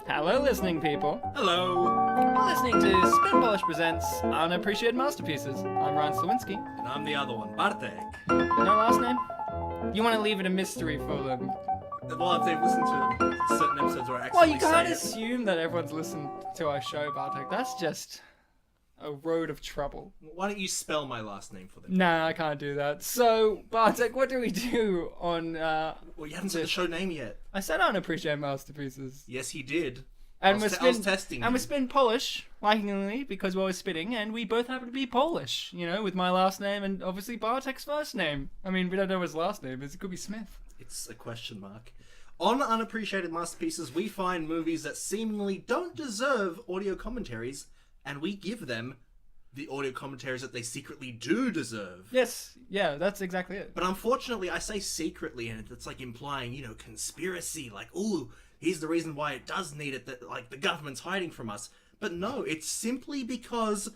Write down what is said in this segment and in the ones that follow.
Hello, listening people. Hello. You're listening to Spin Polish Presents Unappreciated Masterpieces. I'm Ryan Sliwinski. And I'm the other one, Bartek. No last name? You want to leave it a mystery for them? Well, if they've listened to certain episodes where I Well, actually you can't assume that everyone's listened to our show, Bartek. That's just a road of trouble. Why don't you spell my last name for them? Nah, I can't do that. So, Bartek, what do we do on... Well, you haven't said the show name yet. I said Unappreciated Masterpieces. Yes, he did. And I was testing and you. we spin Polish, likingly, because we're spinning, and we both happen to be Polish, you know, with my last name and obviously Bartek's first name. I mean, we don't know what his last name is. It could be Smith. It's a question mark. On Unappreciated Masterpieces, we find movies that seemingly don't deserve audio commentaries, and we give them the audio commentaries that they secretly do deserve. Yes, yeah, that's exactly it. But unfortunately, I say secretly, and it's like implying, you know, conspiracy, like, ooh, here's the reason why it does need it, that, like, the government's hiding from us. But no, it's simply because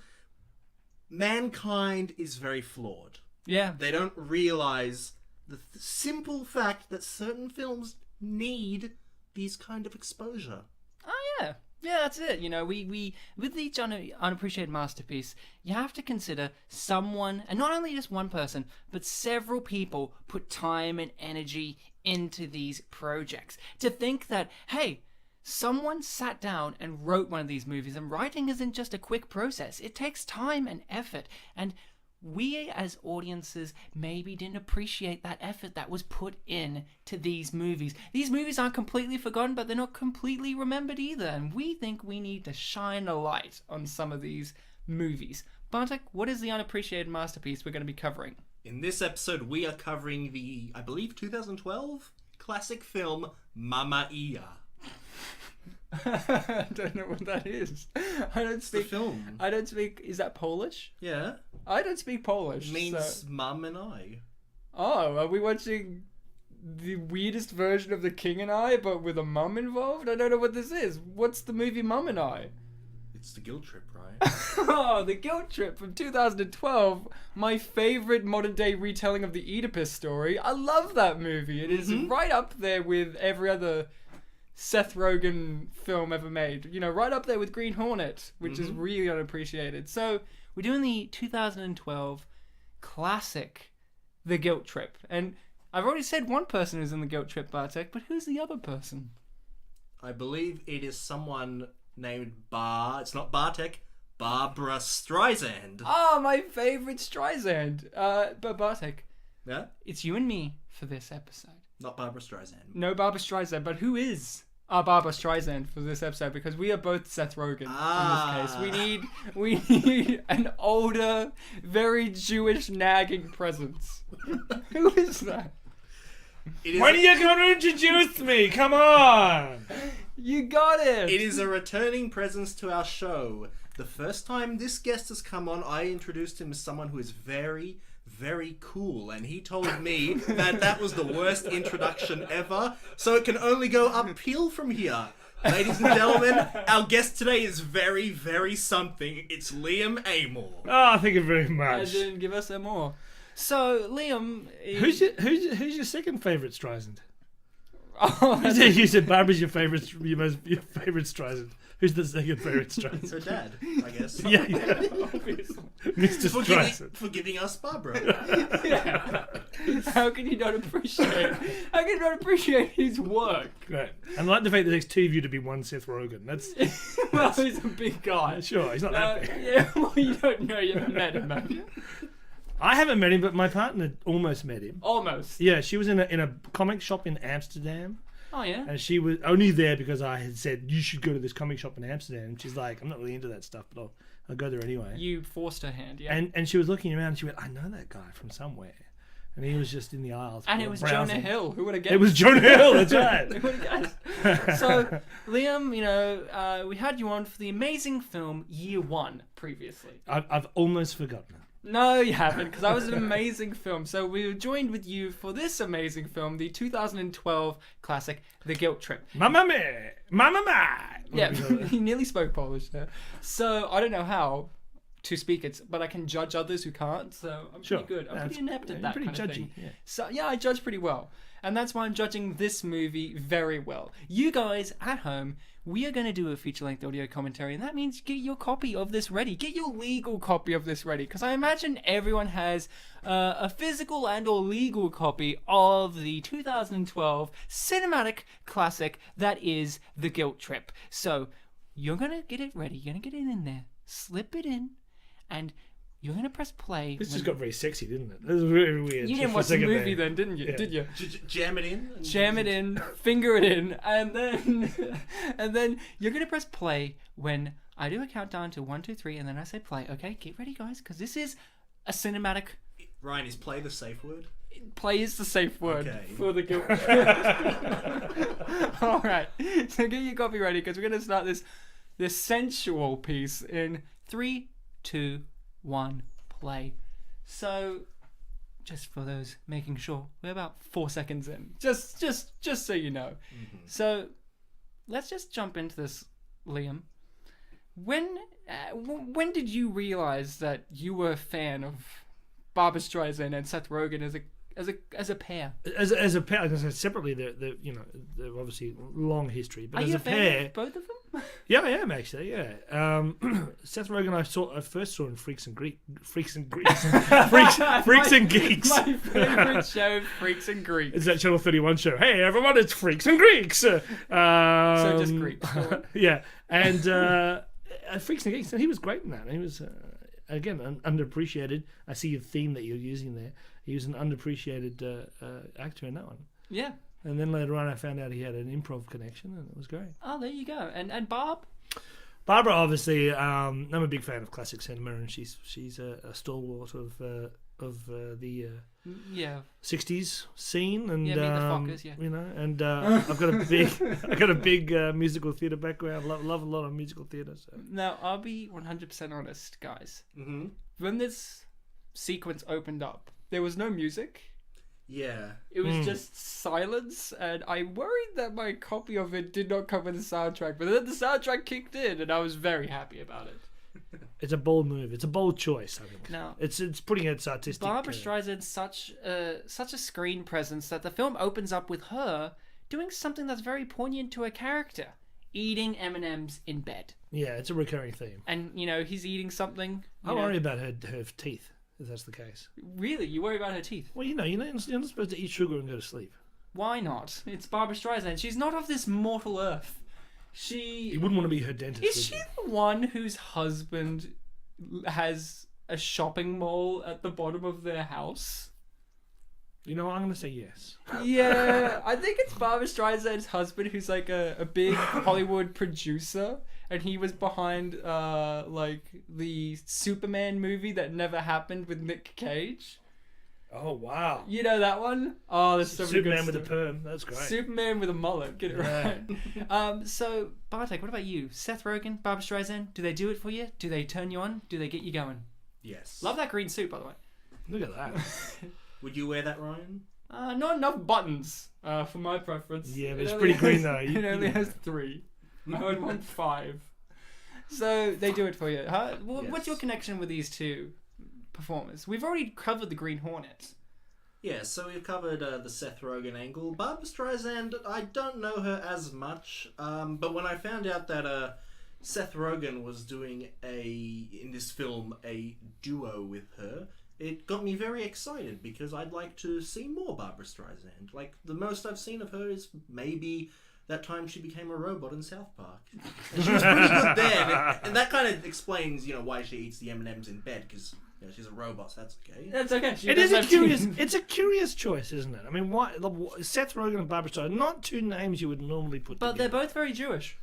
mankind is very flawed. Yeah. They don't realize the simple fact that certain films need these kind of exposure. Oh, yeah. Yeah, that's it. You know, we with each unappreciated masterpiece, you have to consider someone, and not only just one person, but several people put time and energy into these projects. To think that, hey, someone sat down and wrote one of these movies, and writing isn't just a quick process. It takes time and effort, and we as audiences maybe didn't appreciate that effort that was put in to these movies. These movies aren't completely forgotten, but they're not completely remembered either. And we think we need to shine a light on some of these movies. Bartek, what is the unappreciated masterpiece we're going to be covering? In this episode, we are covering the, I believe, 2012 classic film Mamma Mia. I don't know what that is. I don't speak. It's the film. I don't speak. Is that Polish? Yeah. I don't speak Polish. It means so... mum and I. Oh, are we watching the weirdest version of The King and I, but with a mum involved? I don't know what this is. What's the movie Mum and I? It's the guilt trip, right? Oh, The Guilt Trip from 2012. My favorite modern day retelling of the Oedipus story. I love that movie. It is right up there with every other Seth Rogen film ever made. You know, right up there with Green Hornet, which is really unappreciated. So, we're doing the 2012 classic, The Guilt Trip. And I've already said one person who's in The Guilt Trip, Bartek, but who's the other person? I believe it is someone named it's not Bartek, Barbra Streisand. Oh, my favorite Streisand. But Bartek, Yeah? it's you and me for this episode. Not Barbra Streisand. No Barbra Streisand, but who is our Barbra Streisand for this episode? Because we are both Seth Rogen in this case. We need an older, very Jewish nagging presence. Who is that? When are you going to introduce me? Come on! You got it! It is a returning presence to our show. The first time this guest has come on, I introduced him as someone who is very, very cool, and he told me that was the worst introduction ever, so it can only go uphill from here. Ladies and gentlemen, our guest today is very, very something. It's Lliam Amor. Oh, thank you very much. As in, give us some more. So, Liam... Who's your second favourite Streisand? Oh, You said Barbara's your favourite Streisand. Who's the second favourite Streisand? Her dad, I guess. Yeah. obviously. Mr. Streisand. For giving us Barbara. Yeah. How can you not appreciate his work? Great. And I like the fact that there's two of you to be one Seth Rogen. That's Well, he's a big guy. sure, he's not that big. Yeah, well, you don't know, you haven't met him, have you? I haven't met him, but my partner almost met him. Almost. Yeah, she was in a comic shop in Amsterdam. Oh, yeah? And she was only there because I had said, you should go to this comic shop in Amsterdam. And she's like, I'm not really into that stuff, but I'll go there anyway. You forced her hand, yeah. And she was looking around and she went, I know that guy from somewhere. And he was just in the aisles. And it was browsing. Jonah Hill. Who would have guessed? It was Jonah Hill, that's right. Who would have guessed? So, Liam, you know, we had you on for the amazing film Year One previously. I've almost forgotten it. No, you haven't, because that was an amazing film. So we were joined with you for this amazing film, the 2012 classic, The Guilt Trip. Mamma mia! Mamma mia! Yeah, he nearly spoke Polish there. So, I don't know how. to speak it, but I can judge others who can't. So I'm Sure. pretty good. I'm Yeah, pretty inept at that pretty kind of judgy. thing. Yeah. So yeah, I judge pretty well, and that's why I'm judging this movie very well. You guys at home, we are going to do a feature-length audio commentary, and that means get your copy of this ready. Get your legal copy of this ready, because I imagine everyone has a physical and/or legal copy of the 2012 cinematic classic that is The Guilt Trip. So you're going to get it ready. You're going to get it in there, slip it in, and you're going to press play. This just got very sexy, didn't it? It was really weird. You just didn't for a watch the second movie there. then, didn't you? Yeah. Did you? Jam it in. Jam it in, finger it in, and then you're going to press play when I do a countdown to 1, 2, 3, and then I say play. Okay, get ready, guys, because this is a cinematic. Ryan, is play the safe word? Play is the safe word Okay. for the guilt. All right, so get your copy ready because we're going to start this sensual piece in 3, 2, 1, play. So, just for those making sure, we're about 4 seconds in. Just so you know. Mm-hmm. So, let's just jump into this, Liam. When did you realize that you were a fan of Barbra Streisand and Seth Rogen as a pair? As a pair, because separately, they're obviously long history, but Are as you a a fan pair, of both of them? yeah, I am actually. Yeah, Seth Rogen, I first saw in Freaks and Geeks. Freaks and Geeks. My favorite show, Freaks and Greeks. It's that Channel 31 show. Hey everyone, it's Freaks and Greeks. So just Greeks. Yeah, and Freaks and Geeks, and he was great in that. He was again underappreciated. I see a theme that you're using there. He was an underappreciated actor in that one. Yeah. And then later on, I found out he had an improv connection, and it was great. Oh, there you go. And Barb? Barbara, obviously, I'm a big fan of classic cinema, and she's a stalwart of the Yeah. 60s scene, and Yeah, Meet the Fockers, yeah. you know, and I've got a big musical theatre background. Love a lot of musical theatre. So. Now, I'll be 100% honest, guys. Mm-hmm. When this sequence opened up, there was no music. Yeah. It was just silence, and I worried that my copy of it did not come with the soundtrack. But then the soundtrack kicked in, and I was very happy about it. It's a bold move. It's a bold choice, I think. Now, it's putting its artistic. Barbra Streisand's such a screen presence that the film opens up with her doing something that's very poignant to her character, eating M&Ms in bed. Yeah, it's a recurring theme. And he's eating something. I worry about her teeth, if that's the case. Really, you worry about her teeth? Well, you're not supposed to eat sugar and go to sleep. Why not? It's Barbra Streisand. She's not of this mortal earth. You wouldn't want to be her dentist. Is she the one whose husband has a shopping mall at the bottom of their house? You know what? I'm going to say yes. Yeah, I think it's Barbra Streisand's husband who's like a big Hollywood producer, and he was behind like the Superman movie that never happened with Nick Cage. Oh, wow. You know that one? Oh, there's so many good Superman with a stories. perm. That's great. Superman with a mullet. Get it Yeah. right. So, Bartek, what about you? Seth Rogen, Barbra Streisand, do they do it for you? Do they turn you on? Do they get you going? Yes. Love that green suit, by the way. Look at that. Would you wear that, Ryan? Not enough buttons for my preference. Yeah, but It it's only pretty green, though. It only has 3. I would want 5. So, they do it for you. Huh? What's Yes. your connection with these two performers? We've already covered the Green Hornet. Yeah, so we've covered the Seth Rogen angle. Barbra Streisand, I don't know her as much, but when I found out that Seth Rogen was doing in this film a duo with her, it got me very excited because I'd like to see more Barbra Streisand. Like, the most I've seen of her is maybe that time she became a robot in South Park. And she was pretty good then, and that kind of explains, why she eats the M&Ms in bed, because she's a robot, so that's okay. That's okay. It is a curious. It's a curious choice, isn't it? I mean, why Seth Rogen and Barbra Streisand? Not two names you would normally put But they're together. both very Jewish.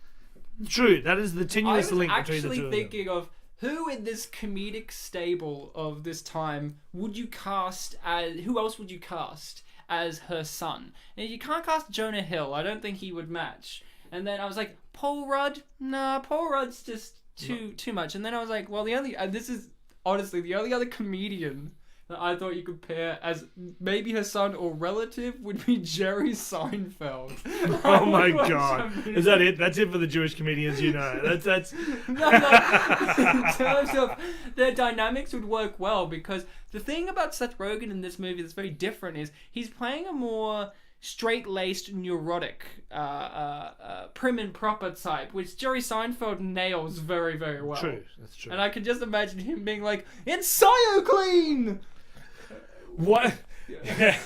True. That is the I tenuous was link between the actually two of them. thinking of who in this comedic stable of this time would you cast as... Who else would you cast as her son? And you can't cast Jonah Hill. I don't think he would match. And then I was like, Paul Rudd? Nah, Paul Rudd's just too much. And then I was like, well, this is honestly the only other comedian that I thought you could pair as maybe her son or relative would be Jerry Seinfeld. Oh my god. Is that it? That's it for the Jewish comedians, you know. That's No, in terms of their dynamics would work well, because the thing about Seth Rogen in this movie that's very different is he's playing a more straight-laced, neurotic, prim and proper type, which Jerry Seinfeld nails very, very well. true. That's true. And I can just imagine him being like, "It's SioClean!" What?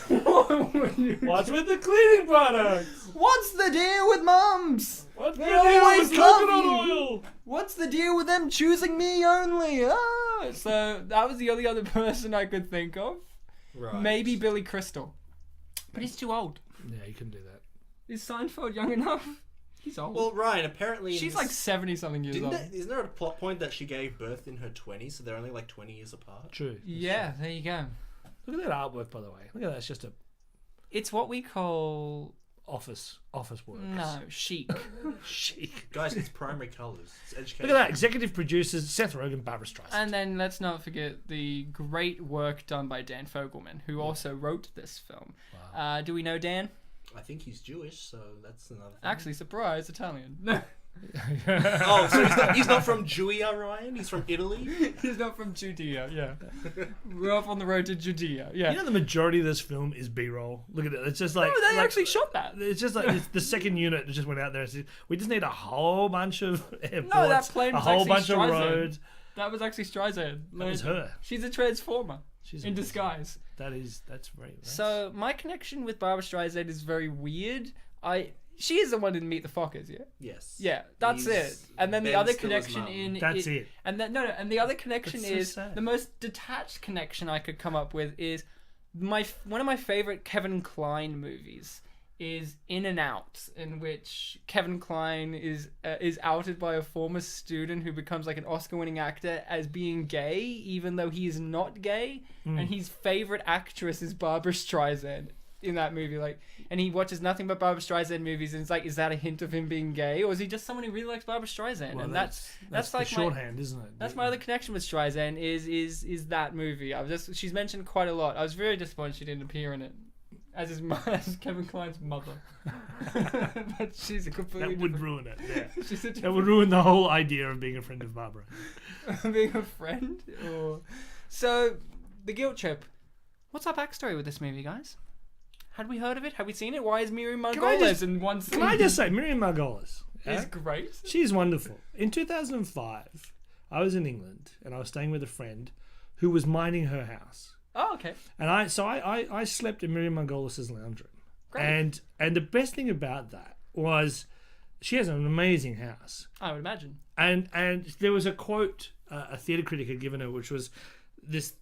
What's with the cleaning products? What's the deal with mums? What's the They deal always with love coconut you. oil? What's the deal with them choosing me only? Ah! So that was the only other person I could think of. Right. Maybe Billy Crystal. But he's too old. Yeah, you can do that. Is Seinfeld young enough? He's old. Well, Ryan, apparently... She's like 70-something years old. Isn't there a plot point that she gave birth in her 20s, so they're only like 20 years apart? True. Yeah, there you go. Look at that artwork, by the way. Look at that. It's just a It's what we call... office work. No, chic. Chic. Guys, it's primary colours. It's education. Look at that. Executive producers Seth Rogen, Barbra Streisand. And then let's not forget the great work done by Dan Fogelman, who also wrote this film. Wow. Do we know Dan? I think he's Jewish, so that's another thing. Actually, surprise, Italian. Oh, so he's not from Judea, Ryan? He's from Italy? He's not from Judea, yeah. We're off on the road to Judea, yeah. You know the majority of this film is B-roll. Look at it. It's just like... No, they like, actually shot that. It's just like it's the second unit that just went out there and said, we just need a whole bunch of airports, No, that plane a was whole actually bunch of Streisand. roads. That was actually Streisand. That was her. She's a transformer She's in amazing. disguise. That's very... So my connection with Barbra Streisand is very weird. She is the one in Meet the Fockers, yeah? Yes. Yeah, that's He's it. And then the Ben other Stiller's connection mum. in... That's it. And then and the other connection That's so is... sad. The most detached connection I could come up with is... One of my favorite Kevin Kline movies is In and Out, in which Kevin Kline is outed by a former student who becomes like an Oscar-winning actor as being gay, even though he is not gay, and his favorite actress is Barbra Streisand in that movie. Like, and he watches nothing but Barbra Streisand movies, and it's like, is that a hint of him being gay, or is he just someone who really likes Barbra Streisand? Well, and that's like the shorthand, isn't it? that's my other connection with Streisand is that movie. She's mentioned quite a lot. I was very disappointed she didn't appear in it as as Kevin Kline's mother. But she's a completely That would different- ruin it. Yeah. She's a That would ruin the whole idea of being a friend of Barbara. being a friend. So the guilt trip. What's our backstory with this movie, guys? Had we heard of it? Have we seen it? Why is Miriam Can I Margolyes just- in one scene? Can I just say, Miriam Margolyes is great. She's wonderful. In 2005, I was in England and I was staying with a friend who was minding her house. Oh, okay. And I slept in Miriam Margolyes' lounge room. Great. And the best thing about that was she has an amazing house. I would imagine. And there was a quote a theatre critic had given her, which was this: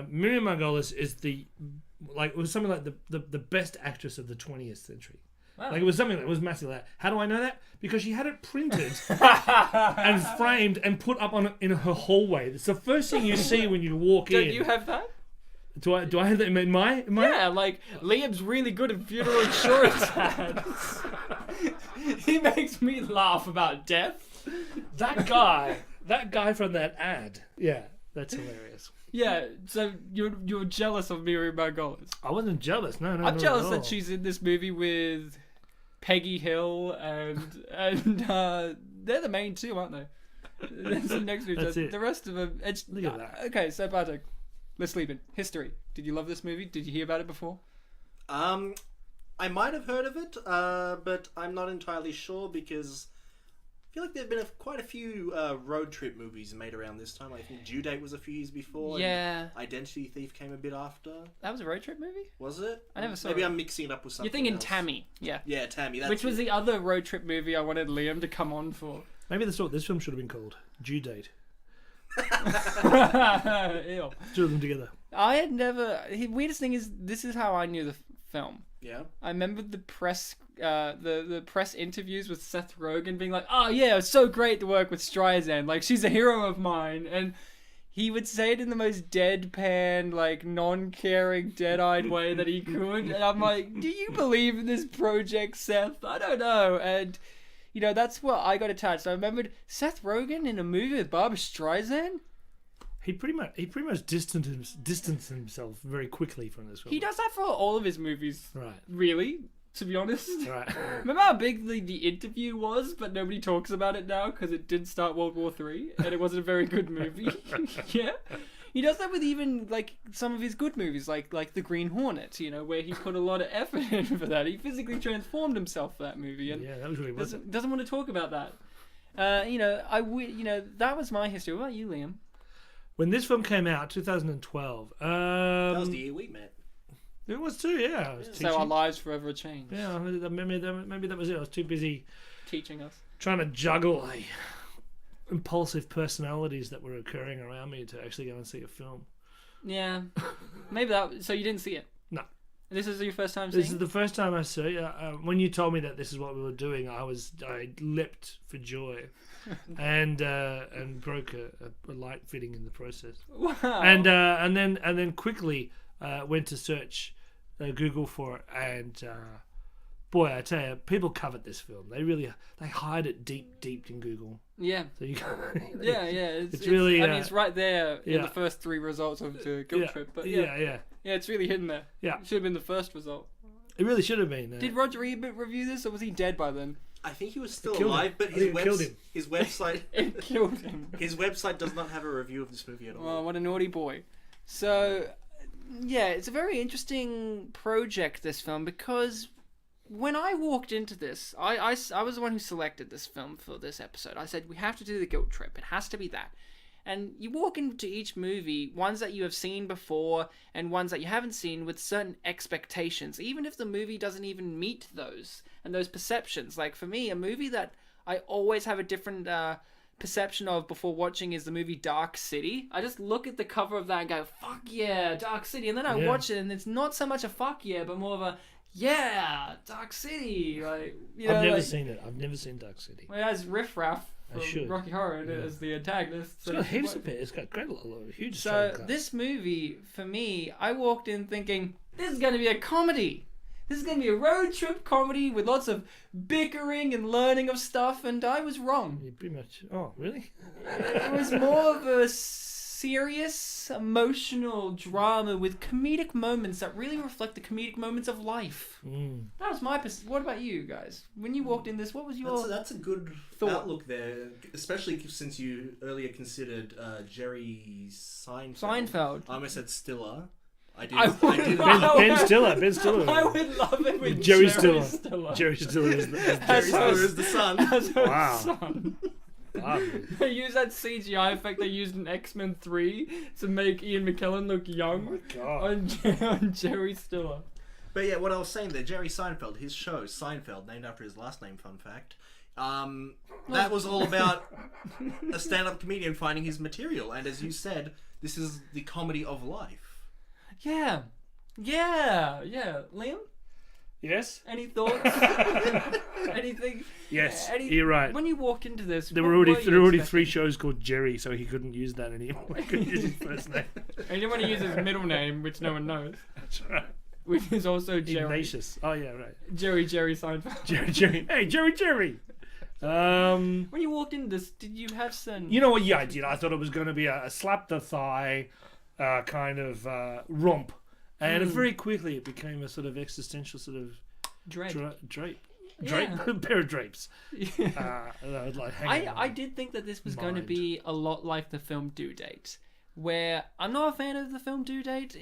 Miriam Margolyes is it was something like the best actress of the 20th century. Wow. Like, it was something that was massive like that. How do I know that? Because she had it printed and framed and put up in her hallway. It's the first thing you see when you walk in. Don't you have that? Do I have that in my? Yeah, like Liam's really good at funeral insurance ads. He makes me laugh about death. That guy from that ad. Yeah, that's hilarious. Yeah, so you're jealous of Miriam Margolyes. I wasn't jealous. No, I'm not jealous at that all. she's in this movie with Peggy Hill and they're the main two, aren't they? That's the next movie. That's it. The rest of them. Look at that. Okay, so Bartek, let's leave it. History. Did you love this movie? Did you hear about it before? I might have heard of it, but I'm not entirely sure because I feel like there have been quite a few road trip movies made around this time. I think Due Date was a few years before. Yeah. And Identity Thief came a bit after. That was a road trip movie? Was it? I never saw Maybe it. I'm mixing it up with something You're thinking else. Tammy. Yeah. Yeah, Tammy. That's Which was it. the other road trip movie I wanted Liam to come on for. Maybe that's what this film should have been called. Due Date. Ew. Two of them together. I had never. The weirdest thing is, this is how I knew the film. Yeah. I remember the press, the press interviews with Seth Rogen being like, "Oh yeah, it's so great to work with Streisand. Like, she's a hero of mine." And he would say it in the most deadpan, like non-caring, dead-eyed way that he could. And I'm like, "Do you believe in this project, Seth? I don't know." And you know, that's what I got attached. I remembered Seth Rogen in a movie with Barbra Streisand. he pretty much distanced himself very quickly from this film. He does that for all of his movies, Right. really, to be honest. Right. Remember how big the interview was, but nobody talks about it now because it did start World War III and it wasn't a very good movie. Yeah. He does that with even like some of his good movies, like The Green Hornet, you know, where he put a lot of effort in for that. He physically transformed himself for that movie, and Yeah, that was really well. doesn't want to talk about that. That was my history. What about you, Liam? When this film came out, 2012. That was the year we met. It was too, yeah. I was So teaching. our lives forever changed. Yeah, maybe that was it. I was too busy Teaching us. trying to juggle impulsive personalities that were occurring around me to actually go and see a film. Yeah. Maybe that. So you didn't see it? No. This is your first time seeing This is the first time I saw it. When you told me that this is what we were doing, I leapt for joy, and broke a light fitting in the process. Wow. And then quickly went to search Google for it, and boy, I tell you, people covered this film. They hide it deep in Google. Yeah. So you Yeah. It's really. I mean, it's right there in yeah. the first 3 results of the guilt trip. But yeah, it's really hidden there. Yeah. It should have been the first result. It really should have been. Did Roger Ebert review this, or was he dead by then? I think he was still killed alive, him. but I think it killed him. his website It killed him. his website does not have a review of this movie at all. Oh, what a naughty boy. So, yeah, it's a very interesting project, this film, because when I walked into this, I was the one who selected this film for this episode. I said, we have to do the guilt trip. It has to be that. And you walk into each movie, ones that you have seen before and ones that you haven't seen, with certain expectations, even if the movie doesn't even meet those and those perceptions. Like for me, a movie that I always have a different perception of before watching is the movie Dark City. I just look at the cover of that and go, fuck yeah, Dark City. And then I watch it and it's not so much a fuck yeah, but more of a, yeah, Dark City. Like, you know, I've never seen it. I've never seen Dark City. Well, it has Riff Raff I should. from Rocky Horror as the antagonist. It's got heaps of it. It's got great, huge. So Australian cast. this movie, for me, I walked in thinking, this is going to be a comedy. This is going to be a road trip comedy with lots of bickering and learning of stuff, and I was wrong. You pretty much. Oh, really? It was more of a serious, emotional drama with comedic moments that really reflect the comedic moments of life. That was my what about you guys? When you walked in this, what was your That's a good thought? outlook there, especially since you earlier considered Jerry Seinfeld. Seinfeld. I almost said Stiller. I did. I would- did. Ben Stiller. Ben Stiller. I would love it with Jerry Jerry Stiller. Jerry Stiller is the. As Jerry her- Stiller is the son. as her Wow. son. Wow. They used that CGI effect they used in X-Men 3 to make Ian McKellen look young on Jerry Stiller. But yeah, what I was saying there, Jerry Seinfeld, his show Seinfeld, named after his last name. Fun fact. That was all about a stand-up comedian finding his material, and as you said, this is the comedy of life. Yeah. Liam, Yes. any thoughts? Anything? Yes. You're right. When you walked into this, There what were already expecting? 3 shows called Jerry, so he couldn't use that anymore. He couldn't use his first name. And he didn't want to use his middle name, which no one knows, That's right. which is also Jerry. Ignatius. Oh yeah, right. Jerry Seinfeld. Jerry. Hey, Jerry. When you walked into this, did you have some? You know what? Yeah, I did. I thought it was going to be a slap the thigh kind of romp, and very quickly it became a sort of existential sort of drape, pair of drapes. Yeah. I was like, hanging I on. did think that this was going to Mind. be a lot like the film Due Date, where I'm not a fan of the film Due Date.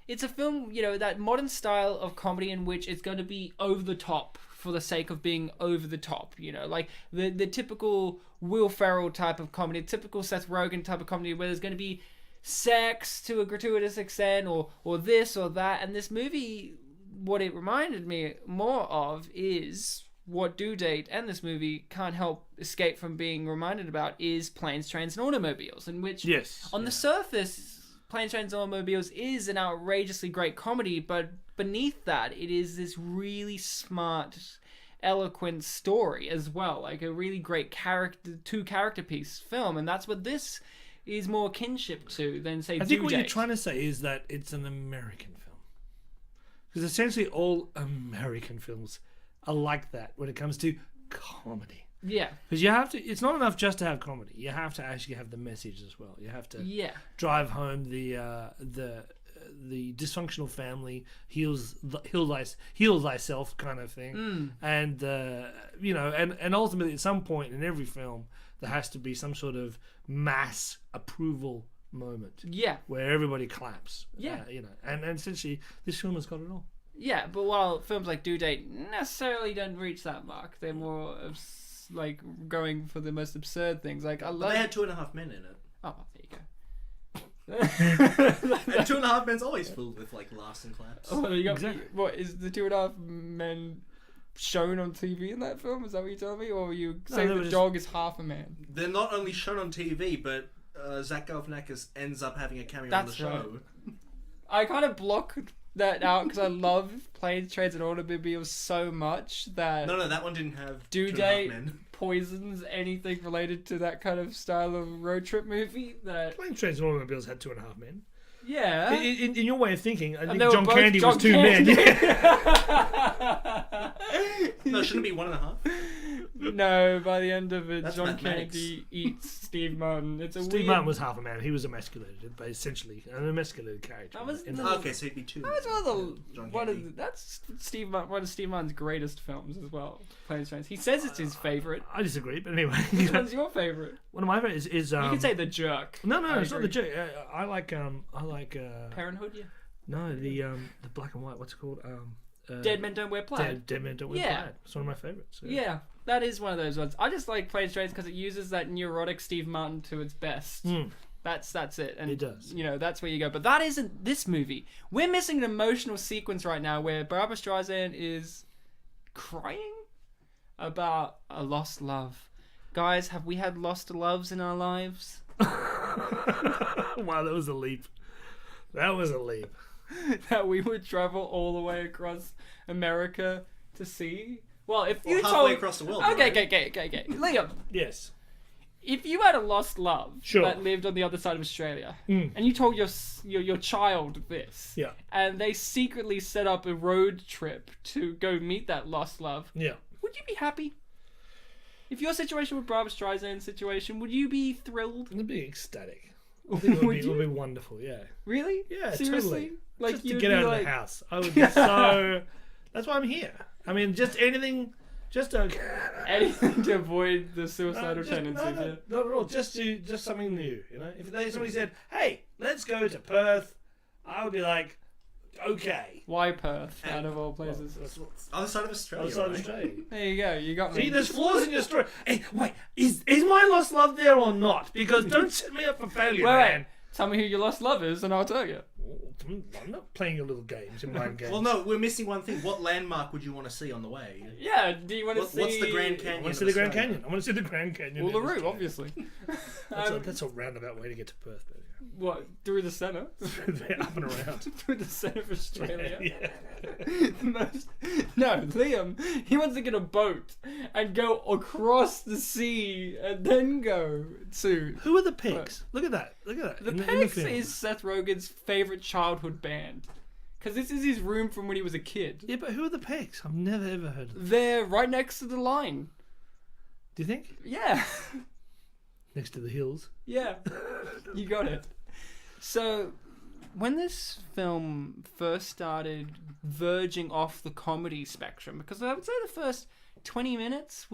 It's a film, you know, that modern style of comedy in which it's going to be over the top for the sake of being over the top, you know, like the typical Will Ferrell type of comedy, typical Seth Rogen type of comedy where there's going to be sex to a gratuitous extent or this or that. And this movie, what it reminded me more of is what Due Date and this movie can't help escape from being reminded about is Planes, Trains and Automobiles, in which on the surface Planes, Trains and Automobiles is an outrageously great comedy, but beneath that it is this really smart, eloquent story as well, like a really great two-character piece film, and that's what this is more kinship to than, say, I think Due what Date. you're trying to say is that it's an American film, because essentially all American films are like that when it comes to comedy. Yeah. Because you have to. It's not enough just to have comedy. You have to actually have the message as well. You have to drive home the dysfunctional family heal thyself kind of thing, and and ultimately at some point in every film there has to be some sort of mass approval moment. Yeah. Where everybody claps. Yeah. And essentially this film has got it all. Yeah, but while films like Due Date necessarily don't reach that mark, they're more of like going for the most absurd things. Like I love. They had 2.5 Men in it. Oh, there you go. And 2.5 Men's always filled with like laughs and claps. Oh, you got Exactly. What is the 2.5 Men shown on TV in that film? Is that what you're telling me, or were you saying the dog is half a man? They're not only shown on TV, but Zach Galifianakis ends up having a cameo on the show. Right. I kind of blocked that out because I love Planes, Trains, and Automobiles so much that No, that one didn't have Due 2.5 Date Men. poisons anything related to that kind of style of road trip movie. That Planes, Trains, and Automobiles had 2.5 men. yeah. In your way of thinking, I think they were John both Candy was John 2 Candy. men. No, shouldn't it be 1.5? No, by the end of it, That's John mathematics. Candy eats Steve Martin. It's a Steve weird... Martin was half a man. He was emasculated, but essentially an emasculated character. That was in the- the- Okay, so it'd be 2 That was one of John the Candy. that's one of Steve Martin's greatest films as well. Planes, Trains. He says it's his favorite. I disagree, but anyway. Which one's your favorite? One of my favorites is You could say The Jerk. no, I it's not the agree. joke. I like Parenthood. Yeah. no the black and white. What's it called? Dead Men Don't Wear Plaid. Dead Men Don't Wear Yeah. Plaid. It's one of my favorites. Yeah, that is one of those ones. I just like Planes, Trains because it uses that neurotic Steve Martin to its best. That's it. And It does. That's where you go. But that isn't this movie. We're missing an emotional sequence right now where Barbra Streisand is crying about a lost love. Guys, have we had lost loves in our lives? Wow, that was a leap. That was a leap. That we would travel all the way across America to see? Well, if you halfway told... across the world. Okay. right? Liam, Yes. if you had a lost love Sure. that lived on the other side of Australia, and you told your child this, Yeah. and they secretly set up a road trip to go meet that lost love, Yeah. would you be happy? If your situation with Barbra Streisand's situation, would you be thrilled? It'd be ecstatic. I think Would it would be wonderful, yeah. Really? Yeah, Seriously? totally. Like Just to you'd get be out of like- the house. I would be so... That's why I'm here. I mean, just anything... Just to... Anything to avoid the suicidal just- tendencies. no, Yeah. not at all. Just something new, you know? If somebody said, hey, let's go to Perth, I would be like, okay. Why Perth, out of all places? That's what- Other side of Australia. outside right? Australia. There you go. You got me. See, there's flaws in your story. Hey, wait, is my lost love there or not? Because don't set me up for failure, man. Wait. Tell me who your lost love is, and I'll tell you. I'm not playing your little games in mind games. Well, no, we're missing one thing. What landmark would you want to see on the way? Yeah. Do you want to see? What's the Grand I Canyon? want to see of the Grand Australia? Canyon. I want to see the Grand Canyon. in Uluru, Australia. obviously. That's a roundabout way to get to Perth, but What? Through the centre? yeah. Up and around. Through the centre of Australia? Yeah. No, Liam, he wants to get a boat and go across the sea and then go to... Who are the pigs? Look at that. Look at that. The in Pegs film. is Seth Rogen's favourite childhood band. Because this is his room from when he was a kid. Yeah, but who are the pigs? I've never ever heard of them. They're right next to the line. Do you think? Yeah. Next to the hills. Yeah. You got it. So, when this film first started verging off the comedy spectrum, because I would say the first 20 minutes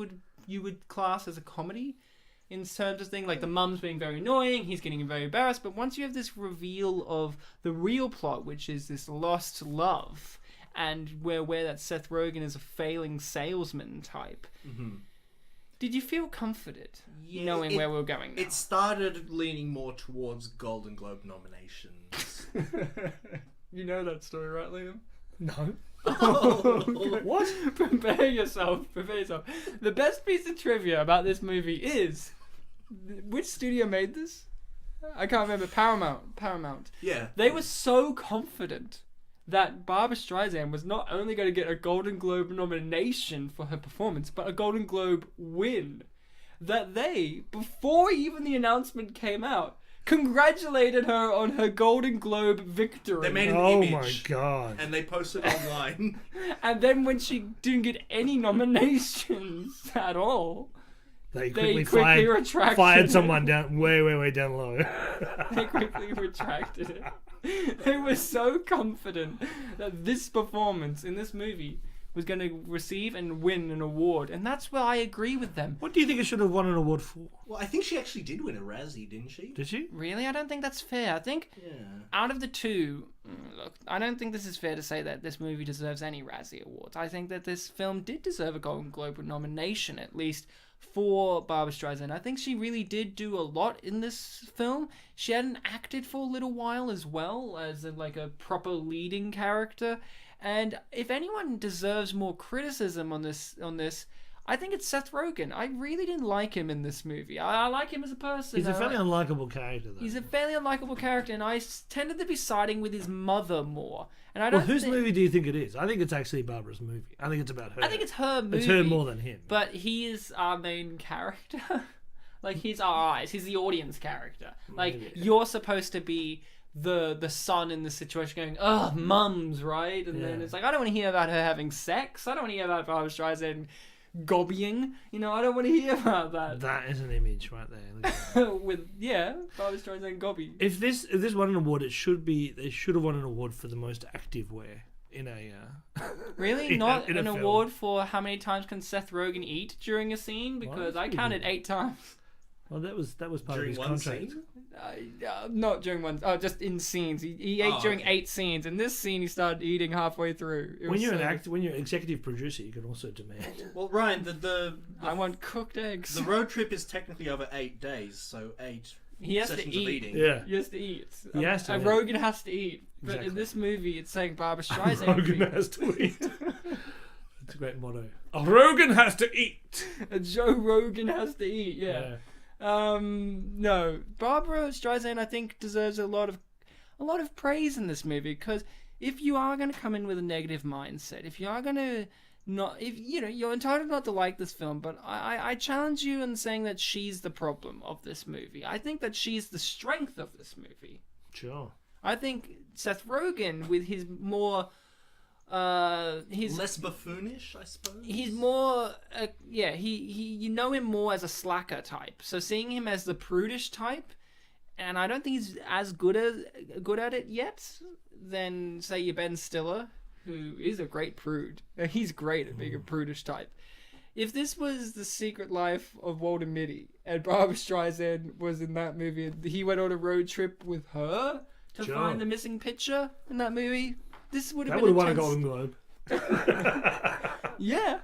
you would class as a comedy in terms of things like the mum's being very annoying, he's getting very embarrassed, but once you have this reveal of the real plot, which is this lost love, and where that Seth Rogen is a failing salesman type, did you feel comforted knowing where we were going now? It started leaning more towards Golden Globe nominations. You know that story, right, Liam? No. What? Prepare yourself. The best piece of trivia about this movie is... Which studio made this? I can't remember. Paramount. Yeah. They were so confident that Barbra Streisand was not only going to get a Golden Globe nomination for her performance, but a Golden Globe win. That they, before even the announcement came out, congratulated her on her Golden Globe victory. They made an Oh image. my god. And they posted online. And then when she didn't get any nominations at all, They quickly quickly retracted fired it. someone down way down low. They quickly retracted it. They were so confident that this performance in this movie was going to receive and win an award, and that's where I agree with them. What do you think it should have won an award for? Well, I think she actually did win a Razzie, didn't she? Did she? Really? I don't think that's fair. I think out of the two, look, I don't think this is fair to say that this movie deserves any Razzie awards. I think that this film did deserve a Golden Globe nomination, at least for Barbra Streisand. I think she really did do a lot in this film. She hadn't acted for a little while as well as a proper leading character. And if anyone deserves more criticism on this, I think it's Seth Rogen. I really didn't like him in this movie. I like him as a person. He's a fairly unlikable character, though. He's a fairly unlikable character, and I tended to be siding with his mother more. And I Well, don't whose movie do you think it is? I think it's actually Barbara's movie. I think it's about her. I think it's her movie. It's her more than him. But he is our main character. He's our eyes. He's the audience character. You're supposed to be the son in this situation going, ugh, mums, right? And then it's I don't want to hear about her having sex. I don't want to hear about Barbra Streisand gobbying. I don't want to hear about that. That is an image right there. With Barbra Streisand gobby. If this won an award, they should have won an award for the most active wear in a. Really, not an award for how many times can Seth Rogen eat during a scene? Because I counted 8 times. Well, that was part During of his one contract. scene? Not during one. Oh, just in scenes. He ate during 8 scenes. In this scene, he started eating halfway through. When you're an executive producer, you can also demand. Well, Ryan, I want cooked eggs. the road trip is technically over 8 days, so 8 He has sessions to eat. of eating. Yeah. He has to eat. He has to eat. Rogen has to eat. But Exactly. in this movie, it's saying Barbra Streisand. Rogen has to eat. That's a great motto. Rogen has to eat. Joe Rogan has to eat. Yeah. No, Barbra Streisand I think deserves a lot of praise in this movie, because if you are going to come in with a negative mindset, if you are going to you're entitled not to like this film, but I challenge you in saying that she's the problem of this movie. I think that she's the strength of this movie. Sure. I think Seth Rogen, with his more he's less buffoonish, I suppose. he's more he you know him more as a slacker type, so seeing him as the prudish type, and I don't think he's as good at it yet than say your Ben Stiller, who is a great prude. He's great at being a prudish type. If this was The Secret Life of Walter Mitty and Barbra Streisand was in that movie and he went on a road trip with her to find the missing picture in that movie, this would have won a Golden Globe. Yeah,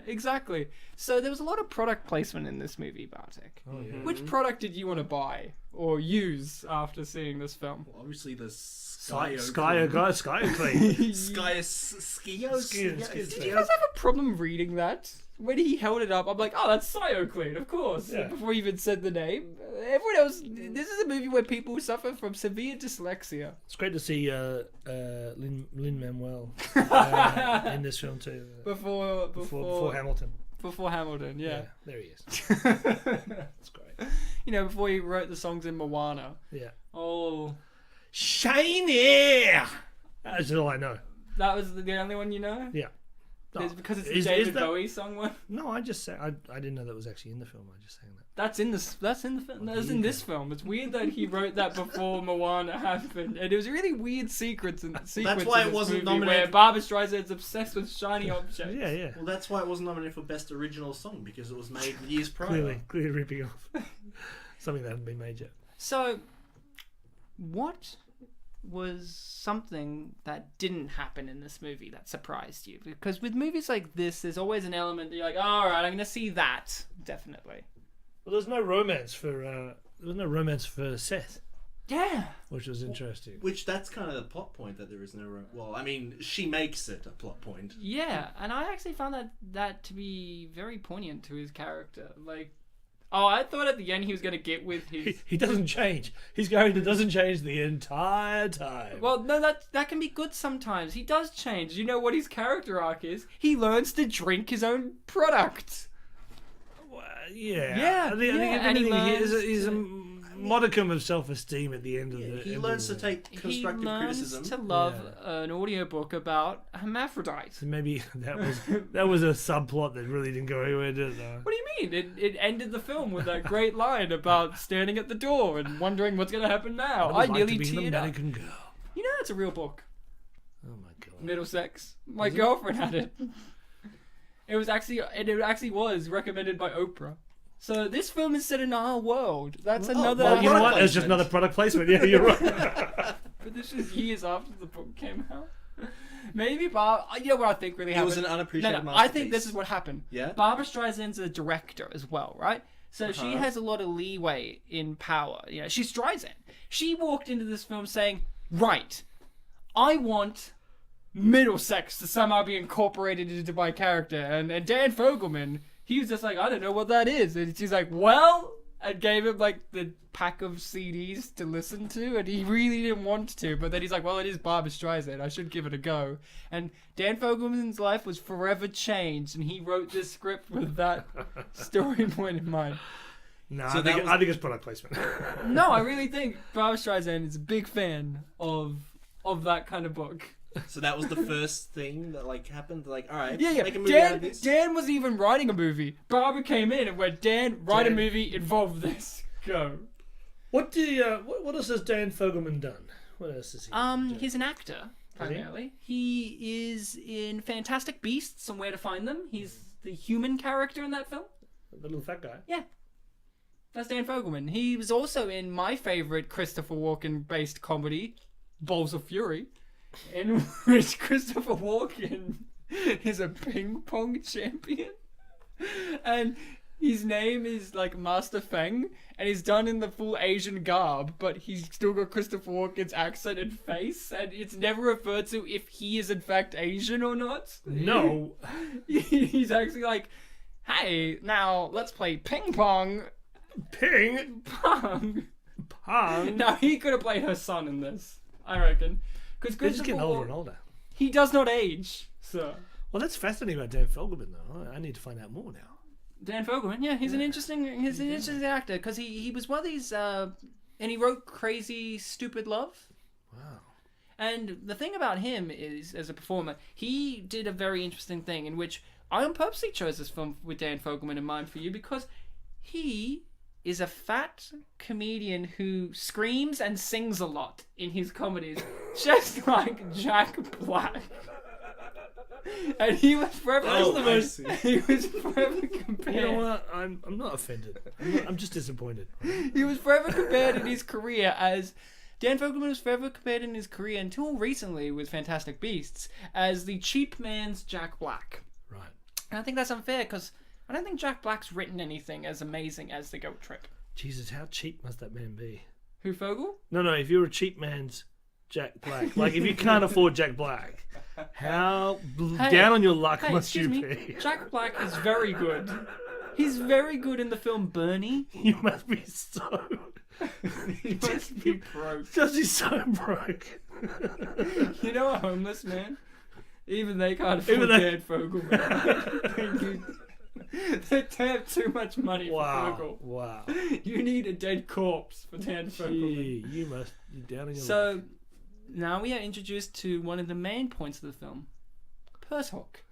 exactly. So there was a lot of product placement in this movie, Bartek. Oh, yeah. Which product did you want to buy or use after seeing this film? Well, obviously the Skyo Skyo clean. Skios. Do you guys have a problem reading that? When he held it up, I'm like, oh, that's ScioClean, of course. Yeah. Before he even said the name. Everyone else, this is a movie where people suffer from severe dyslexia. It's great to see Lin-Manuel in this film too. Before Hamilton. Before Hamilton, yeah. There he is. That's great. Before he wrote the songs in Moana. Yeah. Oh, Shiny! That's all I know. that was the only one you know? Yeah. It's because it's the Is David that- Bowie song one. No, I just said I didn't know that was actually in the film. I just saying that. That's in the film. That's in this film. It's weird that he wrote that before Moana happened, and it was a really weird sequence. That's why in it this wasn't movie nominated. Where Barbra Streisand's obsessed with shiny objects. Yeah. Well, that's why it wasn't nominated for Best Original Song, because it was made years prior. Clearly ripping off something that hadn't been made yet. So, what was something that didn't happen in this movie that surprised you? Because with movies like this, there's always an element that you're like, all right, I'm going to see that, definitely. Well, there's no romance for Seth, Yeah. which was interesting. Which that's kind of the plot point, that there is no. Well, I mean, she makes it a plot point. Yeah, and I actually found that to be very poignant to his character. Like, oh, I thought at the end he was going to get with his... He doesn't change. His character doesn't change the entire time. Well, no, that can be good sometimes. He does change. You know what his character arc is? He learns to drink his own product. Yeah. Yeah, I think and he learns he's a modicum of self-esteem at the end of the. He learns to take constructive criticism. He learns to love an audiobook about hermaphrodites. So maybe that was a subplot that really didn't go anywhere, did it? Though? What do you mean? It ended the film with that great line about standing at the door and wondering what's going to happen now. I nearly teared up. Girl. You know that's a real book. Oh my god. Middlesex. My girlfriend had it. It actually was recommended by Oprah. So this film is set in our world. That's another. Well, you know what? It's just another product placement. Yeah, you're right. But this is years after the book came out. Maybe you know what I think really happened? It was an unappreciated No, masterpiece. I think this is what happened. Yeah. Barbra Streisand's a director as well, right? So she has a lot of leeway in power. You know, she's Streisand. She walked into this film saying, "Right, I want Middlesex to somehow be incorporated into my character," and Dan Fogelman, he was just like, "I don't know what that is," and she's like, "Well," and gave him like the pack of CDs to listen to, and he really didn't want to, but then he's like, "Well, it is Barbra Streisand, I should give it a go." And Dan Fogelman's life was forever changed, and he wrote this script with that story point in mind. No, so I think it's product placement. No, I really think Barbra Streisand is a big fan of that kind of book. So that was the first thing that like happened. Like, all right, yeah. make a movie out of this. Dan wasn't even writing a movie. Barbara came in and went, "Dan, write a movie, involve this. Go." What else has Dan Fogelman done? What else is he? He's an actor primarily. He is in Fantastic Beasts and Where to Find Them. He's the human character in that film. The little fat guy. Yeah. That's Dan Fogelman. He was also in my favorite Christopher Walken-based comedy, Balls of Fury, in which Christopher Walken is a ping pong champion. And his name is like Master Feng, and he's done in the full Asian garb, but he's still got Christopher Walken's accent and face, and it's never referred to if he is in fact Asian or not. No. He's actually like, "Hey, now let's play ping pong." Ping Pong. Pong. Now he could have played her son in this, I reckon. Because They're just getting older and older. He does not age, so. Well, that's fascinating about Dan Fogelman, though. I need to find out more now. Dan Fogelman, yeah, he's an interesting actor because he was one of these, and he wrote Crazy Stupid Love. Wow. And the thing about him is, as a performer, he did a very interesting thing in which I purposely chose this film with Dan Fogelman in mind for you because he is a fat comedian who screams and sings a lot in his comedies, just like Jack Black. And he was forever he was forever compared. You know what? I'm not offended. I'm just disappointed. He was forever compared in his career as Dan Fogelman was forever compared in his career until recently with Fantastic Beasts as the cheap man's Jack Black. Right. And I think that's unfair because I don't think Jack Black's written anything as amazing as The Goat Trip. Jesus, how cheap must that man be? Who, Fogel? No, if you're a cheap man's Jack Black, like if you can't afford Jack Black, how down on your luck must you be? Jack Black is very good. He's very good in the film Bernie. You must be so... He must be broke. Just he's so broke. You know a homeless man? Even they can't afford Dan Fogelman. They have too much money for Fogel. Wow. You need a dead corpse for Dan Fogelman. You must be down in your luck. Now we are introduced to one of the main points of the film. Purse hook.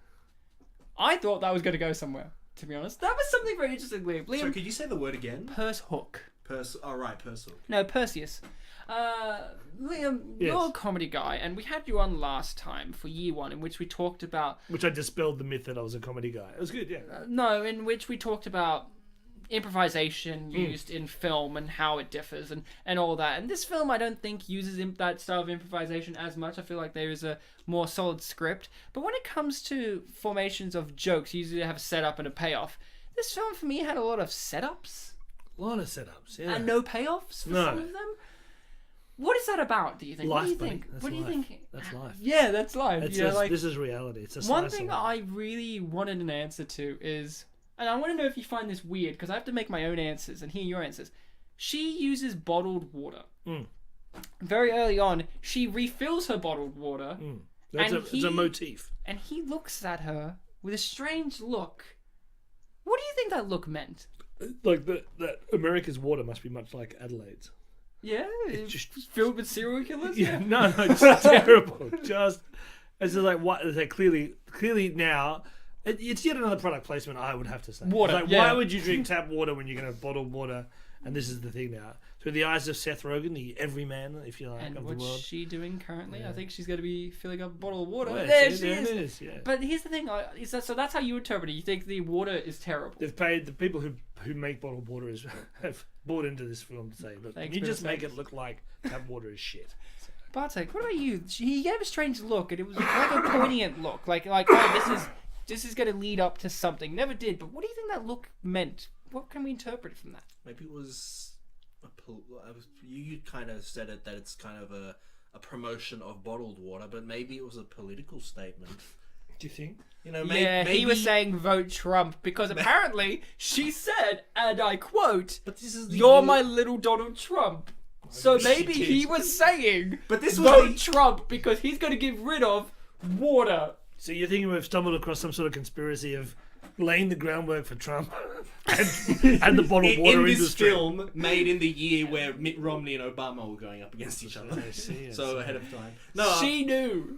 I thought that was going to go somewhere, to be honest. That was something very interesting, Liam. So could you say the word again? Purse hook. Purse hook. No, Perseus. Liam, you're a comedy guy, and we had you on last time for year one, in which we talked about... Which I dispelled the myth that I was a comedy guy. It was good, yeah. No, in which we talked about improvisation used in film and how it differs and all that. And this film, I don't think, uses that style of improvisation as much. I feel like there is a more solid script. But when it comes to formations of jokes, you usually have a setup and a payoff. This film, for me, had a lot of setups. A lot of setups, yeah. And no payoffs for some of them. What is that about, do you think? Life, what do you think? That's what do you life. think? That's life. Yeah, that's life. This is reality. It's a one thing I really wanted an answer to is, and I want to know if you find this weird, because I have to make my own answers and hear your answers. She uses bottled water. Very early on, she refills her bottled water. It's a motif. And he looks at her with a strange look. What do you think that look meant? like that America's water must be much like Adelaide's. Yeah, it's just filled with serial killers. Yeah, no, it's terrible. It's just like what? It's like clearly now. It's yet another product placement. I would have to say. Water. It's like, why would you drink tap water when you're going to bottle water? And this is the thing now. Through the eyes of Seth Rogen, the everyman, if you like, And of the world. what's she doing currently? Yeah. I think she's going to be filling up a bottle of water. Well, there see, she there is. it is. Yeah. But here's the thing: so that's how you interpret it. You think the water is terrible. They've paid the people who make bottled water have bought into this film to say, look, Thanks you for just the make thanks. it look like tap water is shit. Bartek, what about you? He gave a strange look, and it was like a poignant look, like oh, this is going to lead up to something. Never did, but what do you think that look meant? What can we interpret from that? Maybe it was you kind of said it that it's kind of a promotion of bottled water, but maybe it was a political statement. Do you think? You know, He was saying vote Trump because apparently she said, and I quote, "But this is the you're my little Donald Trump." So maybe did. he was saying, But this was vote the- Trump because he's going to get rid of water. So you're thinking we've stumbled across some sort of conspiracy of laying the groundwork for Trump and the bottled water in this industry. film made in the year where Mitt Romney and Obama were going up against each other. I see. So ahead of time. No, She knew.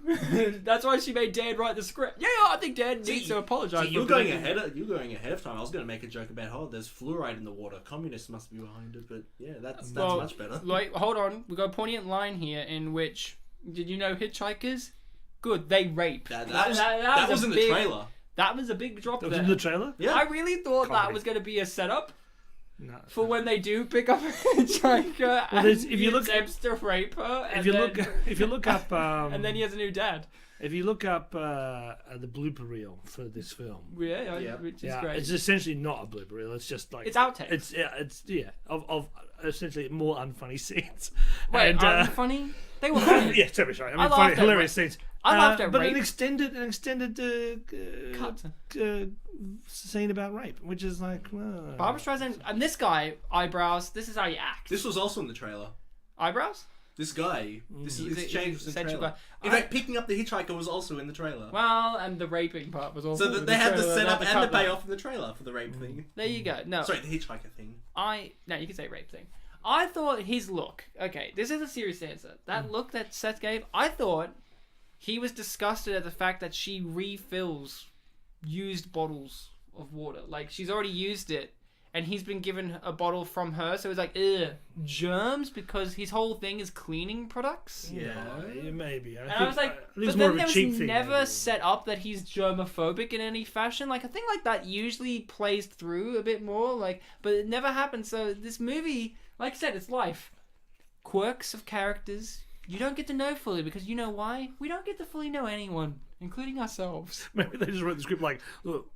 That's why she made Dan write the script. Yeah, I think Dan needs to apologize. See, you're going ahead of time. I was going to make a joke about there's fluoride in the water. Communists must be behind it, but yeah, that's much better. Like, hold on, we got a poignant line here in which, did you know hitchhikers? Good, they rape. That was in the trailer. That was a big drop That was there. in the trailer? Yeah. I really thought that Comedy. was going to be a setup No. for when they do pick up a hitchhiker and if you he look- attempts to rape her. If you look up, and then he has a new dad. if you look up the blooper reel for this film, Yeah. Which is great. it's essentially not a blooper reel. It's just like It's outtakes. It's of essentially more unfunny scenes. Wait, and, funny? They were funny. yeah, sorry. I mean, I funny, laughed at hilarious rape. scenes. I laughed at but rape. an extended Cut. scene about rape, which is like Barbra Streisand and this guy, eyebrows. This is how you act. This was also in the trailer. Eyebrows? This guy, this He's change was in the essential trailer. guy. In fact, picking up the hitchhiker was also in the trailer. Well, and the raping part was also. So that in they had the trailer, setup they and had the cut payoff in the trailer for the rape thing. There you go. No, Sorry, the hitchhiker thing. no, you can say rape thing. I thought his look. Okay, this is a serious answer. That look that Seth gave, I thought he was disgusted at the fact that she refills used bottles of water. Like she's already used it, and he's been given a bottle from her. So he's like, ugh, germs, because his whole thing is cleaning products. yeah, maybe. And I was like, but then there was never set up that he's germophobic in any fashion. Like, a thing like that usually plays through a bit more, like, but it never happened. So this movie, like I said, it's life. Quirks of characters you don't get to know fully, because you know why? We don't get to fully know anyone, including ourselves. Maybe they just wrote the script like, look,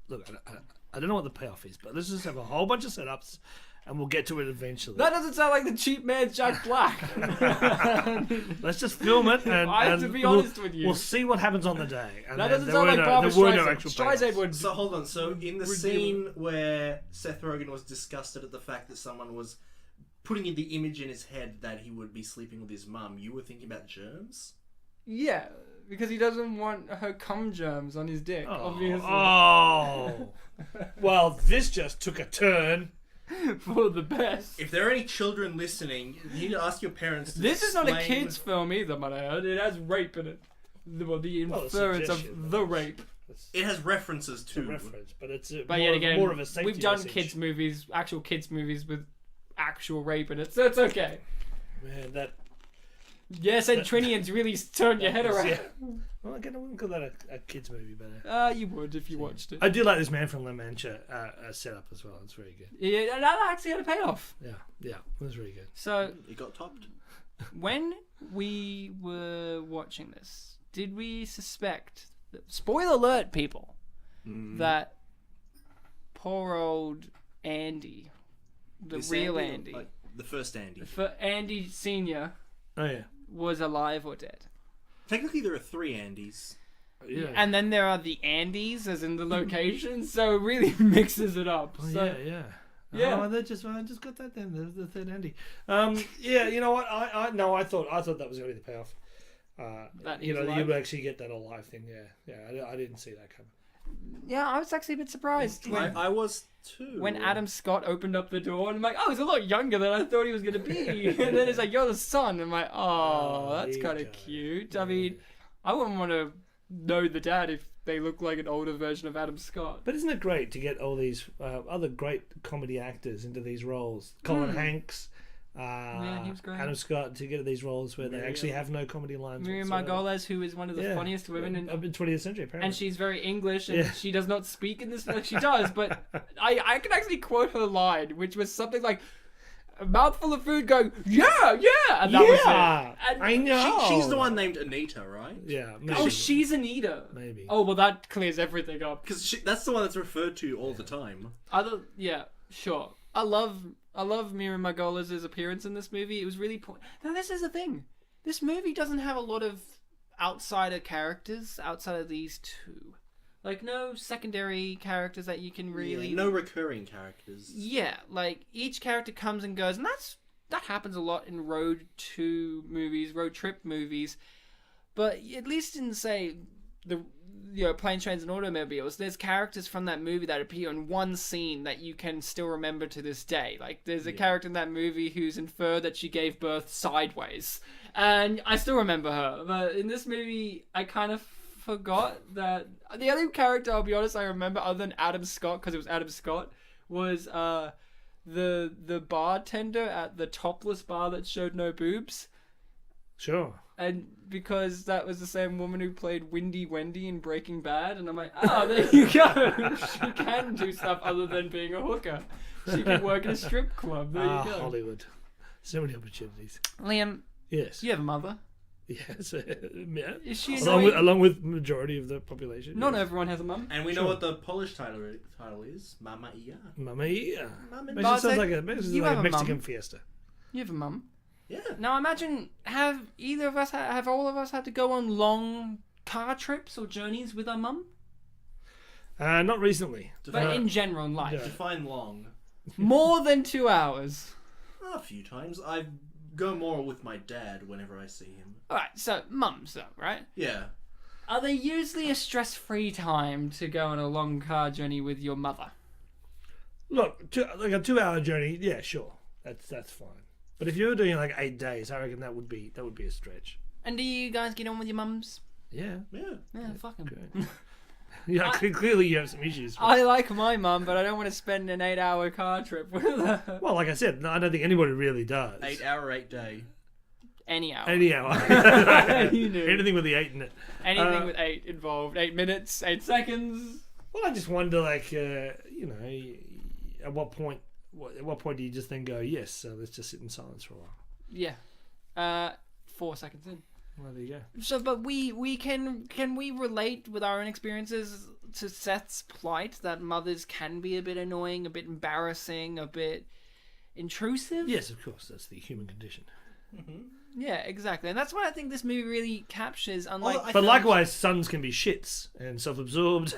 I don't know what the payoff is, but let's just have a whole bunch of setups and we'll get to it eventually. That doesn't sound like the cheap man Jack Black. Let's just film it and I have to be honest with you. We'll see what happens on the day. And That then doesn't sound like Barbra there were no Streisand. actual Streisand payoffs. would. So hold on. So in the scene where Seth Rogen was disgusted at the fact that someone was putting in the image in his head that he would be sleeping with his mum, you were thinking about germs? Yeah, because he doesn't want her cum germs on his dick, obviously. Oh. Well, this just took a turn. For the best. If there are any children listening, you need to ask your parents to This is not a explain- kid's film either, man. I heard. It has rape in it. The inference suggestion, of the rape. It has references It's a too. reference, but it's But more, yet again, more of a safety we've done message. kids movies, actual kids movies with actual rape in it, so it's okay. Man, that... Yes, and Trinians really turned your head around. Yeah. Well, again, I wouldn't call that a kids movie, but... You would if you watched it. I do like this Man from La Mancha setup as well. It's very good. Yeah, and that actually had a payoff. Yeah, it was really good. So, It got topped. when we were watching this, did we suspect, spoiler alert, people, that poor old Andy, the This real Andy, Andy, like the first Andy. for Andy Senior, Oh, yeah. was alive or dead? Technically, there are 3 Andys. Yeah. And then there are the Andys, as in the location, so it really mixes it up. Oh, So, yeah. Yeah. Oh, I just got that then. The third Andy. Yeah, you know what? I thought that was going to be the payoff. That You he's know, alive? you would actually get that alive thing. Yeah. I didn't see that coming. Yeah, I was actually a bit surprised I was too. when Adam Scott opened up the door, and I'm like, oh, he's a lot younger than I thought he was going to be. And then it's like, you're the son. I'm like, oh, that's kind of cute. I mean, I wouldn't want to know the dad if they look like an older version of Adam Scott. But isn't it great to get all these other great comedy actors into these roles? Colin Hanks, Yeah, he was great. Adam Scott, to get these roles where they actually have no comedy lines. Miriam whatsoever. Margolyes, who is one of the funniest women in 20th century, apparently. and she's very English, and she does not speak in this. Like she does, but I can actually quote her line, which was something like, "A mouthful of food going, yeah, and that was it." And I know. She's the one named Anita, right? Yeah. Maybe. oh, she's Anita. Maybe. Oh well, that clears everything up. Because that's the one that's referred to all the time. Yeah, sure. I love Miriam Margolyes' appearance in this movie. It was really now this is the thing. This movie doesn't have a lot of outsider characters outside of these two. Like no secondary characters that you can really no recurring characters. Yeah, like each character comes and goes, and that happens a lot in road trip movies. But at least in say the Planes, Trains and Automobiles, there's characters from that movie that appear in one scene that you can still remember to this day. Like there's a character in that movie who's inferred that she gave birth sideways, and I still remember her. But in this movie, I kind of forgot that the only character, I'll be honest, I remember other than Adam Scott, because it was Adam Scott, was the bartender at the topless bar that showed no boobs. Sure. And because that was the same woman who played Windy Wendy in Breaking Bad, and I'm like, oh, there you go. She can do stuff other than being a hooker. She can work in a strip club. There you go. Hollywood. So many opportunities. Liam, Yes. you have a mother. Yes. Is she along with majority of the population. Not everyone has a mum. And we know what the Polish title is. Mama Ia. Mamma Mia. Mama Makes it sound like a Mexican mum. fiesta. You have a mum. Yeah. Now imagine, have all of us had to go on long car trips or journeys with our mum? Not recently. But in general in life. Define long. More than 2 hours. A few times. I go more with my dad whenever I see him. Alright, so mums though, right? Yeah. Are they usually a stress-free time to go on a long car journey with your mother? Look, like a 2 hour journey, yeah, sure. That's fine. But if you were doing like 8 days, I reckon that would be a stretch. And do you guys get on with your mums? Yeah. Yeah, fuck 'em. Yeah, clearly you have some issues. I like my mum, but I don't want to spend an 8-hour car trip with her. Well, like I said, no, I don't think anybody really does. 8 hour, 8 day. Any hour. Any hour. You knew. Anything with the 8 in it. Anything with 8 involved. 8 minutes, 8 seconds. Well, I just wonder, like, at what point do you just then go, yes, so let's just sit in silence for a while? Yeah. 4 seconds in. Well, there you go. So, but we can we relate with our own experiences to Seth's plight that mothers can be a bit annoying, a bit embarrassing, a bit intrusive? Yes, of course, that's the human condition. Mm-hmm. Yeah, exactly. And that's what I think this movie really captures, unlike... But likewise, sons can be shits and self-absorbed.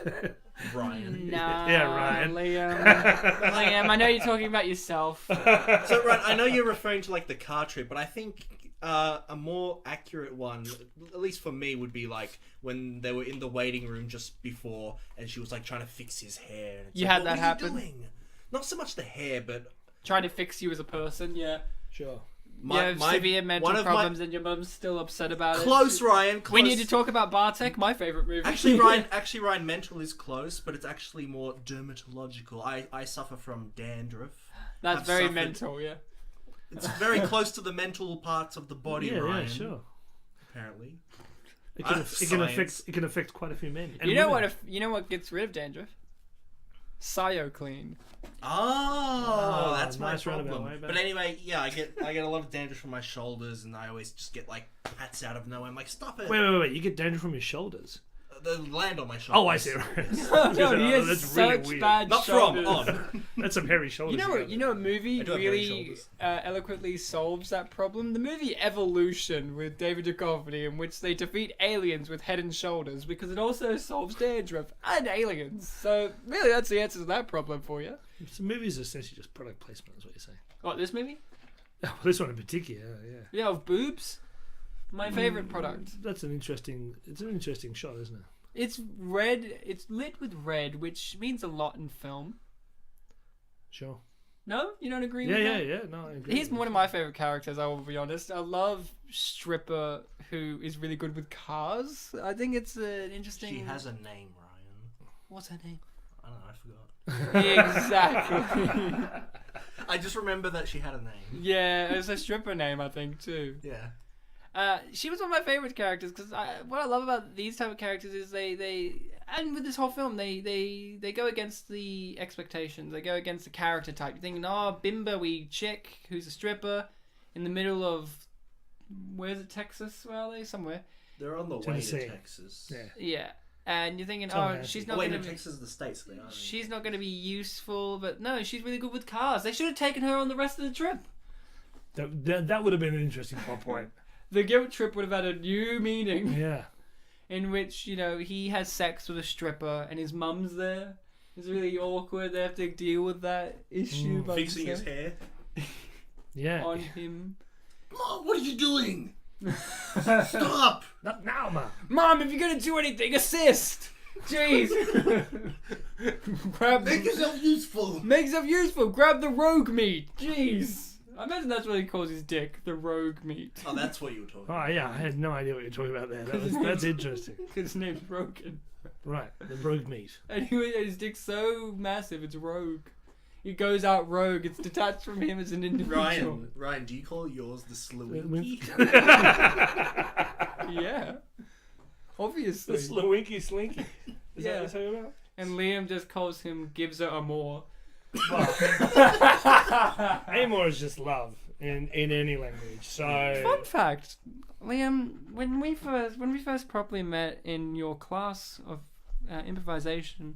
Ryan. Nah, Yeah, Ryan. Liam, I know you're talking about yourself. So, Ryan, I know you're referring to like the car trip, but I think a more accurate one, at least for me, would be like when they were in the waiting room just before, and she was like trying to fix his hair. And it's You like, had that happen? What are you doing? Not so much the hair, but Trying to fix you as a person, yeah. Sure. You have severe mental problems and your mum's still upset about it. Close, Ryan. Close. We need to talk about Bartek, my favourite movie. Actually, Ryan, mental is close, but it's actually more dermatological. I suffer from dandruff. That's very mental, yeah. It's very close to the mental parts of the body, Ryan. Yeah, sure. Apparently. It can affect quite a few men. And You know women. you know what gets rid of dandruff? CyoClean. Oh, that's my nice problem. roundabout way back. But anyway, yeah, I get a lot of dandruff from my shoulders, and I always just get like pats out of nowhere. I'm like, stop it! Wait. You get dandruff from your shoulders? They land on my shoulders. Oh, I see. No, he has That's such really weird. bad Not shoulders. from on. That's some hairy shoulders. You know a movie I do have hairy really shoulders. eloquently solves that problem? The movie Evolution with David Duchovny, in which they defeat aliens with head and shoulders, because it also solves dandruff and aliens. So really, that's the answer to that problem for you. So movies are essentially just product placement, is what you're saying. What, this movie? Oh, this one in particular, yeah. Yeah, of boobs. My favourite product. It's an interesting shot, isn't it? It's red. It's lit with red, which means a lot in film. Sure. No, you don't agree with that? Yeah. No, I agree. He's one of my favorite characters. I will be honest. I love Stripper, who is really good with cars. I think it's an interesting. She has a name, Ryan. What's her name? I don't know. I forgot. Exactly. I just remember that she had a name. Yeah, it's a stripper name, I think, too. Yeah. She was one of my favorite characters because what I love about these type of characters is they and with this whole film they go against the expectations. They go against the character type. You're thinking, oh, bimbo-y chick who's a stripper in the middle of, where's it, Texas? Where are they? Somewhere. They're on the way to Texas. Yeah. And you're thinking, she's not going to to Texas, the States. They are. She's not going to be useful, but no, she's really good with cars. They should have taken her on the rest of the trip. That would have been an interesting plot point. The guilt trip would have had a new meaning. Yeah. In which, he has sex with a stripper and his mum's there. It's really awkward. They have to deal with that issue by fixing his hair. Yeah. On him. Mom, what are you doing? Stop! Not now, Mom. Mom, if you're going to do anything, assist! Jeez! Make yourself useful! Make yourself useful! Grab the rogue meat! Jeez! I imagine that's what he calls his dick, the rogue meat. Oh, that's what you were talking about. Oh, yeah, I had no idea what you were talking about there. That's interesting. Because his name's Rogan. Right, the rogue meat. And his dick's so massive, it's rogue. He goes out rogue, it's detached from him as an individual. Ryan, do you call yours the Slawinky? Yeah. Obviously. The Slawinky Slinky. Is that what you're talking about? And Liam just calls him Gives Her Amor. Amor is just love in any language. So fun fact, Liam, when we first properly met in your class of improvisation,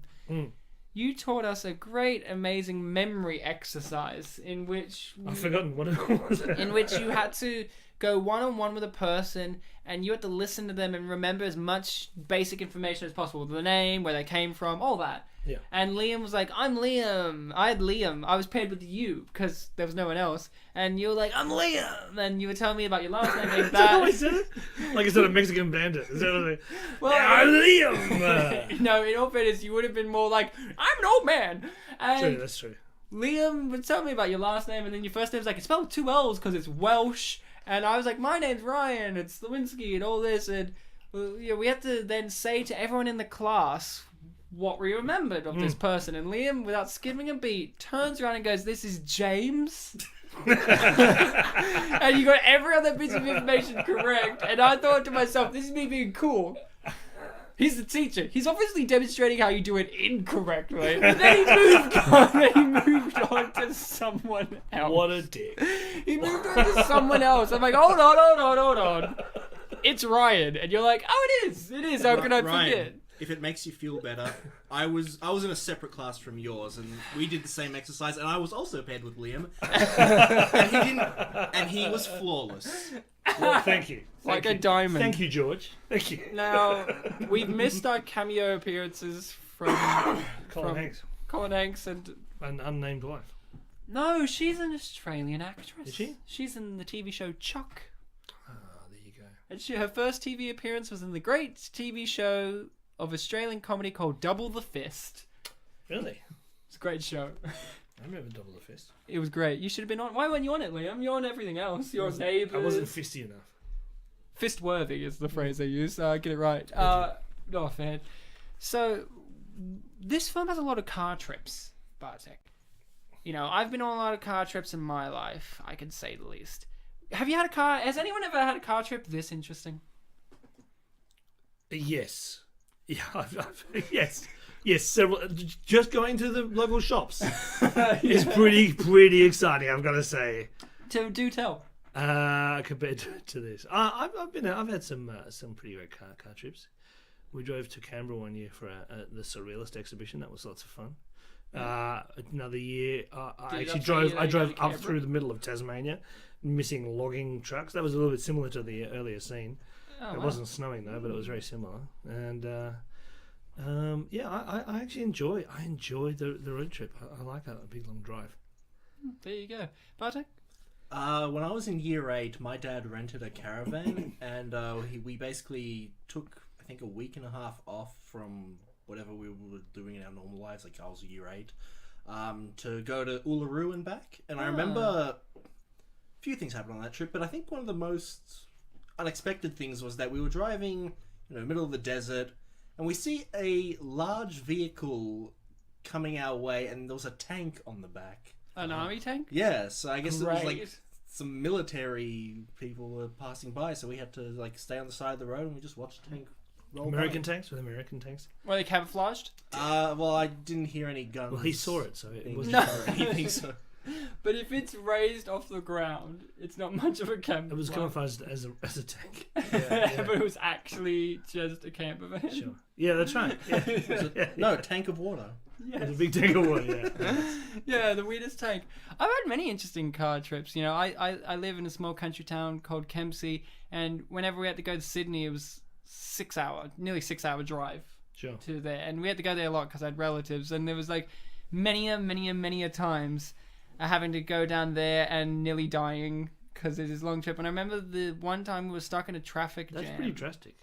you taught us a great, amazing memory exercise in which I've forgotten what it was. In which you had to go one-on-one with a person and you had to listen to them and remember as much basic information as possible. The name, where they came from, all that. Yeah. And Liam was like, I'm Liam. I had Liam. I was paired with you because there was no one else. And you were like, I'm Liam. And you were telling me about your last name being that. Is that it? Like I said, a Mexican bandit. Is that what they... Well, I'm Liam. No, in all fairness, you would have been more like, I'm an old man. And true, that's true. Liam would tell me about your last name, and then your first name's like, it's spelled with 2 L's because it's Welsh. And I was like, my name's Ryan. It's Sliwinski and all this. And we had to then say to everyone in the class what we remembered of this person. And Liam, without skipping a beat, turns around and goes, this is James. And you got every other piece of information correct. And I thought to myself, this is me being cool. He's the teacher. He's obviously demonstrating how you do it incorrectly. And then he moved on to someone else. What a dick. He moved on to someone else. I'm like, hold on. It's Ryan. And you're like, oh, it is. How can I forget? If it makes you feel better, I was in a separate class from yours, and we did the same exercise, and I was also paired with Liam, and he was flawless. Well, thank you. Like a diamond. Thank you, George. Thank you. Now, we've missed our cameo appearances from Colin Hanks. Colin Hanks and An unnamed wife. No, she's an Australian actress. Is she? She's in the TV show Chuck. Ah, there you go. And her first TV appearance was in the great TV show of Australian comedy called Double the Fist. Really? It's a great show. I remember Double the Fist. It was great. You should have been on. Why weren't you on it, Liam? You're on everything else. You're on Neighbours. I wasn't fisty enough. Fist worthy is the phrase they use. Get it right. Not a fan. So, this film has a lot of car trips, Bartek. I've been on a lot of car trips in my life, I can say the least. Have you had a car? Has anyone ever had a car trip this interesting? Yes. Yeah, yes. Yes, several. Just going to the local shops is pretty exciting, I've got to say. Do tell. Compared to this, I've had some pretty great car trips. We drove to Canberra one year for the Surrealist exhibition. That was lots of fun. Another year, I drove up through the middle of Tasmania, missing logging trucks. That was a little bit similar to the earlier scene. It wasn't snowing though, but it was very similar. And I actually enjoy the road trip. I like a big long drive. There you go, Bartek. When I was in year 8, my dad rented a caravan, and we basically took, I think, a week and a half off from whatever we were doing in our normal lives. Like, I was year 8. To go to Uluru and back. And I remember a few things happened on that trip, but I think one of the most unexpected things was that we were driving, middle of the desert, and we see a large vehicle coming our way, and there was a tank on the back. An army tank? Yeah, so I guess it was like Great. some military people were passing by, so we had to like stay on the side of the road and we just watched the tank roll American by. tanks with American tanks. Were they camouflaged? Well, I didn't hear any guns. Well, he saw it, so it was. No. anything. So But if it's raised off the ground, it's not much of a camp. It was camouflaged as a tank. But it was actually just a camper van. Sure. Yeah, that's right. Yeah. no, tank of water. It was a big tank of water. Yeah. Yeah, the weirdest tank. I've had many interesting car trips. I live in a small country town called Kempsey, and whenever we had to go to Sydney, it was nearly 6 hour drive Sure. to there, and we had to go there a lot because I had relatives, and there was like many a times having to go down there and nearly dying because it is a long trip. And I remember the one time we were stuck in a traffic jam. That's pretty drastic.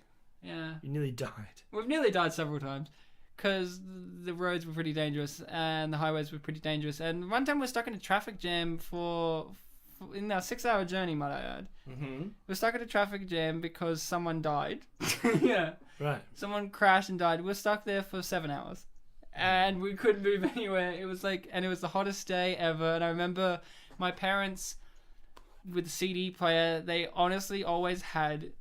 Yeah, You nearly died. we've nearly died several times because the roads were pretty dangerous and the highways were pretty dangerous. And one time we were stuck in a traffic jam in our 6 hour journey, might I add. Mm-hmm. We're stuck in a traffic jam because someone died. Yeah. Right. Someone crashed and died. We were stuck there for 7 hours. And we couldn't move anywhere. It was and it was the hottest day ever. And I remember my parents, with the CD player, they honestly always had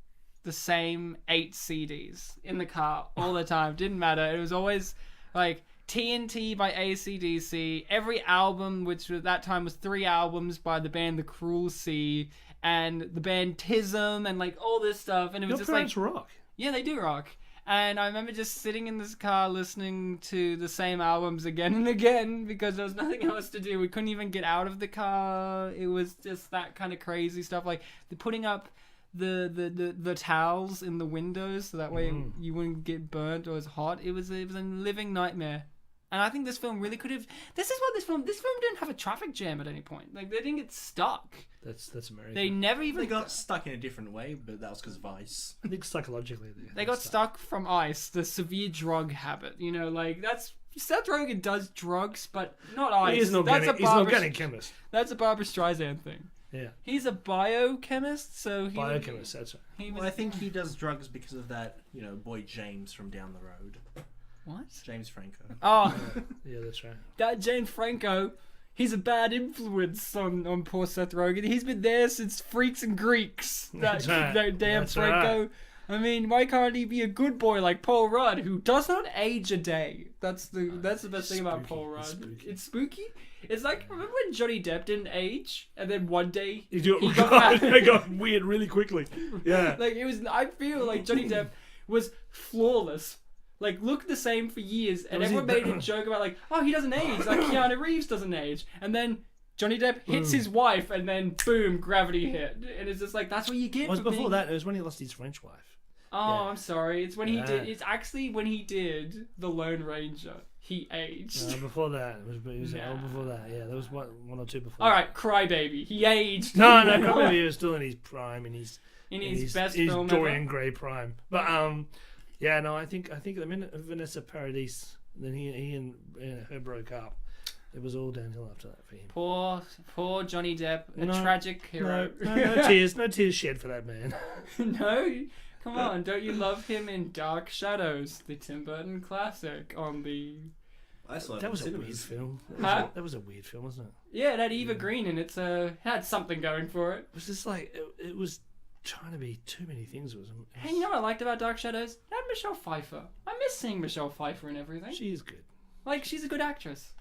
the same 8 CDs in the car all the time. Didn't matter. It was always like TNT by AC/DC. Every album, which at that time was 3 albums by the band The Cruel Sea, and the band Tism, and like all this stuff. And it was Your just parents like, rock. yeah, they do rock. And I remember just sitting in this car listening to the same albums again and again because there was nothing else to do. We couldn't even get out of the car. It was just that kind of crazy stuff. Like putting up the towels in the windows so that way you wouldn't get burnt or as hot. It was a living nightmare. And I think this film really could have. This film didn't have a traffic jam at any point. Like they didn't get stuck. That's American. They never even They got stuck in a different way, but that was because of ice. I think psychologically They got stuck from ice, the severe drug habit. That's Seth Rogen does drugs, but not ice. He's an organic chemist. That's a Barbra Streisand thing. Yeah. He's a biochemist, so he Biochemist, that's right. He was, Well, I think he does drugs because of that, boy James from down the road. what? James Franco. Oh, Yeah, that's right. that Jane Franco. He's a bad influence on poor Seth Rogen. He's been there since Freaks and Greeks. That's right. That damn That's Franco. right. I mean, why can't he be a good boy like Paul Rudd, who does not age a day? That's the best thing about spooky. Paul Rudd. It's spooky. It's spooky. It's like, remember when Johnny Depp didn't age, and then one day He got got weird really quickly. Yeah. like it was. I feel like Johnny Depp was flawless. Like, looked the same for years, and Was he everyone made a joke about like, oh, he doesn't age, like Keanu Reeves doesn't age, and then Johnny Depp hits his wife, and then boom, gravity hit, and it's just like that's what you get. It was for before being... that. It was when he lost his French wife. Oh, Yeah. I'm sorry. It's when he Yeah. did. It's actually when he did the Lone Ranger. He aged. Before that, it was Nah. before that. Yeah, there was one or two before. All right, Crybaby. He aged. No, probably he was still in his prime, in his best his film Dorian ever. Gray prime. But yeah, no, I think the minute Vanessa Paradis, then he and her broke up, it was all downhill after that for him. Poor Johnny Depp, a No, tragic hero. No tears shed for that man. No, come on, don't you love him in Dark Shadows, the Tim Burton classic on the... I saw it That in was a cinemas. weird film. Huh? That was a weird film, wasn't it? Yeah, it had Eva Green and it had something going for it. It was just like it was trying to be too many things. It was Hey, you know what I liked about Dark Shadows? It had Michelle Pfeiffer. I miss seeing Michelle Pfeiffer and everything. she is good. Like, she's a good actress.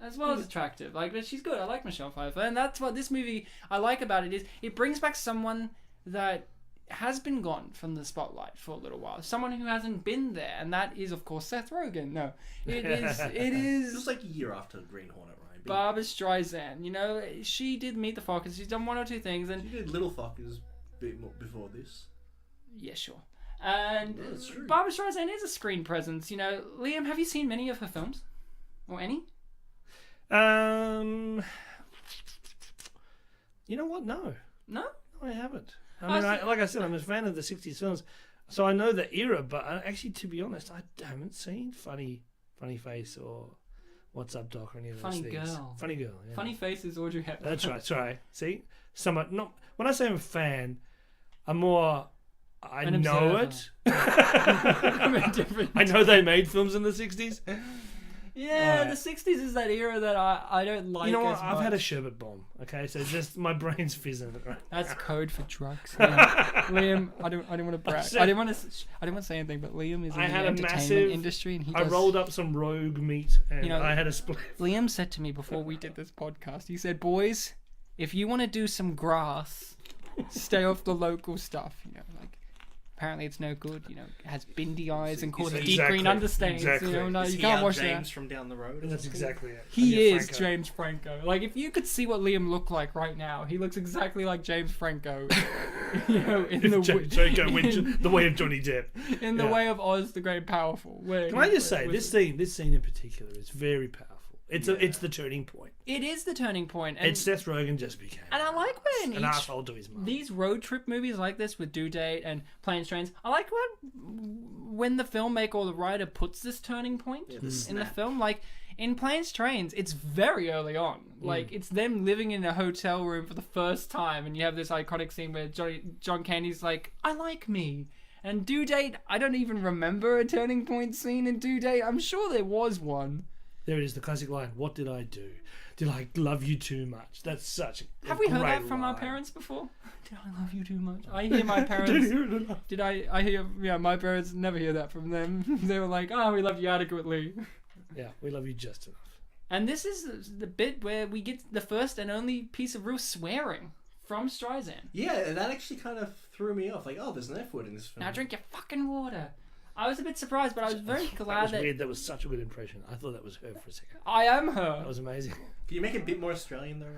As well as attractive. Like, but she's good. I like Michelle Pfeiffer. And that's what this movie I like about it is it brings back someone that has been gone from the spotlight for a little while. Someone who hasn't been there. And that is, of course, Seth Rogen. No. It It is was like a year after Green Hornet, right? Barbra Streisand. She did Meet the Fockers. She's done one or two things. And She did Little Fockers a bit more before this. yeah, sure. And Yeah, that's true. Barbra Streisand is a screen presence. Liam, have you seen many of her films? Or any? You know what? No, No? I haven't. Oh, I mean, so- like I said, I'm a fan of the '60s films. So I know the era, but actually, to be honest, I haven't seen Funny Face or What's Up Doc or any of those Funny things. Girl. Funny Girl. Yeah. Funny Face is Audrey Hepburn. That's right. Sorry. See, not when I say I'm a fan, I'm more. I know it. I know they made films in the 60s. Yeah, the 60s is that era that I don't like. You know what? as I've much. had a sherbet bomb. Okay, so just my brain's fizzing. Right? That's code for drugs. Yeah. Liam, I don't want to brag. I didn't want to say anything, but Liam is in the entertainment industry, and I rolled up some rogue meat, and I had a split. Liam said to me before we did this podcast, he said, "Boys, if you want to do some grass, stay off the local stuff. You know, like." Apparently it's no good, it has bindy eyes and causes deep green understains. Exactly. No, Is you he can't out watch James that. from down the road? That's exactly it. He is Franco. James Franco. Like, if you could see what Liam looked like right now, he looks exactly like James Franco. In the way of Johnny Depp. In the way of Oz the Great and Powerful. Can I just say, this scene in particular is very powerful. It's the turning point. It is the turning point. And Seth Rogen just became. And I like when an asshole to his mum. These road trip movies like this with Due Date and Planes, Trains, I like when the filmmaker or the writer puts this turning point in the film. Like, in Planes, Trains, it's very early on. Like, it's them living in a hotel room for the first time, and you have this iconic scene where John Candy's like, I like me. And Due Date, I don't even remember a turning point scene in Due Date. I'm sure there was one. There it is, the classic line, what did I do? Did I love you too much? That's such a Have we heard that from line. our parents before? Did I love you too much? I hear my parents... I hear... Yeah, my parents never hear that from them. They were like, we love you adequately. Yeah, we love you just enough. And this is the bit where we get the first and only piece of real swearing from Streisand. Yeah, that actually kind of threw me off. Like, there's an F word in this film. Now drink your fucking water. I was a bit surprised, but I was very glad that was weird. That was such a good impression. I thought that was her for a second. I am her. That was amazing. Can you make it a bit more Australian though,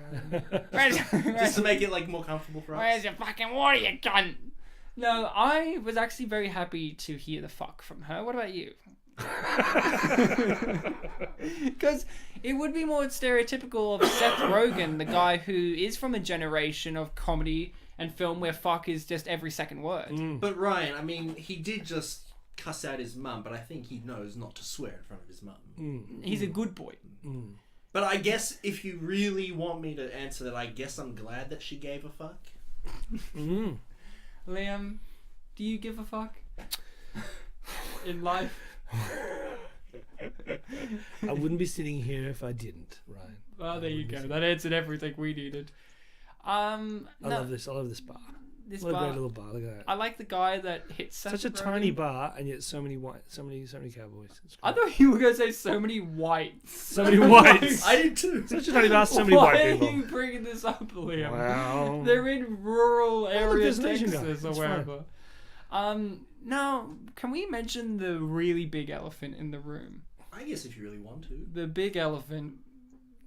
Ryan? Just to make it like more comfortable for us. Where's your fucking water, you cunt? No, I was actually very happy to hear the fuck from her. What about you? Because it would be more stereotypical of Seth Rogen, the guy who is from a generation of comedy and film where fuck is just every second word. But Ryan, I mean, he did just cuss out his mum, but I think he knows not to swear in front of his mum. He's a good boy. But I guess if you really want me to answer that, I guess I'm glad that she gave a fuck. Liam, do you give a fuck in life? I wouldn't be sitting here if I didn't, Ryan. Well, there you go. That answered everything we needed. I love this bar. This what bar, a great little bar. Look at that. I like the guy that hits such a tiny bar, and yet so many cowboys. I thought you were going to say so many whites. So many whites. I did too. Such a tiny bar, so many white people. Why are you bringing this up, Liam? Wow. They're in rural area Asian Texas or wherever. Now, can we mention the really big elephant in the room? I guess if you really want to. The big elephant,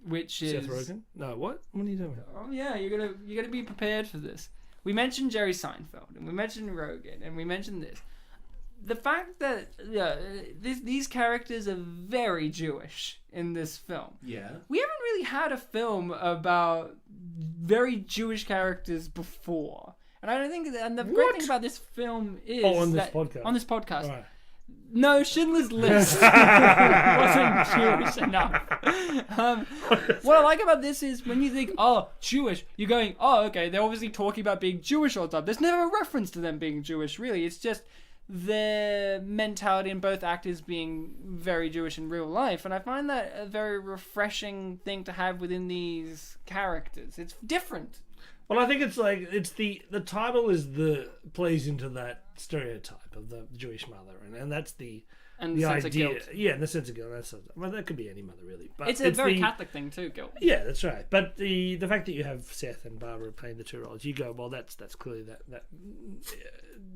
which is Seth Rogen? No, what? What are you doing? Oh yeah, you're gonna be prepared for this. We mentioned Jerry Seinfeld, and we mentioned Rogen, and we mentioned this. The fact that these characters are very Jewish in this film. Yeah. We haven't really had a film about very Jewish characters before. And I don't think and the great thing about this film is on this podcast. Right. No, Schindler's List wasn't Jewish enough. What I like about this is when you think, Jewish, you're going, okay, they're obviously talking about being Jewish all the time. There's never a reference to them being Jewish, really. It's just their mentality and both actors being very Jewish in real life. And I find that a very refreshing thing to have within these characters. It's different. Well, I think the title plays into that stereotype of the Jewish mother, and that's the sense idea. Of guilt. Yeah, and the sense of guilt. That could be any mother really, but it's a very Catholic thing too, guilt. Yeah, that's right. But the fact that you have Seth and Barbara playing the two roles, you go, well, that's clearly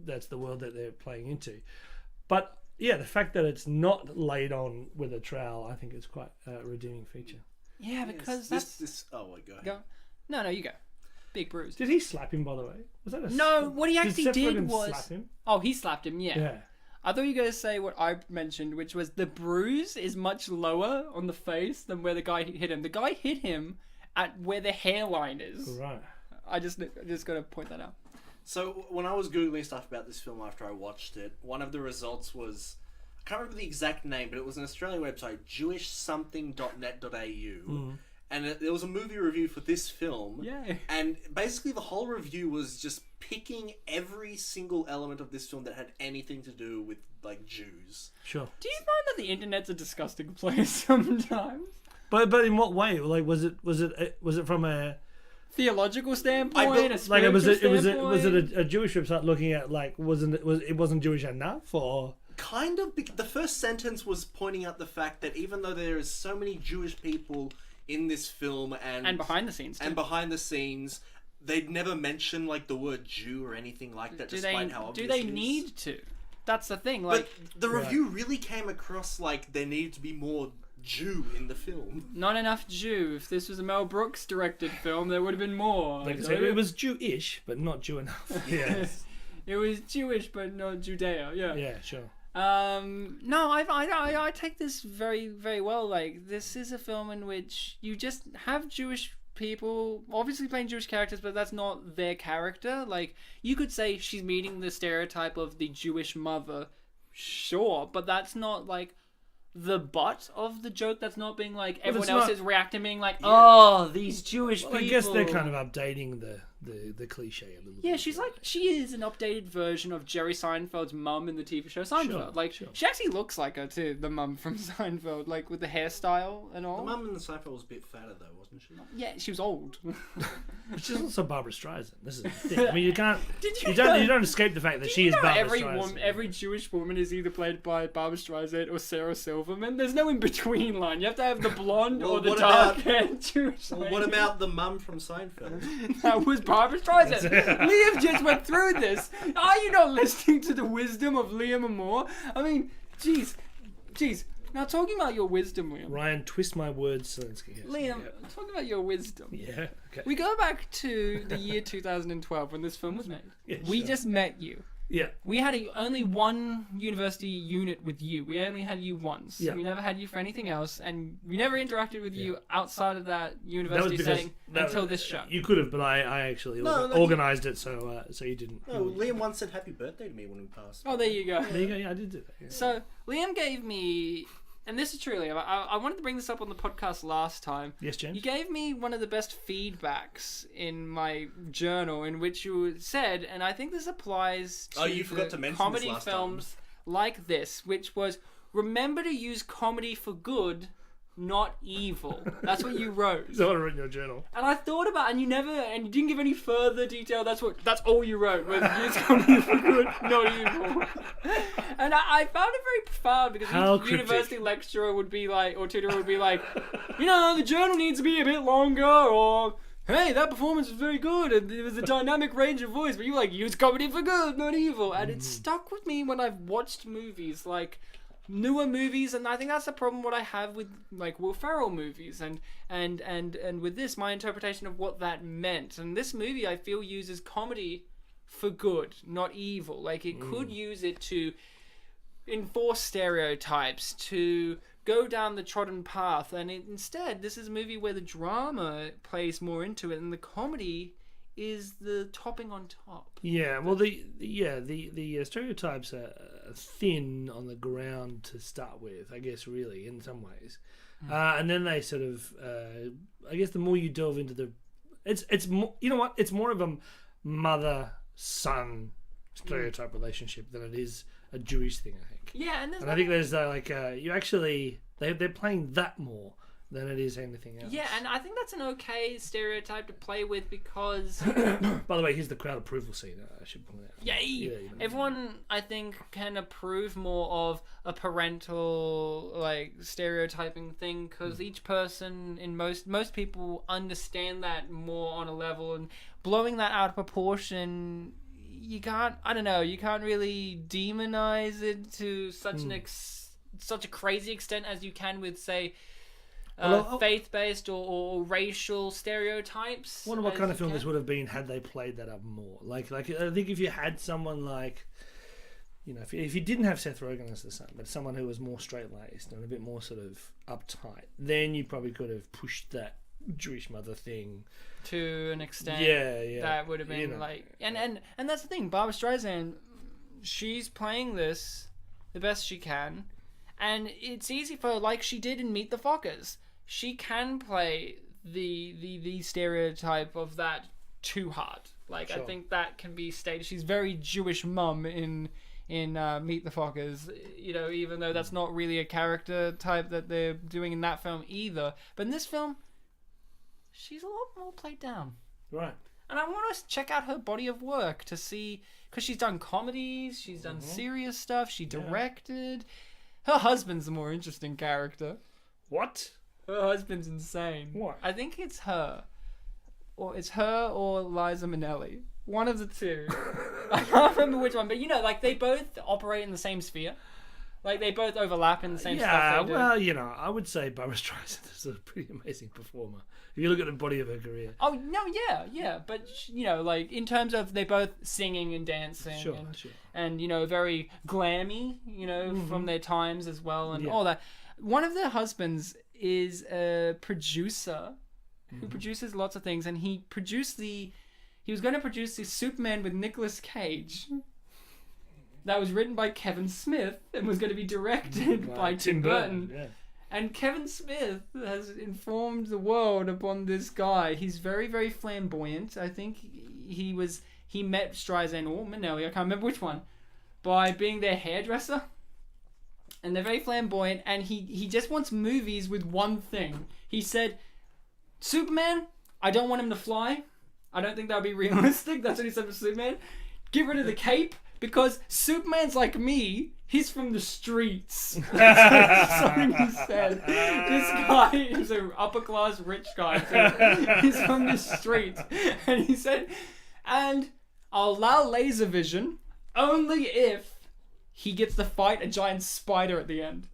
that's the world that they're playing into. But yeah, the fact that it's not laid on with a trowel, I think is quite a redeeming feature. Yeah, because this. Oh my god. Go. No, you go. Big bruise. Did he slap him, by the way? Was that No, what he actually did was... slap him? Oh, he slapped him, yeah. Yeah. I thought you were going to say what I mentioned, which was the bruise is much lower on the face than where the guy hit him. The guy hit him at where the hairline is. Right. I just got to point that out. So when I was Googling stuff about this film after I watched it, one of the results was, I can't remember the exact name, but it was an Australian website, jewishsomething.net.au. And there was a movie review for this film. Yeah. And basically the whole review was just picking every single element of this film that had anything to do with, like, Jews. Sure. Do you find that the internet's a disgusting place sometimes? But in what way? Like, was it from a Theological standpoint, a like was it standpoint? a Jewish website looking at, like, it wasn't Jewish enough, or Kind of. The first sentence was pointing out the fact that even though there is so many Jewish people in this film And behind the scenes, too. and behind the scenes, they'd never mention, like, the word Jew or anything like that, despite how obvious do they it is. need to? That's the thing. Like, But the review really came across like there needed to be more Jew in the film. not enough Jew. If this was a Mel Brooks directed film, there would have been more. like I said, it was Jewish, but not Jew enough. Yeah. It was Jewish, but not Judea. Yeah. Yeah, sure. No, I take this very, very well. Like, this is a film in which you just have Jewish people obviously playing Jewish characters, but that's not their character. Like, you could say she's meeting the stereotype of the Jewish mother, sure, but that's not, like, the butt of the joke. That's not being like everyone else is reacting, being like, oh, these Jewish people. I guess they're kind of updating the cliche a little bit. Yeah, she is an updated version of Jerry Seinfeld's mum in the TV show Seinfeld. Sure. She actually looks like her too, the mum from Seinfeld, like with the hairstyle and all. The mum in the Seinfeld was a bit fatter though, wasn't she? Yeah, she was old. She's also Barbra Streisand. This is the thing. I mean, you can't. You don't escape the fact that she is Barbra Streisand. Every Jewish woman is either played by Barbra Streisand or Sarah Silverman. There's no in between line. You have to have the blonde or the dark haired Jewish lady. What about the mum from Seinfeld? That was Barbra Streisand. Liam just went through this. Are you not listening to the wisdom of Lliam Amor? I mean, jeez. Now, talking about your wisdom, Liam. Ryan, twist my words, Sliwinski. Yes. Liam, talking about your wisdom. Yeah. Okay. We go back to the year 2012 when this film was made. Yeah, We sure. just met you. Yeah. We had only one university unit with you. We only had you once. Yeah. We never had you for anything else, and we never interacted with you outside of that That was university because setting until this show. You could have, but I actually organised it, so you didn't. No, Liam once said happy birthday to me when we passed. Oh, there you go. There you go. Yeah, I did do that. Yeah. So Liam gave me, and this is true, Liam. I wanted to bring this up on the podcast last time. Yes, James. You gave me one of the best feedbacks in my journal, in which you said, and I think this applies to you forgot to mention comedy this last films like this, which was, remember to use comedy for good, not evil. That's what you wrote. That's what I wrote in your journal. And I thought about it, and you didn't give any further detail. That's all you wrote, was use comedy for good, not evil. And I found it very profound, because each university lecturer would be like, or tutor would be like, the journal needs to be a bit longer, or, hey, that performance was very good, and there was a dynamic range of voice, but you were like, use comedy for good, not evil. And it stuck with me when I've watched movies, like newer movies, and I think that's the problem what I have with, like, Will Ferrell movies, and with this, my interpretation of what that meant. And this movie, I feel, uses comedy for good, not evil. Like, it could use it to enforce stereotypes, to go down the trodden path, and instead, this is a movie where the drama plays more into it, and the comedy is the topping on top. Yeah, well, the stereotypes are thin on the ground to start with, I guess, really, in some ways. And then they sort of, I guess the more you delve into it's more, you know what, it's more of a mother-son stereotype relationship than it is a Jewish thing, I think. Yeah, and I think there's you actually, they're playing that more than it is anything else. Yeah, and I think that's an okay stereotype to play with, because by the way, here's the crowd approval scene, I should point out. Everyone, I think, can approve more of a parental, like, stereotyping thing, because each person, in most people understand that more on a level, and blowing that out of proportion, you can't really demonize it to such such a crazy extent as you can with, say, faith-based or racial stereotypes. I wonder what kind of film this would have been had they played that up more. Like I think if you had someone like, if you didn't have Seth Rogen as the son, but someone who was more straight-laced and a bit more sort of uptight, then you probably could have pushed that Jewish mother thing. To an extent, Yeah. that would have been like, and that's the thing. Barbra Streisand, she's playing this the best she can, and it's easy for her, like she did in Meet the Fockers. She can play the stereotype of that too hard. Like Sure. I think that can be stated. She's very Jewish mum in Meet the Fockers, even though that's not really a character type that they're doing in that film either. But in this film, she's a lot more played down. Right. And I want to check out her body of work to see, because she's done comedies, she's done serious stuff, she directed. Her husband's the more interesting character. What? Her husband's insane. What? I think it's her. Or it's her or Liza Minnelli. One of the two. I can't remember which one, but they both operate in the same sphere. Like, they both overlap in the same stuff they do. Well, I would say Barbra Streisand is a pretty amazing performer. If you look at the body of her career. Oh, no, yeah. But, in terms of they both singing and dancing. Sure. And, very glammy, from their times as well and all that. One of their husbands is a producer who produces lots of things, and he was going to produce the Superman with Nicolas Cage. That was written by Kevin Smith and was going to be directed by Tim Burton. Yeah. And Kevin Smith has informed the world upon this guy. He's very, very flamboyant. I think he met Streisand or Minnelli, I can't remember which one, by being their hairdresser. And they're very flamboyant, and he just wants movies with one thing. He said, Superman, I don't want him to fly. I don't think that would be realistic. That's what he said for Superman. Get rid of the cape, because Superman's like me. He's from the streets. That's something he said. This guy is an upper-class rich guy. So he's from the streets. And he said, and I'll allow laser vision only if he gets to fight a giant spider at the end.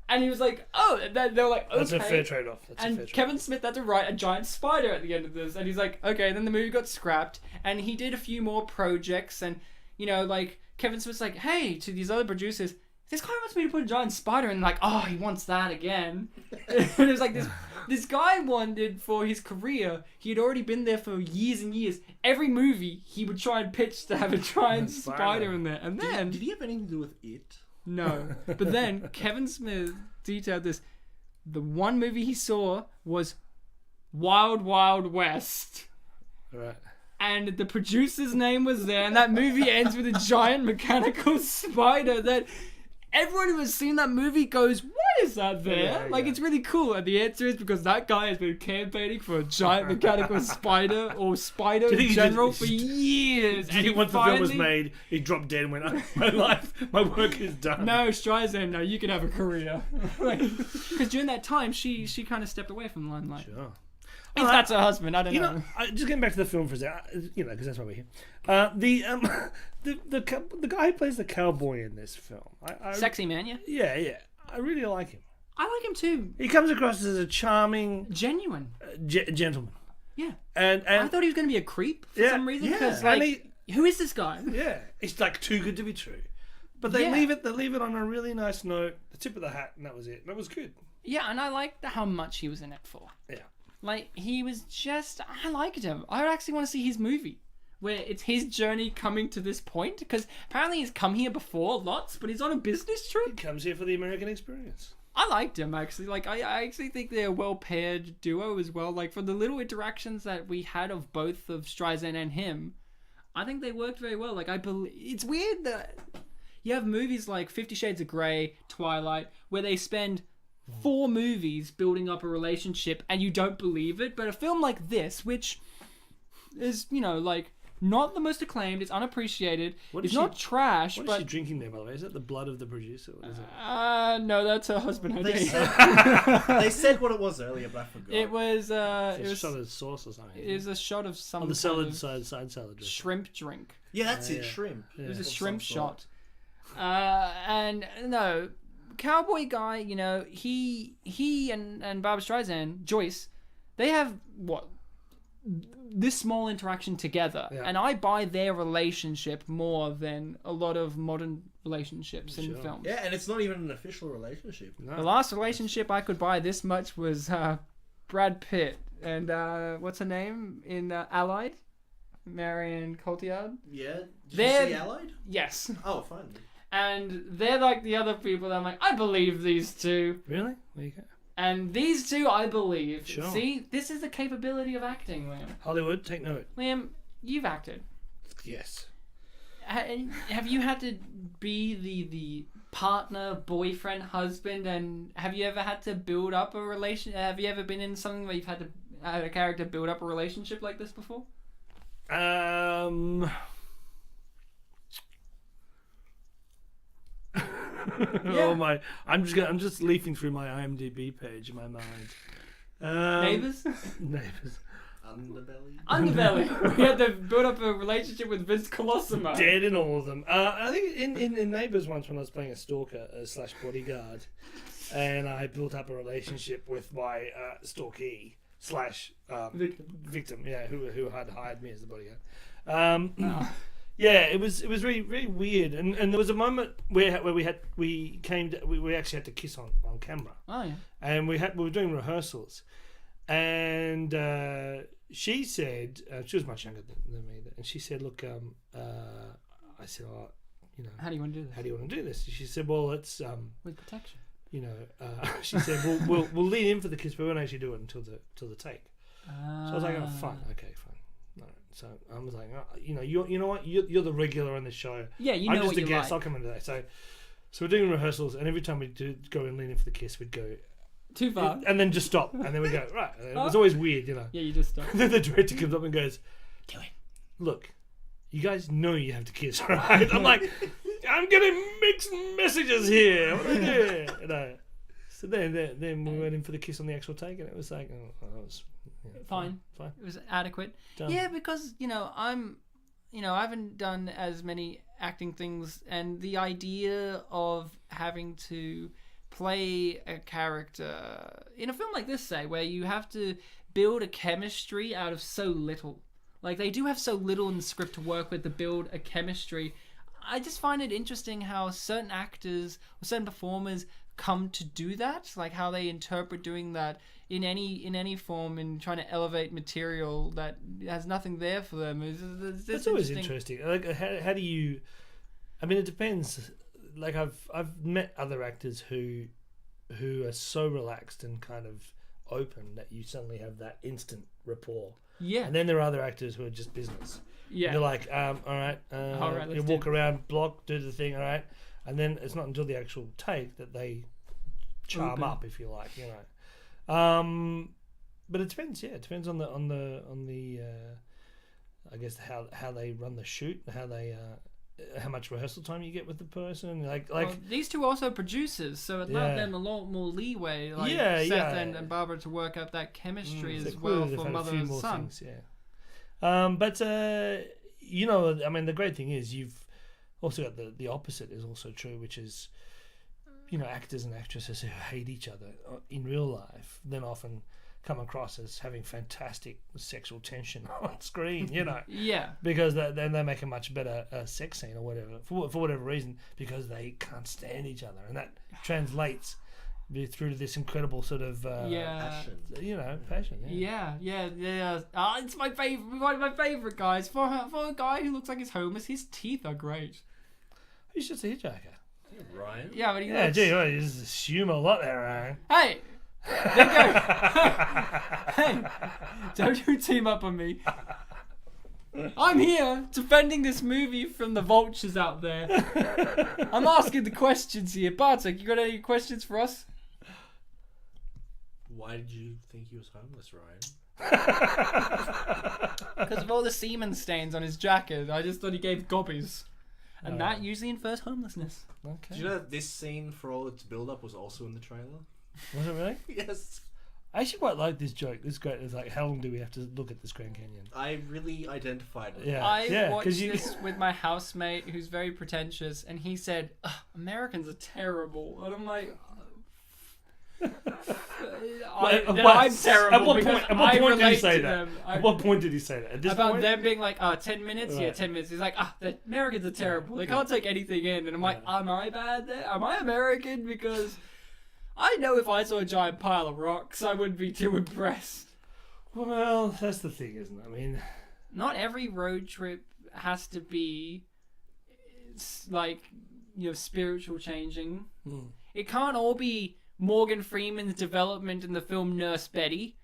And he was like, oh, and then they were like, okay. That's a fair trade-off. Kevin Smith had to write a giant spider at the end of this. And he's like, okay, then the movie got scrapped. And he did a few more projects. And, Kevin Smith's like, hey, to these other producers, this guy wants me to put a giant spider in. Like, oh, he wants that again. And it was like, this guy wanted for his career, he had already been there for years and years. Every movie, he would try and pitch to have a giant spider in there. And then... Did he have anything to do with it? No. But then Kevin Smith detailed this. The one movie he saw was Wild Wild West. Right. And the producer's name was there, and that movie ends with a giant mechanical spider that everyone who has seen that movie goes, what is that there? Yeah. It's really cool. And the answer is because that guy has been campaigning for a giant mechanical spider or spider in general for years. And once the film was made, he dropped dead and went, oh, my work is done. No, Streisand, no, you can have a career. Because during that time, she kind of stepped away from the limelight. Sure. If that's her husband, I don't know. Just getting back to the film for a second, because that's why we're here. The guy who plays the cowboy in this film, Sexy man, yeah? Yeah, I really like him. I like him too. He comes across as a charming, genuine gentleman. Yeah, and I thought he was going to be a creep for some reason. Because who is this guy? Yeah, it's like too good to be true. But they leave it on a really nice note, the tip of the hat, and that was it. That was good. Yeah, and I liked how much he was in it for. Yeah. He was I liked him. I would actually want to see his movie, where it's his journey coming to this point, because apparently he's come here before lots, but he's on a business trip. He comes here for the American experience. I liked him, actually. I actually think they're a well-paired duo as well. From the little interactions that we had of both of Streisand and him, I think they worked very well. I believe it's weird that you have movies like 50 Shades of Grey, Twilight, where they spend 4 movies building up a relationship and you don't believe it, but a film like this, which is not the most acclaimed, it's unappreciated, it's not trash. What is she drinking there, by the way? Is it the blood of the producer? What is it? No, that's her husband. They said what it was earlier, but I forgot. It was a shot of sauce or something. It was a shot of some on the salad side salad dressing. Shrimp drink. Yeah, that's it. Shrimp. It was a shrimp shot. And no, cowboy guy, he and Barbra Streisand, Joyce, they have this small interaction together, and I buy their relationship more than a lot of modern relationships in films. Yeah, and it's not even an official relationship. No. The last relationship I could buy this much was Brad Pitt and what's her name in Allied? Marion Cotillard. Yeah. Did They're- you see Allied? Yes. Oh, fine. And they're like the other people that I'm like, I believe these two. Really? There you go. And these two, I believe. Sure. See, this is the capability of acting, Liam. Hollywood, take note. Liam, you've acted. Yes. Have you had to be the partner, boyfriend, husband, and have you ever had to build up a relation? Have you ever been in something where you've had a character build up a relationship like this before? Oh my! I'm just leafing through my IMDb page in my mind. Neighbours? Neighbours. Underbelly. We had to build up a relationship with Vince Colosimo. Dead in all of them. I think in Neighbours once when I was playing a stalker / bodyguard, and I built up a relationship with my stalkee / victim. Yeah, who had hired me as the bodyguard. Yeah, it was very very weird, and there was a moment where we actually had to kiss on camera. Oh yeah. And we were doing rehearsals, and she said she was much younger than me, and she said, "Look, I said, how do you want to do this? How do you want to do this?" She said, "Well, it's with protection." She said, "We'll lean in for the kiss, but we won't actually do it until the take." So I was like, "Oh, fine, okay, fine." No. So I was like, you know what, you're the regular on the show. Yeah, you know I'm just what a you guest. like. I'll come in today. So we're doing rehearsals, and every time we do go and lean in for the kiss, we'd go Too far. and then just stop, and then we go right. It was always weird, Yeah, you just stop. Then the director comes up and goes, Do it. "Look, you guys know you have to kiss, right?" I'm like, "I'm getting mixed messages here. What do I do?" So then we went in for the kiss on the actual take, and it was like, that was Fine. It was adequate. Done. Yeah, because I haven't done as many acting things, and the idea of having to play a character in a film like this, say, where you have to build a chemistry out of so little. Like, they do have so little in the script to work with to build a chemistry. I just find it interesting how certain actors or certain performers come to do that, like how they interpret doing that in any form and trying to elevate material that has nothing there for them. It's always interesting. Like, how do you? I mean, it depends. Like, I've met other actors who are so relaxed and kind of open that you suddenly have that instant rapport. Yeah. And then there are other actors who are just business. Yeah. You're like, all right, you walk around, block, do the thing, all right, and then it's not until the actual take that they charm up, if you like, But it depends. Yeah, it depends on the I guess how they run the shoot, how much rehearsal time you get with the person. Well, these two are also producers, so it allowed them a lot more leeway. Like Seth and Barbara to work up that chemistry as well for mother and son. Things, but I mean, the great thing is you've also got the opposite is also true, which is actors and actresses who hate each other in real life then often come across as having fantastic sexual tension on screen, Yeah. Because then they make a much better sex scene or whatever, for whatever reason, because they can't stand each other. And that translates through to this incredible sort of passion. Passion. Yeah. It's my favorite. One of my favorite guys. For a guy who looks like he's homeless, his teeth are great. He's just a hitchhiker. Ryan? Yeah, but he Yeah, looks... gee, you just assume a lot there, Ryan. Hey! There you go. Hey! Don't you team up on me. I'm here defending this movie from the vultures out there. I'm asking the questions here. Bartek, you got any questions for us? Why did you think he was homeless, Ryan? Because of all the semen stains on his jacket. I just thought he gave gobbies. And that usually infers homelessness. Okay. Did you know that this scene, for all its build-up, was also in the trailer? Was it really? Yes. I actually quite like this joke. This great. It's like, how long do we have to look at this Grand Canyon? I really identified it. Yeah. I watched this with my housemate who's very pretentious, and he said, Americans are terrible. And I'm like... I'm terrible. At what point did he say that? At what point did he say that? At this about point? them being like, 10 minutes? Right. Yeah, 10 minutes. He's like, the Americans are terrible. They can't take anything in. And I'm like, am I bad there? Am I American? Because I know if I saw a giant pile of rocks, I wouldn't be too impressed. Well, that's the thing, isn't it? I mean, not every road trip has to be like, spiritual changing. It can't all be Morgan Freeman's development in the film Nurse Betty.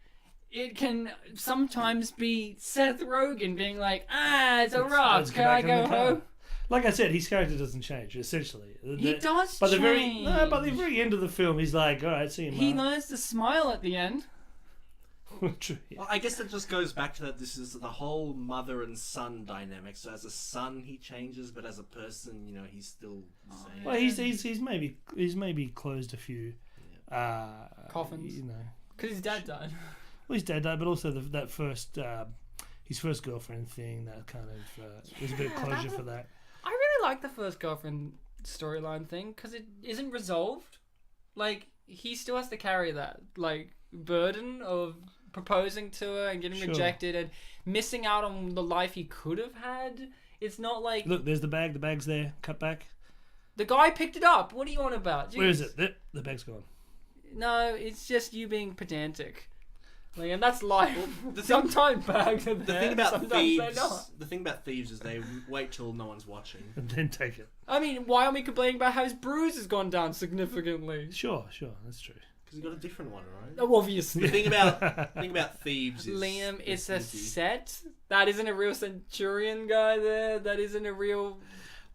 It can sometimes be Seth Rogen being like, it's a rock, can I go home? Like I said, his character doesn't change, essentially. He does by change. By the very end of the film, he's like, all right, see you, He learns to smile at the end. True, yeah. Well, I guess that just goes back to that. This is the whole mother and son dynamic. So as a son, he changes, but as a person, he's still the same. Well, he's maybe closed a few coffins. Because his dad died. Well, his dad died, but also that first his first girlfriend thing. That kind of was a bit of closure for that. I really like the first girlfriend storyline thing because it isn't resolved. Like, he still has to carry that burden of proposing to her and getting rejected and missing out on the life he could have had. It's not like, look, there's the bag. The bag's there. Cut back. The guy picked it up. What are you on about? Jeez. Where is it? The bag's gone. No, it's just you being pedantic. And that's life. Sometimes bags are there. The thing about thieves is they wait till no one's watching and then take it. I mean, why aren't we complaining about how his bruise has gone down significantly? Sure, that's true. Because he got a different one, right? Oh, obviously. The thing about thieves is, Liam, it's a set. That isn't a real Centurion guy there. That isn't a real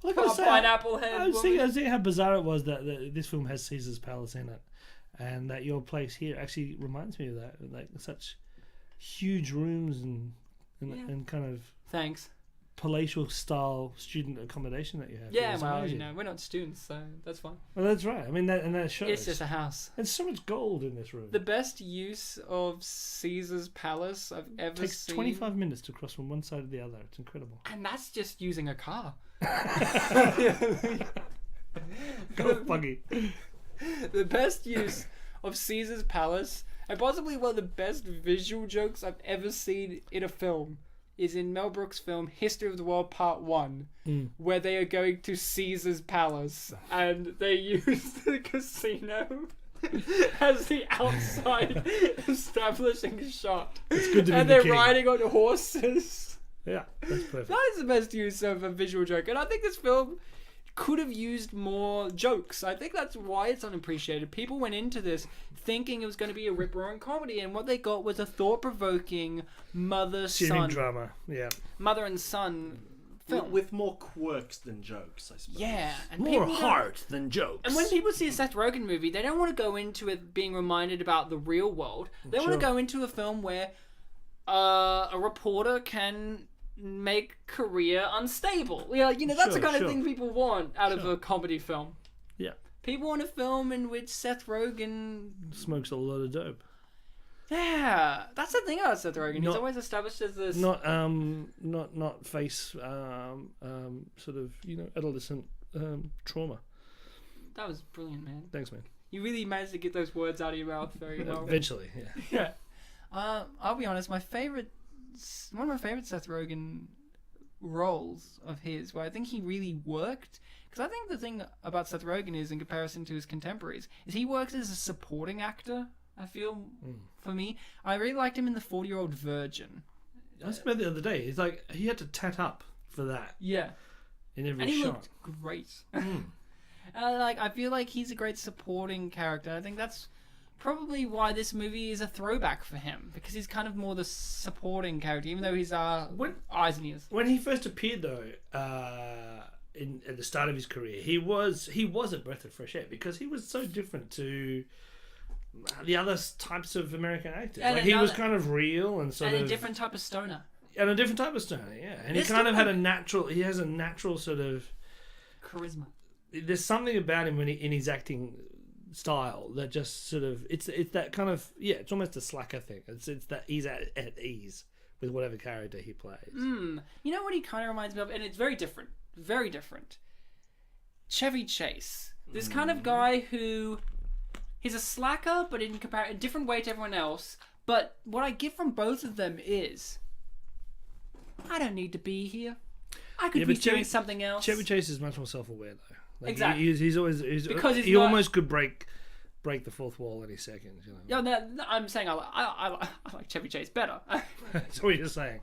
pineapple head. I was thinking how bizarre it was that this film has Caesar's Palace in it. And that your place here actually reminds me of that, like such huge rooms and kind of thanks palatial style student accommodation that you have. Yeah, well, we're not students, so that's fine. Well, that's right. I mean, that shows. It's just a house. There's so much gold in this room. The best use of Caesar's Palace I've ever seen. It takes 25 minutes to cross from one side to the other. It's incredible. And that's just using a car. Go buggy. The best use of Caesar's Palace, and possibly one of the best visual jokes I've ever seen in a film, is in Mel Brooks' film History of the World Part 1, where they are going to Caesar's Palace, and they use the casino as the outside establishing shot. It's good to be and they're riding on horses. Yeah, that's perfect. That is the best use of a visual joke, and I think this film could have used more jokes. I think that's why it's unappreciated. People went into this thinking it was going to be a rip-roaring comedy, and what they got was a thought-provoking mother-son drama. Yeah, mother and son film with more quirks than jokes, I suppose. Yeah, and more heart than jokes. And when people see a Seth Rogen movie, they don't want to go into it being reminded about the real world. They want to go into a film where a reporter can make career unstable. That's the kind of thing people want out of a comedy film. Yeah. People want a film in which Seth Rogen smokes a lot of dope. Yeah, that's the thing about Seth Rogen. He's always established as this not face sort of adolescent trauma. That was brilliant, man. Thanks, man. You really managed to get those words out of your mouth very well. Eventually, yeah. Yeah. I'll be honest. One of my favorite Seth Rogen roles of his, where I think he really worked, because I think the thing about Seth Rogen is, in comparison to his contemporaries, is he works as a supporting actor. I feel, for me, I really liked him in The 40-Year-Old Virgin. I was about the other day. It's like he had to tat up for that. Yeah, in every and he shot. looked great. I feel like he's a great supporting character. I think that's probably why this movie is a throwback for him, because he's kind of more the supporting character, even though he's eyes and ears. When he first appeared, though, at the start of his career, he was a breath of fresh air, because he was so different to the other types of American actors. He was kind of real and a different type of stoner. And a different type of stoner, yeah. And he kind of had he has a natural sort of charisma. There's something about him in his acting style that just sort of it's that kind of it's almost a slacker thing. It's that he's at ease with whatever character he plays. You know what he kind of reminds me of, and it's very different. Chevy Chase, this kind of guy who he's a slacker, but in a different way to everyone else. But what I get from both of them is, I don't need to be here. I could be doing something else. Chevy Chase is much more self-aware, though. Exactly. He's always because he almost could break break the fourth wall any second. You know? Yeah, no, I'm saying I like Chevy Chase better. That's what you're saying.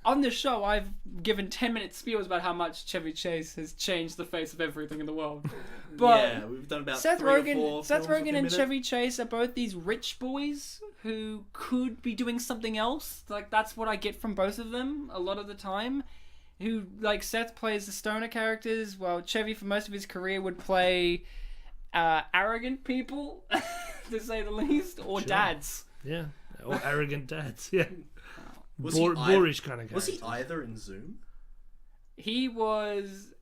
On this show, I've given 10-minute spiels about how much Chevy Chase has changed the face of everything in the world. But yeah, we've done about Seth 3 or 4 Rogen, Seth films Rogen with and him in it. Chevy Chase are both these rich boys who could be doing something else. Like, that's what I get from both of them a lot of the time. Who, like, Seth plays the stoner characters, while Chevy, for most of his career, would play arrogant people, to say the least, or dads. Yeah, or arrogant dads. Yeah. Was Boorish kind of guy. Was he either in Zoom? He was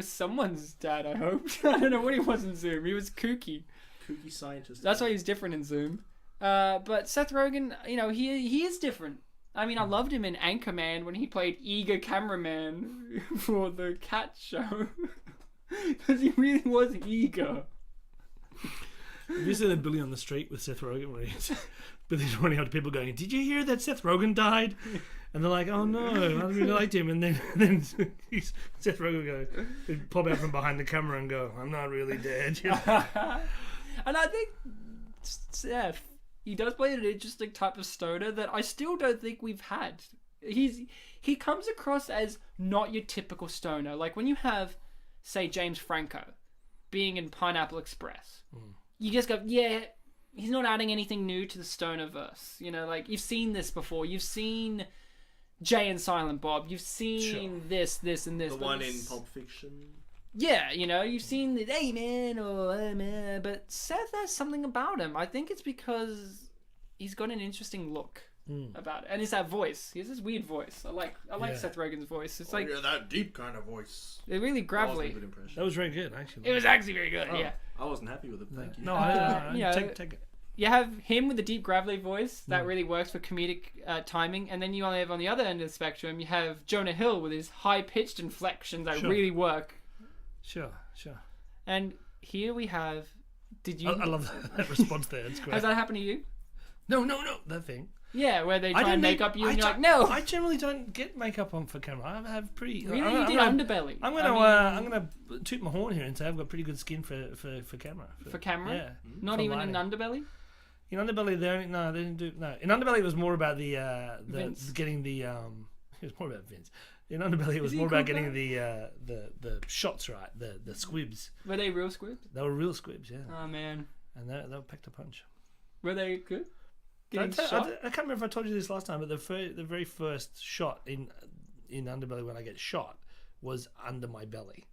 someone's dad, I hope. I don't know what he was in Zoom. He was kooky. Kooky scientist. That's why he's different in Zoom. But Seth Rogen, you know, he is different. I mean, I loved him in Anchorman when he played eager cameraman for the cat show. Because he really was eager. Have you seen the Billy on the Street with Seth Rogen where Billy's running out to people going, "Did you hear that Seth Rogen died?" And they're like, "Oh no, I really liked him." And then Seth Rogen goes, he'd pop out from behind the camera and go, "I'm not really dead." You know? And I think Seth, he does play an interesting type of stoner that I still don't think we've had. He comes across as not your typical stoner. Like when you have, say, James Franco being in Pineapple Express, you just go, yeah, he's not adding anything new to the stoner verse. You know, like, you've seen this before. You've seen Jay and Silent Bob. You've seen this, and this. The one in Pulp Fiction. Yeah, you know, you've seen the "Hey man" or "Hey man," but Seth has something about him. I think it's because he's got an interesting look about it, and it's that voice. He has this weird voice. I like Seth Rogen's voice. It's like that deep kind of voice. It's really gravelly. That was a good impression. That was very good, actually. It was actually very good. Yeah. I wasn't happy with it. Thank you. No, you know, take it. You have him with the deep gravelly voice that really works for comedic timing, and then you have on the other end of the spectrum, you have Jonah Hill with his high pitched inflections that really work. Sure. And here we have. Did you? I love that response there. It's great. Has that happened to you? No, that thing. Yeah, where they try and make up you, and you're like, no. no. I generally don't get makeup on for camera. I have pretty. Really, you did underbelly. I'm gonna toot my horn here and say I've got pretty good skin for camera. For camera? Yeah. Not even in underbelly. In underbelly, they didn't do no. In underbelly, it was more about the getting the It was more about Vince. In underbelly, it was more about getting the shots right, the squibs. Were they real squibs? They were real squibs, yeah. Oh man. And they packed a punch. Were they good? I can't remember if I told you this last time, but the very first shot in Underbelly when I get shot was under my belly.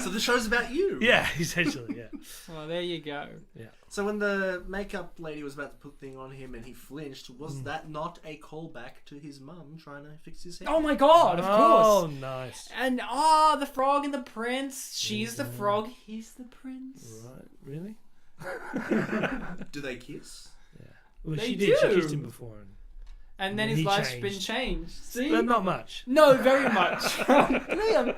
So the show's about you. Yeah, essentially, yeah. Well, there you go. Yeah. So when the makeup lady was about to put thing on him and he flinched, was that not a callback to his mum trying to fix his hair? Oh my god, of course. Oh, nice. And the frog and the prince. She's the frog, he's the prince. Right, really? Do they kiss? Yeah. Well, They she did. She do. kissed him before. And then his life's been changed. See? But not much. No, very much. Liam,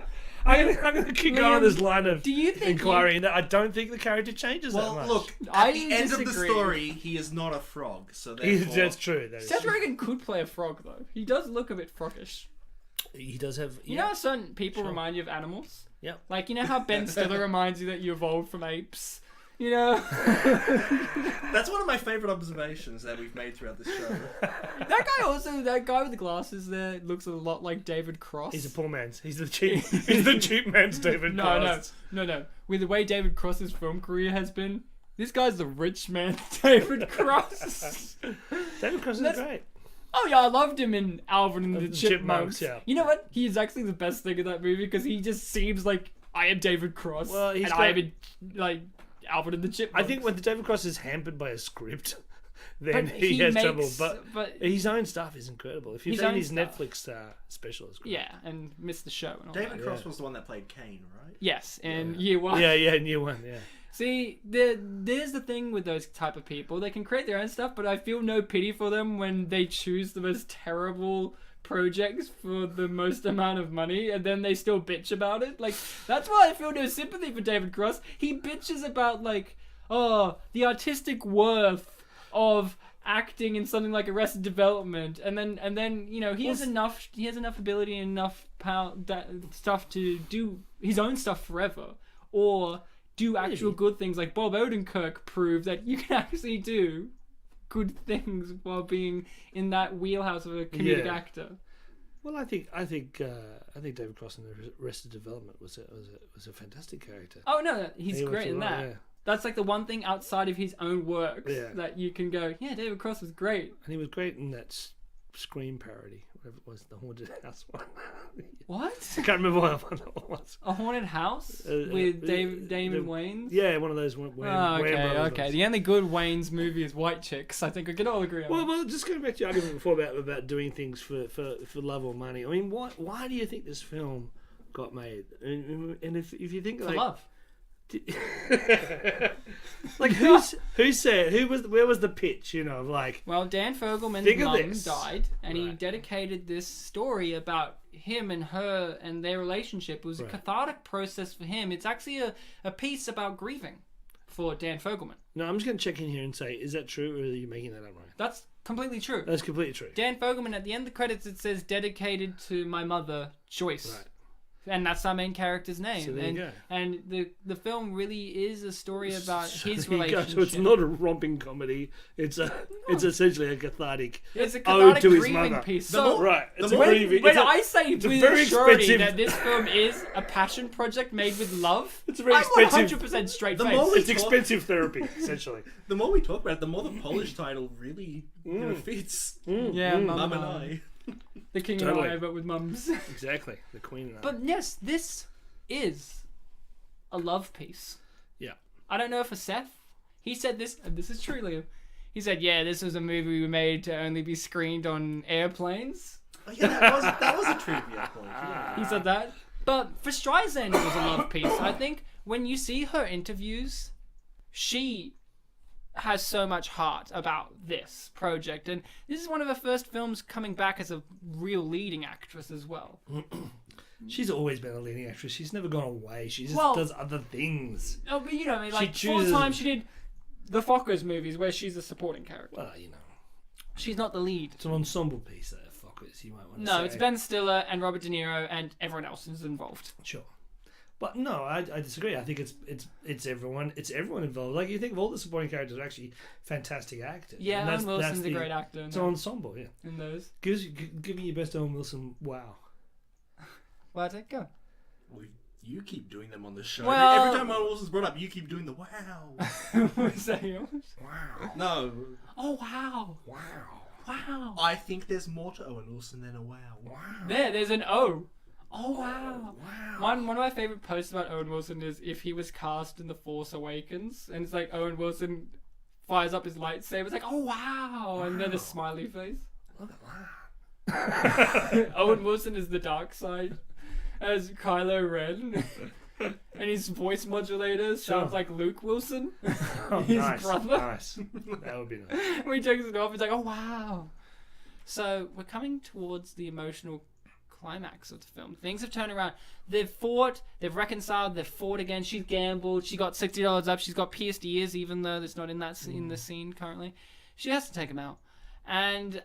I'm going to keep going on this line of do you think inquiry, and I don't think the character changes that Well, much. look, I at the end of the disagree. story, he is not a frog, so therefore... That's true. That is Seth true. Rogen could play a frog though. He does look a bit froggish. He does have... You know how certain people remind you of animals? Yeah. Like, you know how Ben Stiller reminds you that you evolved from apes? You know? That's one of my favourite observations that we've made throughout this show. That guy with the glasses there looks a lot like David Cross. He's a poor man's. He's the cheap man's David Cross. No. With the way David Cross's film career has been, this guy's the rich man's David Cross. David Cross is great. Oh yeah, I loved him in Alvin and the Chipmunks. Yeah. You know what? He is actually the best thing in that movie because he just seems like I am David Cross. Well, and I am like Alvin and the Chipmunks. I think when David Cross is hampered by a script, then But he has trouble. But but his own stuff is incredible. If you've His seen own his stuff. Netflix special, it's great. yeah, and missed the show and all David that. Cross was the one that played Kane, right? Yes, in year one. Yeah, new one, yeah. See, there's the thing with those type of people. They can create their own stuff, but I feel no pity for them when they choose the most terrible projects for the most amount of money, and then they still bitch about it. Like, that's why I feel no sympathy for David Cross. He bitches about, like, the artistic worth of acting in something like Arrested Development, and then you know he has enough ability and enough stuff to do his own stuff forever, or do actual good things like Bob Odenkirk proved that you can actually do good things while being in that wheelhouse of a comedic actor. Well, I think David Cross in Arrested Development was a fantastic character. Oh no, he's great in that. Yeah. That's like the one thing outside of his own works that you can go, yeah, David Cross was great. And he was great in that Scream parody, whatever it was, the Haunted House one. What? I can't remember what one that was. A Haunted House with Damon Wayans? Yeah, one of those. Okay. The only good Wayans movie is White Chicks. I think we can all agree on that. Well, just going back to your argument before about doing things for love or money. I mean, why do you think this film got made? And if you think for love. Like where was the pitch, you know, like, well, Dan Fogelman's mum died and he dedicated this story about him and her and their relationship. It was a cathartic process for him. It's actually a piece about grieving for Dan Fogelman. No, I'm just going to check in here and say, is that true or are you making that up, right? That's completely true. That's completely true. Dan Fogelman, at the end of the credits it says dedicated to my mother Joyce. Right. And that's our main character's name. So there you go. And the film really is a story about his relationship. So it's not a romping comedy. It's essentially a cathartic. It's a cathartic to his grieving mother. piece. So It's a grieving. When I say with surety that this film is a passion project made with love, it's a very expensive. 100% straight face. It's expensive therapy, essentially. The more we talk about it, the more the polished title really fits. Yeah, Mum and I. The King and I, but with mums. Exactly, the Queen and I. But yes, this is a love piece. Yeah. I don't know for Seth. He said this, and this is true, Liam. He said, yeah, this was a movie we made to only be screened on airplanes. Oh, yeah, that was a trivia point. Yeah. He said that. But for Streisand, it was a love piece. I think when you see her interviews, she has so much heart about this project, and this is one of her first films coming back as a real leading actress as well. She's always been a leading actress. She's never gone away. She just does other things. Oh, but you know, I mean, like full time she did the Fockers movies where she's a supporting character. Well, you know, she's not the lead. It's an ensemble piece, Fockers. You might want to say. No, it's Ben Stiller and Robert De Niro and everyone else is involved. Sure. But no, I disagree. I think it's everyone. It's everyone involved. Like, you think of all the supporting characters are actually fantastic actors. Yeah, Owen Wilson's a great actor. It's an ensemble, yeah. In those. Give me your best Owen Wilson. Wow. Bartek, go. Well, you keep doing them on the show. Well, every time Owen Wilson's brought up, you keep doing the wow. What's that? Wow. No. Oh wow. Wow. Wow. I think there's more to Owen Wilson than a wow. Wow. There's an O. Oh wow! Wow! One of my favorite posts about Owen Wilson is if he was cast in The Force Awakens, and it's like Owen Wilson fires up his lightsaber. It's like, oh wow! And then a smiley face. Look at that. Owen Wilson is the dark side as Kylo Ren, and his voice modulator sounds like Luke Wilson, his brother. Nice. That would be nice. When he takes it off, it's like, oh wow! So we're coming towards the emotional climax of the film. Things have turned around. They've fought, they've reconciled, they've fought again. She's gambled, she got $60 up, she's got pierced ears, even though that's not in the scene currently. She has to take him out. And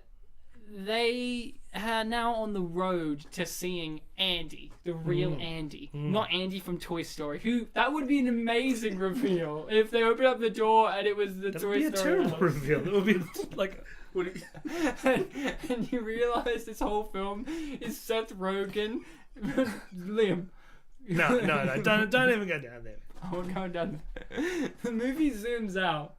they are now on the road to seeing Andy, the real Andy. Not Andy from Toy Story. Who, that would be an amazing reveal if they opened up the door and it was the Toy Story. That would be a terrible reveal. It would be like... and you realise this whole film is Seth Rogen. Liam. No, don't even go down there. Oh, we're going down there. The movie zooms out,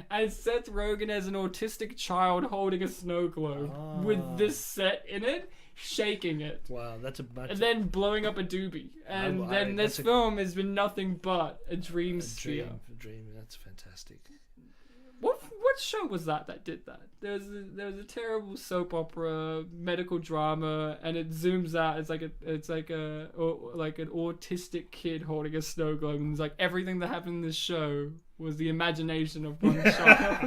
and Seth Rogen as an autistic child holding a snow globe with this set in it, shaking it. Wow, that's a bunch. And then blowing up a doobie. And then this film has been nothing but a dream sphere. A dream, that's fantastic. What show was that did that? There was a terrible soap opera, medical drama, and it zooms out. It's like an autistic kid holding a snow globe, and it's like everything that happened in this show was the imagination of one child.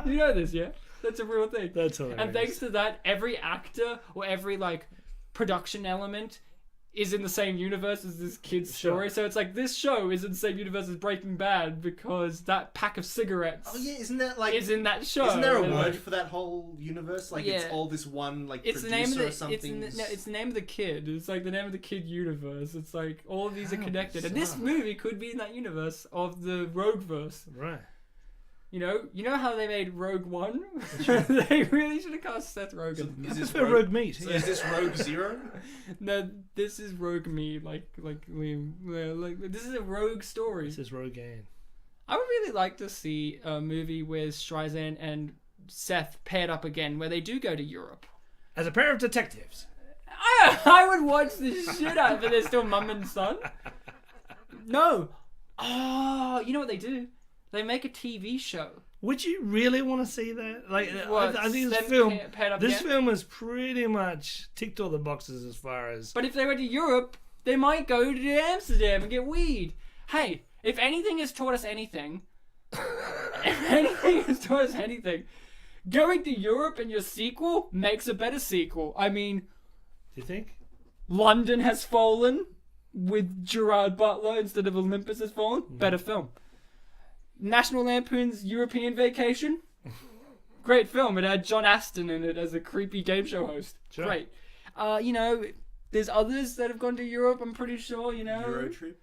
You know this, yeah? That's a real thing. That's hilarious. And thanks to that, every actor or every production element is in the same universe as this kid's story. So it's like this show is in the same universe as Breaking Bad because that pack of cigarettes. Oh yeah, isn't that like is in that show? Isn't there a word for that whole universe? Like it's Yeah. all this one like It's producer the name of the or something. it's the name of the kid. It's like the name of the kid universe. It's like all of these are connected, and this bizarre. movie could be in that universe of the Rogueverse. Right. You know how they made Rogue One? They really should have cast Seth Rogen. Is this For Rogue Meat. So is this Rogue Zero? No, this is Rogue Me, like Liam. Like this is a rogue story. This is Rogan. I would really like to see a movie with Streisand and Seth paired up again, where they do go to Europe. As a pair of detectives. I would watch the shit out of it. They're still mum and son. No. Oh, you know what they do? They make a TV show. Would you really want to see that? Like, What, I think this them film, paired up this again? film has pretty much ticked all the boxes as far as. But if they went to Europe, they might go to Amsterdam and get weed. Hey, if anything has taught us anything, going to Europe in your sequel makes a better sequel. I mean, Do you think? London Has Fallen with Gerard Butler instead of Olympus Has Fallen. Better film. National Lampoon's European Vacation. Great film. It had John Aston in it as a creepy game show host. Sure. Great. There's others that have gone to Europe, I'm pretty sure, Eurotrip.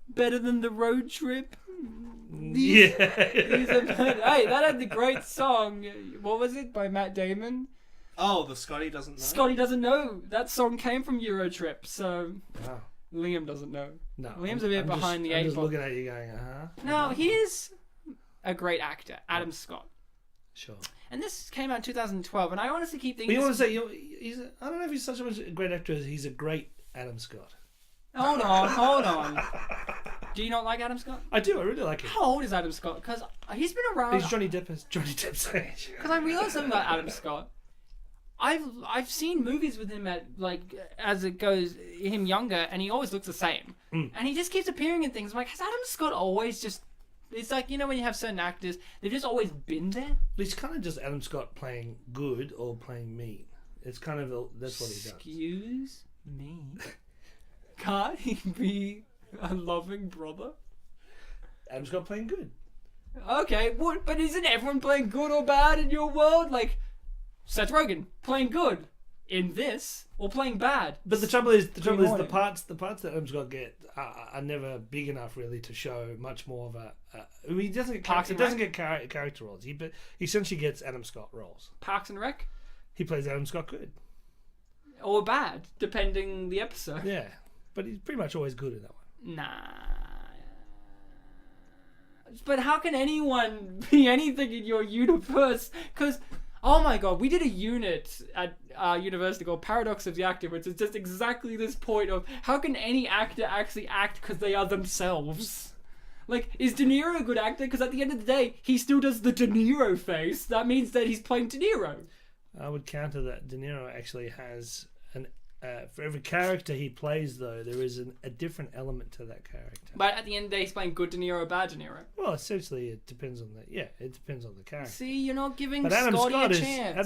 Better than the road trip. These are better. Hey, that had the great song. What was it? By Matt Damon? Oh, the Scotty doesn't know. Scotty doesn't know. That song came from Eurotrip, so Wow. Liam doesn't know. No. Liam's a bit behind the I'm eight just ball. looking at you going, Now, here's a great actor, Adam Scott. Sure. And this came out in 2012, and I honestly keep But thinking... you want to say, I don't know if he's such a great actor as he's a great Adam Scott. Hold on. Do you not like Adam Scott? I do, I really like him. How old is Adam Scott? Because he's been around... He's Johnny Depp's age. Because I realized something about Adam Scott. I've seen movies with him at as it goes him younger, and he always looks the same, and he just keeps appearing in things. I'm like, has Adam Scott always just? It's like when you have certain actors, they've just always been there. He's kind of just Adam Scott playing good or playing mean. It's kind of that's what he does. Excuse me, can't he be a loving brother? Adam Scott playing good. Okay, what? But isn't everyone playing good or bad in your world? Like Seth Rogen playing good in this or playing bad. But the trouble is the Hornet. parts that Adam Scott get are never big enough really to show much more of a. He doesn't get Parks and character roles. He essentially gets Adam Scott roles. Parks and Rec He plays Adam Scott good. or bad, depending the episode. Yeah, but he's pretty much always good in that one. Nah. But how can anyone be anything in your universe? Because, oh my god, we did a unit at our university called Paradox of the Actor, which is just exactly this point of how can any actor actually act because they are themselves? Like, is De Niro a good actor? Because at the end of the day, he still does the De Niro face. That means that he's playing De Niro. I would counter that De Niro actually has for every character he plays, though, there is a different element to that character. But at the end of the day, he's playing good De Niro or bad De Niro. Well, essentially, it depends on it depends on the character. See, you're not giving But Adam Scotty Scott a is chance.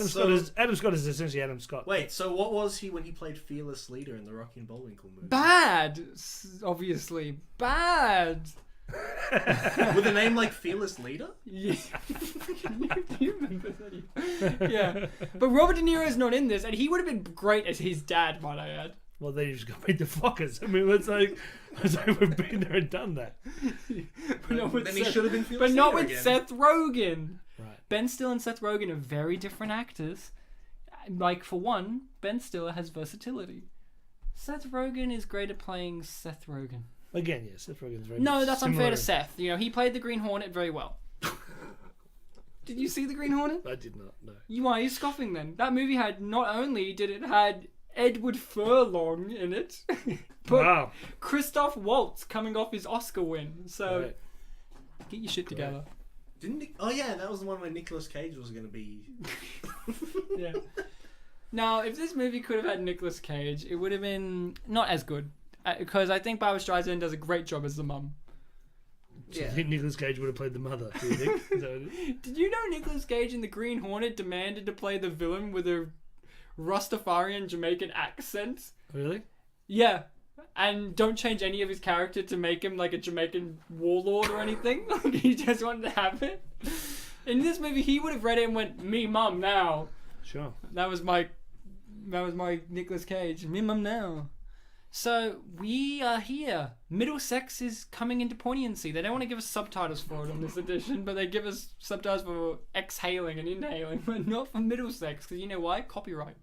Adam Scott is essentially Adam Scott. Wait, so what was he when he played Fearless Leader in the Rocky and Bullwinkle movie? Bad, obviously. Bad. With a name like Fearless Leader? Yeah. Do you remember that? Yeah. But Robert De Niro's not in this, and he would have been great as his dad, might I add. Well, they just got made the fuckers. I mean, it's like we've been there and done that. But not with Then he Seth- should have been Fearless But not Leader with again. Seth Rogen. Right. Ben Stiller and Seth Rogen are very different actors. Like, for one, Ben Stiller has versatility. Seth Rogen is great at playing Seth Rogen. Again, yes, Seth Rogen's very No, that's similar. unfair to Seth. You know, he played the Green Hornet very well. Did you see the Green Hornet? I did not know. Why are you scoffing then? That movie had, not only did it had Edward Furlong in it, but Wow. Christoph Waltz coming off his Oscar win. So Right. get your shit together. Didn't he? Oh yeah, that was the one where Nicolas Cage was going to be. Yeah. Now, if this movie could have had Nicolas Cage, it would have been not as good. Because I think Barbra Streisand does a great job as the mum. Do you think Nicolas Cage would have played the mother? Do you think? Is that what it is? Did you know Nicolas Cage in The Green Hornet demanded to play the villain with a Rastafarian Jamaican accent. Really? Yeah. And don't change any of his character to make him like a Jamaican warlord or anything. Like, he just wanted to have it. In this movie, he would have read it and went, "Me mum now." Sure. That was my Nicolas Cage. "Me mum now." So we are here. Middlesex is coming into poignancy. They don't want to give us subtitles for it on this edition, but they give us subtitles for exhaling and inhaling, but not for Middlesex, because you know why? Copyright.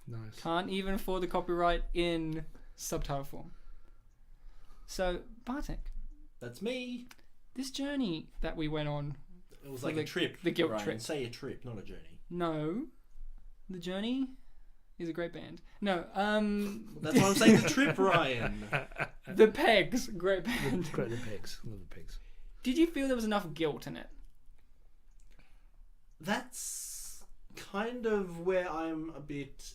Nice. Can't even afford the copyright in subtitle form. So, Bartek, That's me. this journey that we went on, It was For like the- a trip. the guilt Ryan. trip. Say a trip, not a journey. no, the journey is a great band. No, That's why I'm saying the trip, Ryan. the Pegs, great band. Great, the pigs. Love the pigs. Did you feel there was enough guilt in it? That's kind of where I'm a bit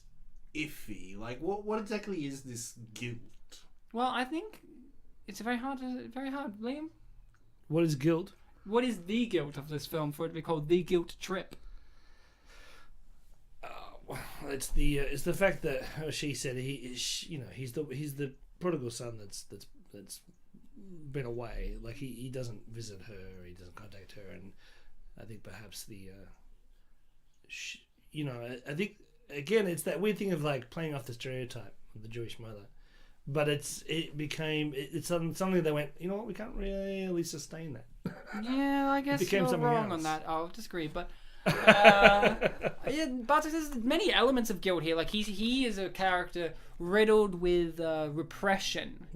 iffy. Like, what exactly is this guilt? Well, I think it's very hard. Liam, What is guilt? what is the guilt of this film for it to be called The Guilt Trip? It's the fact that she said he's the prodigal son that's been away. Like he doesn't visit her, he doesn't contact her, and I think perhaps I think again it's that weird thing of like playing off the stereotype of the Jewish mother, but it's something they went, you know what, we can't really sustain that. Yeah, I guess became you're something wrong else. on that. I'll disagree, but yeah, but there's many elements of guilt here. Like he is a character riddled with repression,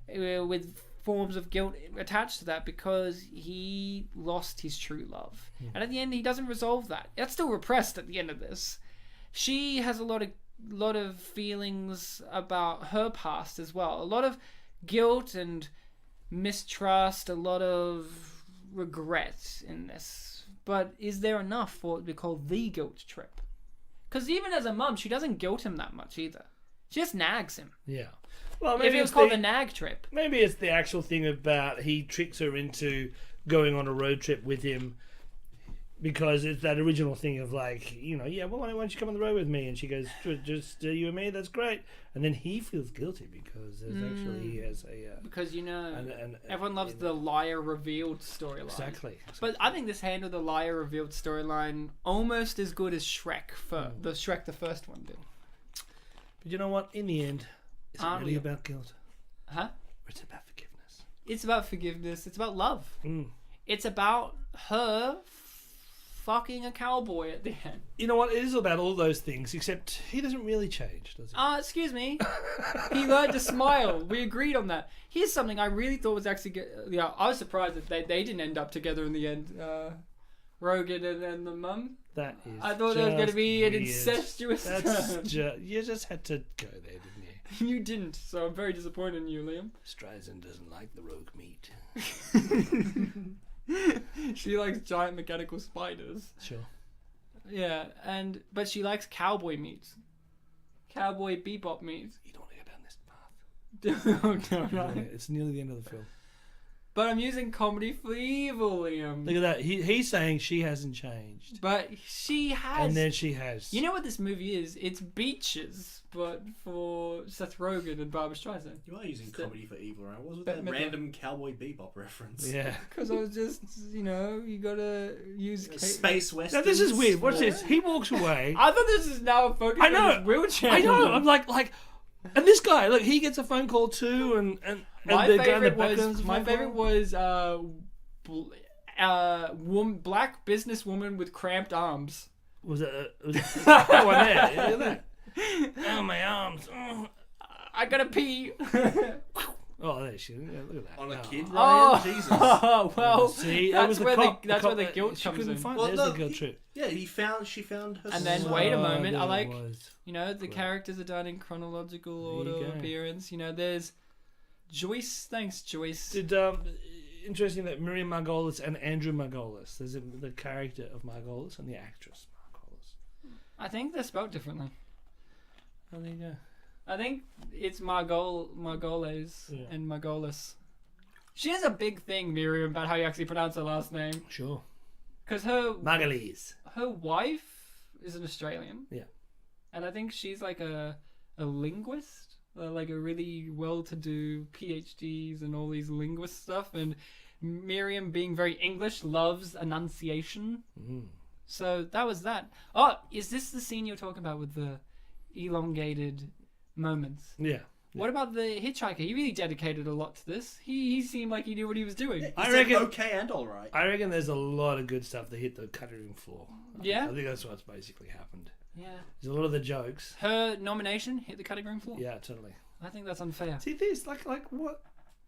with forms of guilt attached to that because he lost his true love, and at the end he doesn't resolve that. That's still repressed at the end of this. She has a lot of feelings about her past as well. A lot of guilt and mistrust, a lot of regret in this. But is there enough for it to be called The Guilt Trip? Because even as a mum, she doesn't guilt him that much either. She just nags him. Yeah. Well, If maybe it was it's called the nag trip. maybe it's the actual thing about he tricks her into going on a road trip with him because it's that original thing of like, yeah, well, why don't you come on the road with me? And she goes, just you and me, that's great. And then he feels guilty because there's actually he has a... Because, an everyone loves the liar revealed storyline. Exactly. But I think this handled the liar revealed storyline almost as good as Shrek, the first one did. But you know what? In the end, it's Aren't really we- about guilt. Huh? It's about forgiveness. It's about forgiveness. It's about love. Mm. It's about her fucking a cowboy at the end. You know what? It is about all those things, except he doesn't really change, does he? Excuse me. He learned to smile. We agreed on that. Here's something I really thought was actually good. Yeah, I was surprised that they didn't end up together in the end. Rogan and the mum. That is. I thought there was going to be an weird. incestuous turn. You just had to go there, didn't you? You didn't, so I'm very disappointed in you, Liam. Streisand doesn't like the rogue meat. She likes giant mechanical spiders. Sure. Yeah, but she likes cowboy meat. Cowboy bebop meat. You don't want to go down this path. Oh, no, no. It's nearly the end of the film. But I'm using comedy for evil, Liam. Look at that. He's saying she hasn't changed. But she has. And then she has. You know what this movie is? It's Beaches, but for Seth Rogen and Barbra Streisand. You are using comedy for evil, right? What was with Bette that Midler. random Cowboy Bebop reference? Yeah. Because I was just, you gotta use... Space Now westerns. this is weird. Watch this. He walks away. I thought this is now focused I know. on his wheelchair. I know. I'm like, and this guy, look, he gets a phone call too, and My the guy in the favorite background was is a my phone favorite call. was black businesswoman with cramped arms. Was it that one there? Look at that. Oh, my arms. Oh, I gotta pee. oh there she is. Yeah, look at that. On a Oh. kid, Ryan? Oh, Jesus. well, See, that's that was the where cop. that's the where the cop guilt she comes couldn't in. find. Well, There's no, the guilt trip. Yeah, she found her And then son. wait a moment, I there like- it was. the characters are done in chronological There order you of go. appearance. There's Joyce. Thanks, Joyce. Did interesting that Miriam Margolyes and Andrew Margolyes. There's the character of Margolyes and the actress Margolyes. I think they're spelled differently. Oh, there you go. I think it's Margolyes Yeah. and Margolyes. She has a big thing, Miriam, about how you actually pronounce her last name. Sure. Because her Margolyes. wife is an Australian. Yeah. and I think she's like a linguist, like a really well-to-do PhDs and all these linguist stuff, and Miriam, being very English, loves enunciation. So that was that. Oh, is this the scene you're talking about with the elongated moments? Yeah. What about the hitchhiker? He really dedicated a lot to this. He seemed like he knew what he was doing. I reckon okay and all right. I reckon there's a lot of good stuff that hit the cutting room floor. Yeah? I think that's what's basically happened. Yeah. There's a lot of the jokes. Her nomination hit the cutting room floor? Yeah, totally. I think that's unfair. See this, like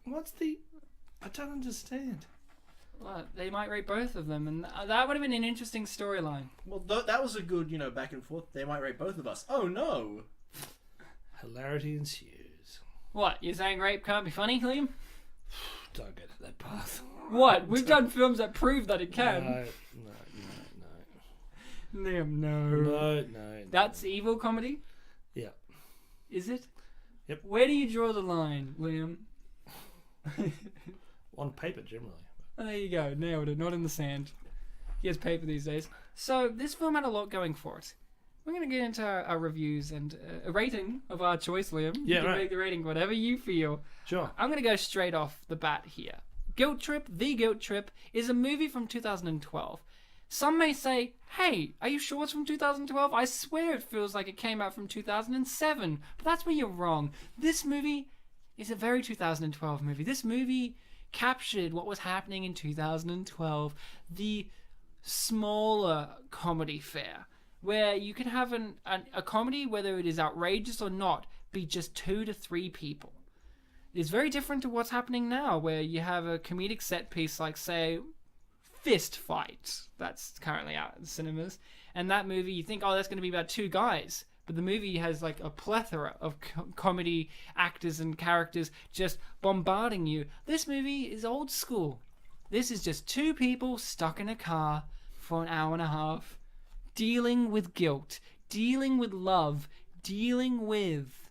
what's the? I don't understand. Well, they might rate both of them, and that would have been an interesting storyline. Well, that was a good, back and forth. They might rate both of us. Oh no! Hilarity ensues. What, you're saying rape can't be funny, Liam? Don't go to that path. What? We've done films that prove that it can. No. Liam, no. No. That's evil comedy? Yeah. Is it? Yep. Where do you draw the line, Liam? On paper, generally. There you go, nailed it. Not in the sand. He has paper these days. So this film had a lot going for it. We're going to get into our reviews and a rating of our choice, Liam. Yeah, you can right. make the rating whatever you feel. Sure. I'm going to go straight off the bat here. Guilt Trip, The Guilt Trip, is a movie from 2012. Some may say, hey, are you sure it's from 2012? I swear it feels like it came out from 2007. But that's where you're wrong. This movie is a very 2012 movie. This movie captured what was happening in 2012. The smaller comedy fare, where you can have a comedy, whether it is outrageous or not, be just 2 to 3 people. It's very different to what's happening now, where you have a comedic set piece like, say, Fist Fight, that's currently out in cinemas, and that movie, you think, oh, that's going to be about 2 guys, but the movie has like a plethora of comedy actors and characters just bombarding you. This movie is old school. This is just 2 people stuck in a car for an hour and a half, dealing with guilt, dealing with love, dealing with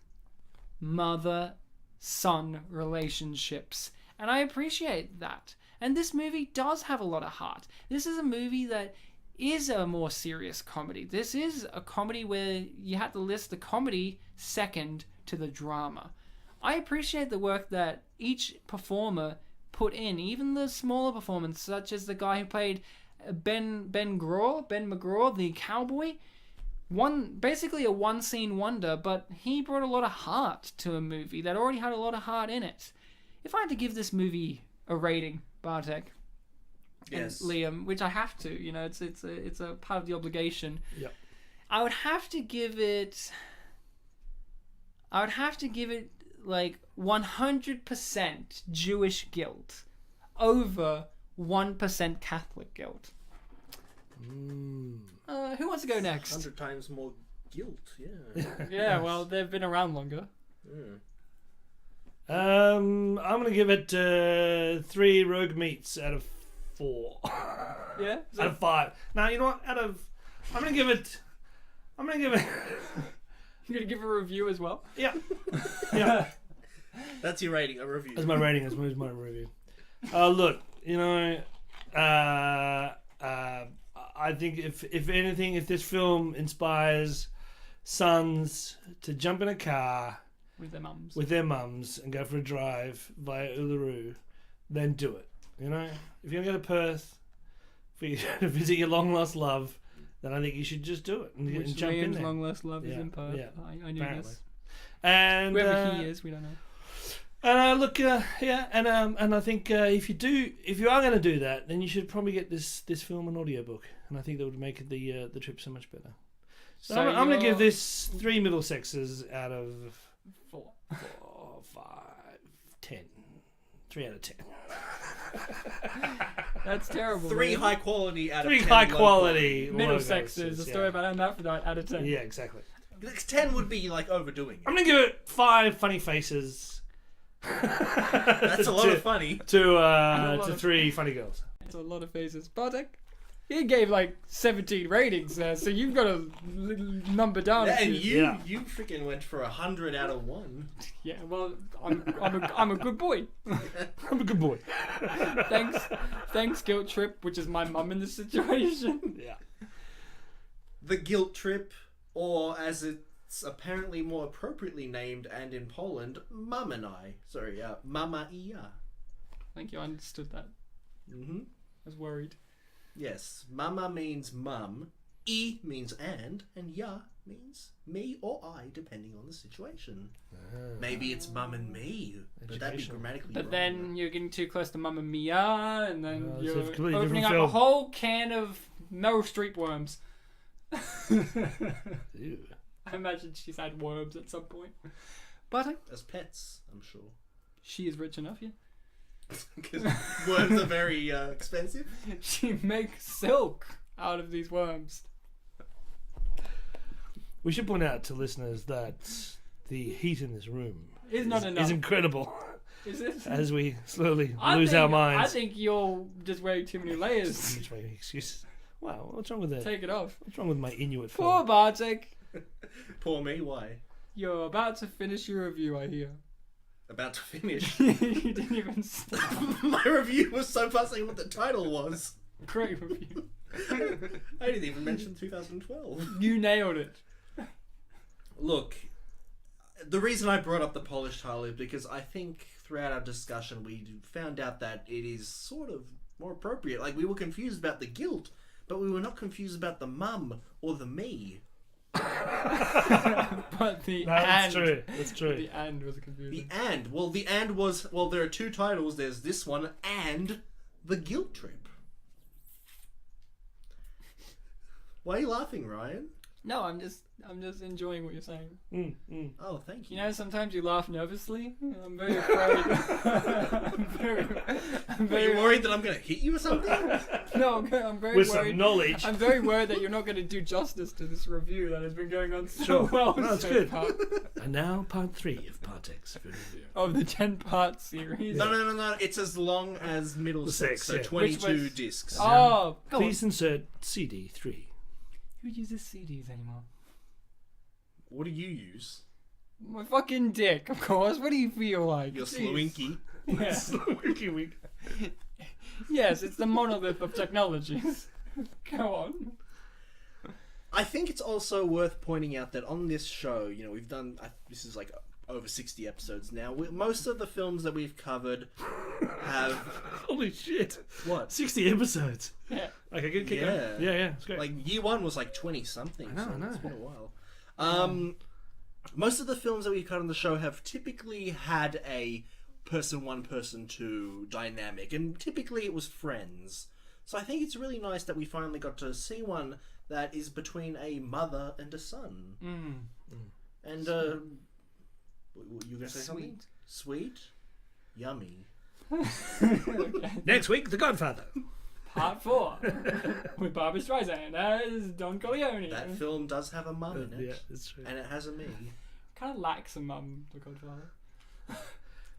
mother-son relationships. And I appreciate that. And this movie does have a lot of heart. This is a movie that is a more serious comedy. This is a comedy where you have to list the comedy second to the drama. I appreciate the work that each performer put in, even the smaller performance, such as the guy who played Ben McGraw, the cowboy. Basically a one-scene wonder, but he brought a lot of heart to a movie that already had a lot of heart in it. If I had to give this movie a rating, Bartek, Yes. and Liam, which I have to, it's a part of the obligation. Yep. I would have to give it like 100% Jewish guilt over 1% Catholic guilt. Who wants to go next? 100 times more guilt, yeah. Yeah, well, they've been around longer. I'm gonna give it 3 rogue meats out of 4. Yeah? Out of 5. Now you know what? I'm gonna give it. You're gonna give a review as well? Yeah. That's your rating, a review. That's my rating. That's my review. Look, I think if anything, if this film inspires sons to jump in a car With their mums. And go for a drive via Uluru, then do it. If you're going to go to Perth for you to visit your long lost love, then I think you should just do it and jump in there. long lost love is in Perth. Yeah, I knew apparently. this. And Whoever he is, we don't know. and I think if you are going to do that, then you should probably get this film an audiobook, and I think that would make the trip so much better. So I'm going to give this 3 Middlesexes out of 4, 5, 10. 3 out of 10. That's terrible. 3 man. high quality out of 3 10. high low quality. Middlesex logos, is a story about Hermaphrodite out of 10. Yeah, exactly. 10 would be like overdoing it. I'm going to give it 5 funny faces. That's a lot of funny. To 3 funny girls. It's a lot of faces. Bartek? He gave like 17 ratings there, so you've got to number down. Yeah, and Yeah. you freaking went for 100 out of 1. Yeah, well, I'm a good boy. I'm a good boy. Thanks, Guilt Trip, which is my mum in this situation. Yeah. The Guilt Trip, or as it it's apparently more appropriately named, and in Poland, Mama Iya. Thank you, I understood that. Mm-hmm. I was worried. Yes, Mama means mum, I means and ya means me or I, depending on the situation. Maybe it's mum and me, but that'd be grammatically But wrong. then you're getting too close to Mamma Mia, and then it's a you're completely opening different up a film. whole can of Meryl Streep worms. Ew. I imagine she's had worms at some point. But As pets, I'm sure. she is rich enough, yeah. Because worms are very expensive. She makes silk out of these worms. We should point out to listeners that the heat in this room It's not enough. is incredible. Is it? As we slowly lose our minds. I think you're just wearing too many layers. Which may be excuses. Wow, what's wrong with that? Take it off. What's wrong with my Inuit Poor film? Bartek. Poor me, why? You're about to finish your review, I hear. About to finish. You didn't even start. My review was so fussing what the title was. Great review. I didn't even mention 2012. You nailed it. Look, the reason I brought up the Polish title is because I think throughout our discussion we found out that it is sort of more appropriate. Like, we were confused about the guilt, but we were not confused about the mum or the me. But the That's and. true. That's true. The and was confusing. The and. Well, the and was... Well, there are two titles. There's this one and the guilt trip. Why are you laughing, Ryan? No, I'm just enjoying what you're saying. Oh, thank you. You know, sometimes you laugh nervously. I'm very afraid. I'm Are very you worried that I'm going to hit you or something? No, I'm very With worried. some knowledge. I'm very worried that you're not going to do justice to this review that has been going on so Sure. well. No, that's so good. far And now part 3 of Bartek's review. of the 10-part series. No. It's as long as middle The six, six, so yeah. 22 Which was- discs. Oh, go on. Please insert CD 3. Who uses CDs anymore? What do you use? My fucking dick, of course. What do you feel like? Your Jeez. Sliwinski. Yeah. Wiki wink. Yes, it's the monolith of technologies. Go on. I think it's also worth pointing out that on this show, you know, we've done... this is like over 60 episodes now. Most of the films that we've covered have... Holy shit. What? 60 episodes. Yeah. Okay, good kick. Yeah. Yeah, it's great. Like, year one was like 20-something. I know. It's been a while. Most of the films that we've cut on the show have typically had a person 1, person 2 dynamic, and typically it was friends. So I think it's really nice that we finally got to see one that is between a mother and a son. And you were going to say something? Sweet? Yummy. Okay. Next week, The Godfather. Part 4 with Barbra Streisand as Don Corleone. That film does have a mum in it. Yeah, it's true. And it has a me. Kind of lacks a mum, The Godfather.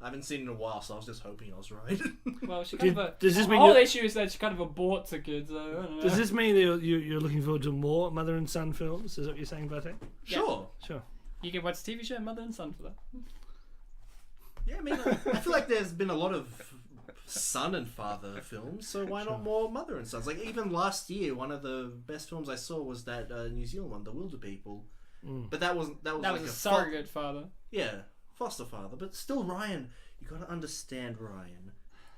I haven't seen it in a while, so I was just hoping I was right. Well, she kind Does this the mean whole you're- issue is that she kind of aborts her kids. So I don't know. Does this mean that you're looking forward to more mother and son films? Is that what you're saying, Bartek? Sure. Sure. You can watch TV show Mother and Son for that. Yeah, I mean, I feel like there's been a lot of son and father films, so why not more mother and sons? Like, even last year, one of the best films I saw was that New Zealand one, The Wilder People. But that was That like was a surrogate father. yeah, foster father. But still, Ryan, you gotta understand, Ryan,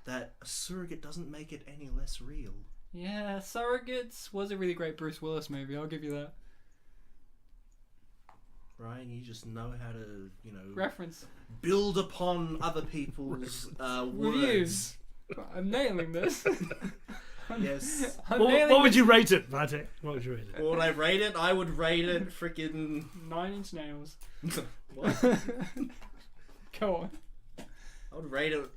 that a surrogate doesn't make it any less real. Yeah, Surrogates was a really great Bruce Willis movie. I'll give you that. Ryan, you just know how to, you know, Reference. build upon other people's words. Reviews. I'm nailing this. Yes. I'm What nailing would this. you rate it, Bartek? What would you rate it? What would I rate it? I would rate it freaking... 9 Inch Nails. What? Go on. I would rate it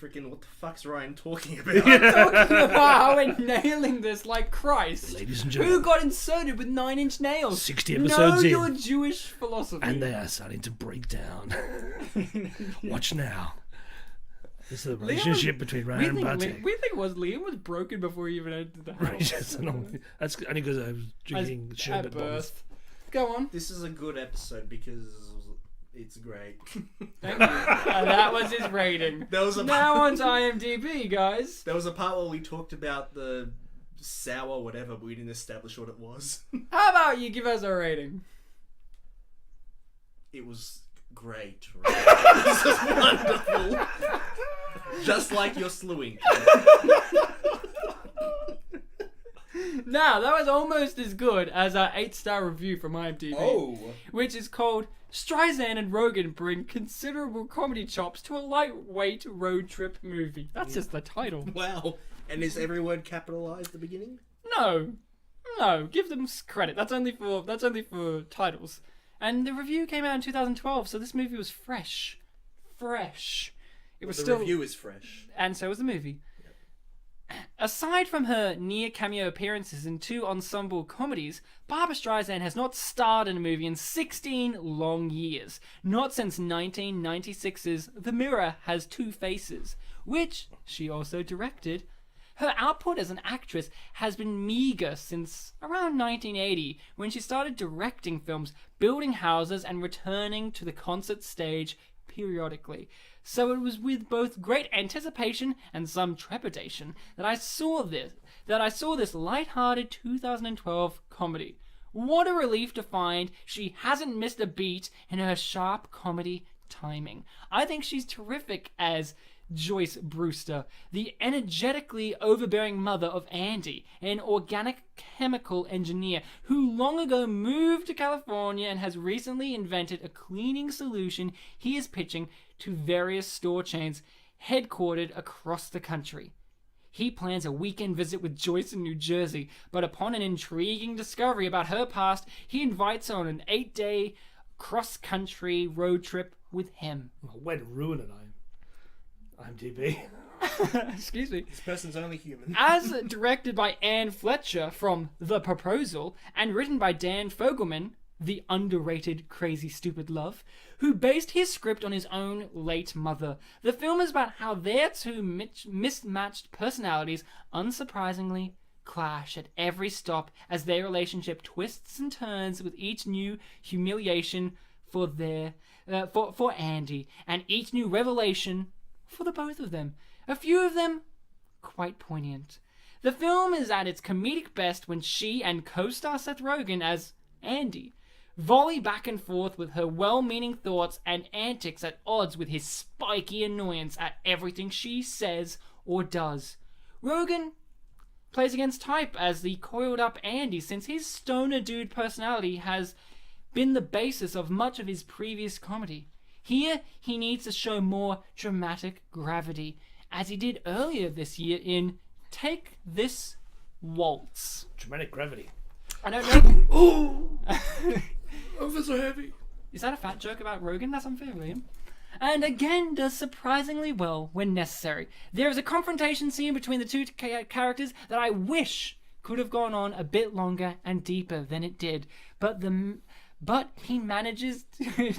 freaking... What the fuck's Ryan talking about? Talking about how we're nailing this like Christ. Ladies and Who gentlemen, got inserted with 9 Inch Nails? 60 Know episodes your in, Jewish philosophy. and they are starting to break down. Watch now. This is the relationship between Ryan and Bartek. we think Liam was broken before he even entered the house. Yes, no, that's only because I was drinking At sherbet bottles. birth. Go on. This is a good episode because it's great. Thank you. And that was his rating. There was a Now on to IMDb, guys. There was a part where we talked about the sour whatever, but we didn't establish what it was. How about you give us a rating? It was great. Right? This was wonderful. Just like your Sliwinski. Now, that was almost as good as our 8-star review from IMDb. Oh. Which is called Streisand and Rogen Bring Considerable Comedy Chops to a Lightweight Road Trip Movie. That's just the title. Wow. And is every word capitalized at the beginning? No, give them credit. That's only for titles. And the review came out in 2012, so this movie was fresh. It was The review is fresh. and so was the movie. Aside from her near cameo appearances in 2 ensemble comedies, Barbra Streisand has not starred in a movie in 16 long years. Not since 1996's The Mirror Has Two Faces, which she also directed. Her output as an actress has been meager since around 1980, when she started directing films, building houses, and returning to the concert stage periodically. So it was with both great anticipation and some trepidation that I saw this light-hearted 2012 comedy. What a relief to find she hasn't missed a beat in her sharp comedy timing. I think she's terrific as Joyce Brewster, the energetically overbearing mother of Andy, an organic chemical engineer who long ago moved to California and has recently invented a cleaning solution he is pitching to various store chains headquartered across the country. He plans a weekend visit with Joyce in New Jersey, but upon an intriguing discovery about her past, he invites her on an 8-day cross-country road trip with him. Oh, way to ruin it, IMDb. Excuse me. This person's only human. As directed by Anne Fletcher from The Proposal and written by Dan Fogelman, the underrated Crazy Stupid Love, who based his script on his own late mother. The film is about how their two mismatched personalities unsurprisingly clash at every stop as their relationship twists and turns with each new humiliation for Andy and each new revelation for the both of them. A few of them quite poignant. The film is at its comedic best when she and co-star Seth Rogen as Andy volley back and forth with her well-meaning thoughts and antics at odds with his spiky annoyance at everything she says or does. Rogen plays against type as the coiled-up Andy, since his stoner dude personality has been the basis of much of his previous comedy. Here, he needs to show more dramatic gravity, as he did earlier this year in Take This Waltz. Dramatic gravity. I don't know. Oh, that's so heavy. Is that a fat joke about Rogen? That's unfair, William. And again does surprisingly well when necessary. There is a confrontation scene between the two characters that I wish could have gone on a bit longer and deeper than it did, but he manages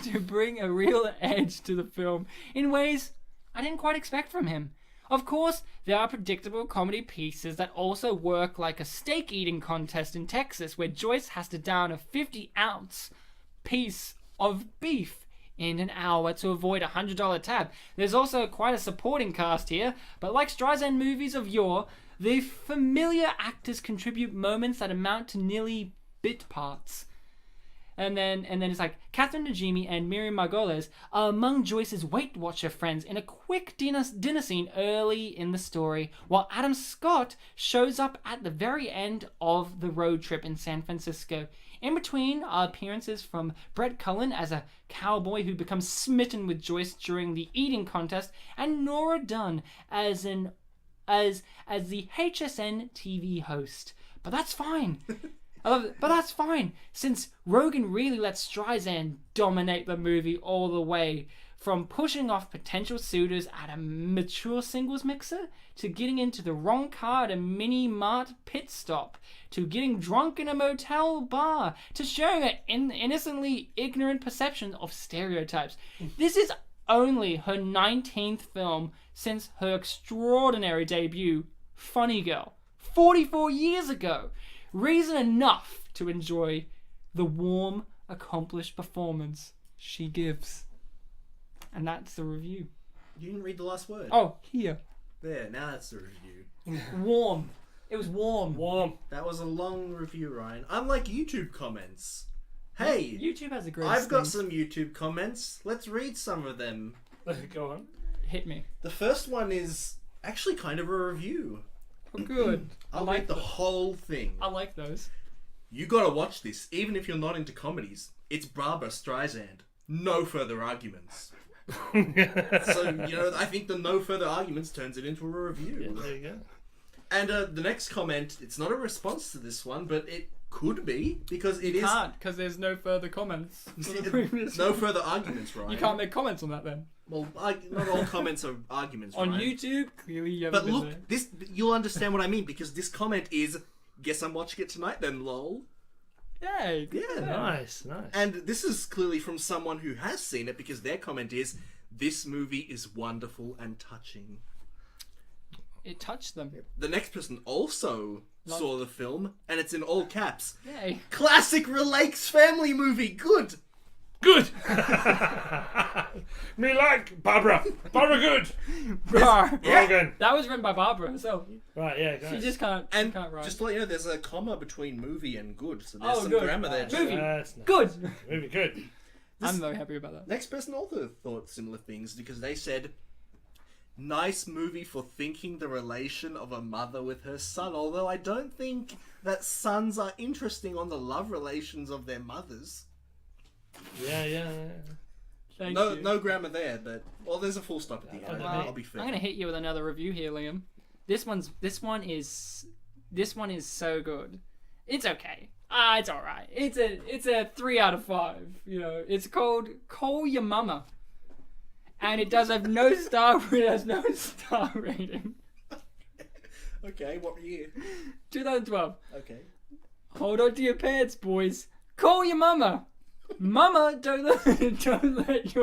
to bring a real edge to the film in ways I didn't quite expect from him. Of course, there are predictable comedy pieces that also work, like a steak eating contest in Texas where Joyce has to down a 50-ounce piece of beef in an hour to avoid a $100 tab. There's also quite a supporting cast here, but like Streisand movies of yore, the familiar actors contribute moments that amount to nearly bit parts. And then it's like Catherine Najimy and Miriam Margolyes are among Joyce's Weight Watcher friends in a quick dinner scene early in the story, while Adam Scott shows up at the very end of the road trip in San Francisco. In between are appearances from Brett Cullen as a cowboy who becomes smitten with Joyce during the eating contest, and Nora Dunn as the HSN TV host. But that's fine. I love it. But that's fine, since Rogen really lets Streisand dominate the movie all the way, from pushing off potential suitors at a mature singles mixer, to getting into the wrong car at a mini-mart pit stop, to getting drunk in a motel bar, to sharing an innocently ignorant perception of stereotypes. This is only her 19th film since her extraordinary debut, Funny Girl, 44 years ago. Reason enough to enjoy the warm, accomplished performance she gives. And that's the review. You didn't read the last word. Oh, here. There, now that's the review. Warm. It was warm. Warm. That was a long review, Ryan. Unlike YouTube comments. Hey, YouTube has a great. I've got some YouTube comments. Let's read some of them. Go on. Hit me. The first one is actually kind of a review. Oh, good. I'll read the whole thing. I like those. You gotta watch this, even if you're not into comedies. It's Barbra Streisand. No further arguments. So, I think the no further arguments turns it into a review. Yeah, there you go. And the next comment, it's not a response to this one, but it could be, because it is... You can't, because there's no further comments. For the previous No further arguments, right? You can't make comments on that then. Well, not all comments are arguments, On right? YouTube, clearly you haven't But been look, there. you'll understand what I mean, because this comment is, guess I'm watching it tonight then, lol. Yay. Yeah. Nice. And this is clearly from someone who has seen it, because their comment is, this movie is wonderful and touching. It touched them. The next person also saw the film, and it's in all caps. Yay. Classic relates family movie, good! Good. Me like Barbara. Barbara good. Rogen. That was written by Barbara herself. Right. Yeah. Guys. She just can't. And she can't write. just to let you know, there's a comma between movie and good, so there's some good. grammar there too. Movie. That's nice. Good. Movie good. I'm very happy about that. Next person also thought similar things, because they said, nice movie for thinking the relation of a mother with her son, although I don't think that sons are interesting on the love relations of their mothers. Yeah. Thank you. No grammar there, but there's a full stop at the end. Well, I'll be fair. I'm gonna hit you with another review here, Liam. This one is so good. It's okay. It's all right. It's a 3 out of 5. It's called Call Your Mama, and it does have no star. It has no star rating. Okay, what year? 2012. Okay. Hold on to your pants, boys. Call your mama. Mama, don't let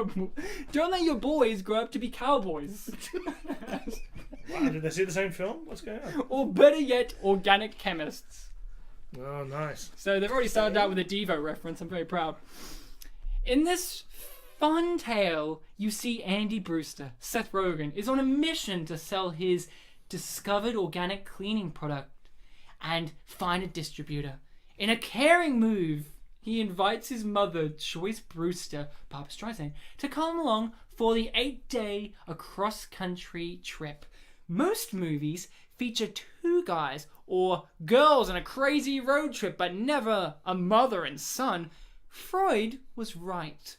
your boys grow up to be cowboys. Wow, did they see the same film? What's going on? Or better yet, organic chemists. Oh, nice. So they've already started out with a Devo reference. I'm very proud. In this fun tale, you see Andy Brewster, Seth Rogen, is on a mission to sell his discovered organic cleaning product and find a distributor. In a caring move, he invites his mother, Joyce Brewster, Barbra Streisand, to come along for the 8-day across-country trip. Most movies feature 2 guys or girls on a crazy road trip, but never a mother and son. Freud was right.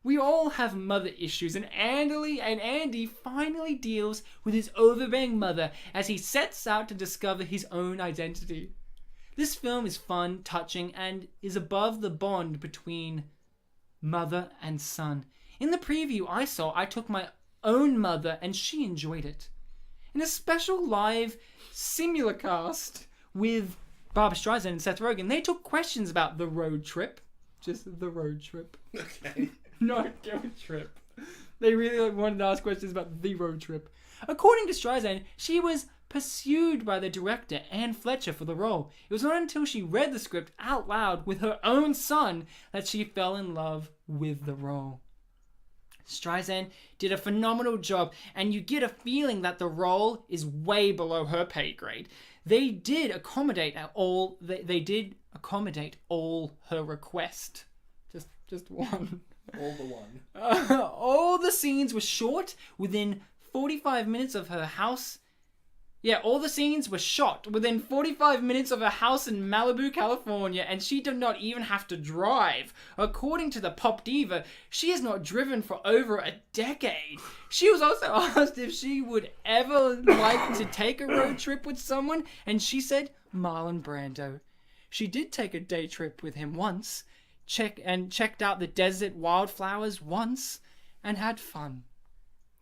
We all have mother issues, and Andy finally deals with his overbearing mother as he sets out to discover his own identity. This film is fun, touching, and is above the bond between mother and son. In the preview I saw, I took my own mother and she enjoyed it. In a special live simulcast with Barbra Streisand and Seth Rogen, they took questions about the road trip. Just the road trip. Okay. Not guilt trip. They really wanted to ask questions about the road trip. According to Streisand, she was pursued by the director, Anne Fletcher, for the role. It was not until she read the script out loud with her own son that she fell in love with the role. Streisand did a phenomenal job, and you get a feeling that the role is way below her pay grade. They did accommodate all her requests. Just one. All the one. All the scenes were short within 45 minutes of her house. Yeah, all the scenes were shot within 45 minutes of her house in Malibu, California, and she did not even have to drive. According to the pop diva, she has not driven for over a decade. She was also asked if she would ever like to take a road trip with someone, and she said Marlon Brando. She did take a day trip with him once, checked out the desert wildflowers once, and had fun.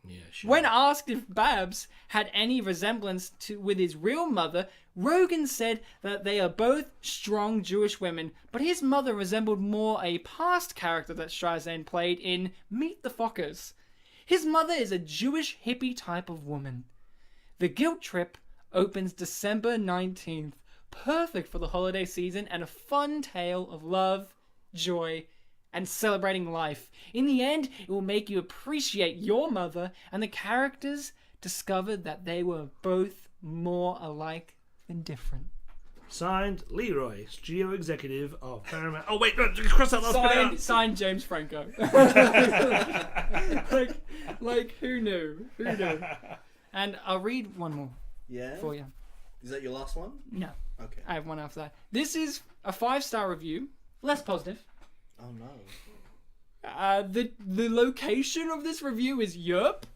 Yeah, sure. When asked if Babs had any resemblance with his real mother, Rogen said that they are both strong Jewish women, but his mother resembled more a past character that Streisand played in Meet the Fockers. His mother is a Jewish hippie type of woman. The Guilt Trip opens December 19th, perfect for the holiday season and a fun tale of love, joy, and celebrating life. In the end, it will make you appreciate your mother, and the characters discovered that they were both more alike than different. Signed, Leroy, studio executive of Paramount. Oh wait, no, cross that last bit out. Signed James Franco. like who knew? Who knew? And I'll read one more Yeah? for you. Is that your last one? No, Okay. I have one after that. This is a 5-star review. Less positive. Oh no. The location of this review is Europe.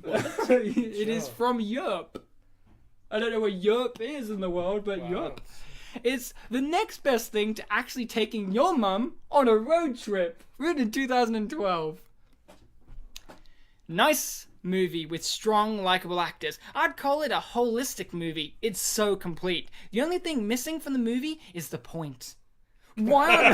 It is from Europe. I don't know where Europe is in the world, but Wow. Europe. It's the next best thing to actually taking your mum on a road trip. Written in 2012. Nice movie with strong, likable actors. I'd call it a holistic movie. It's so complete. The only thing missing from the movie is the point. Why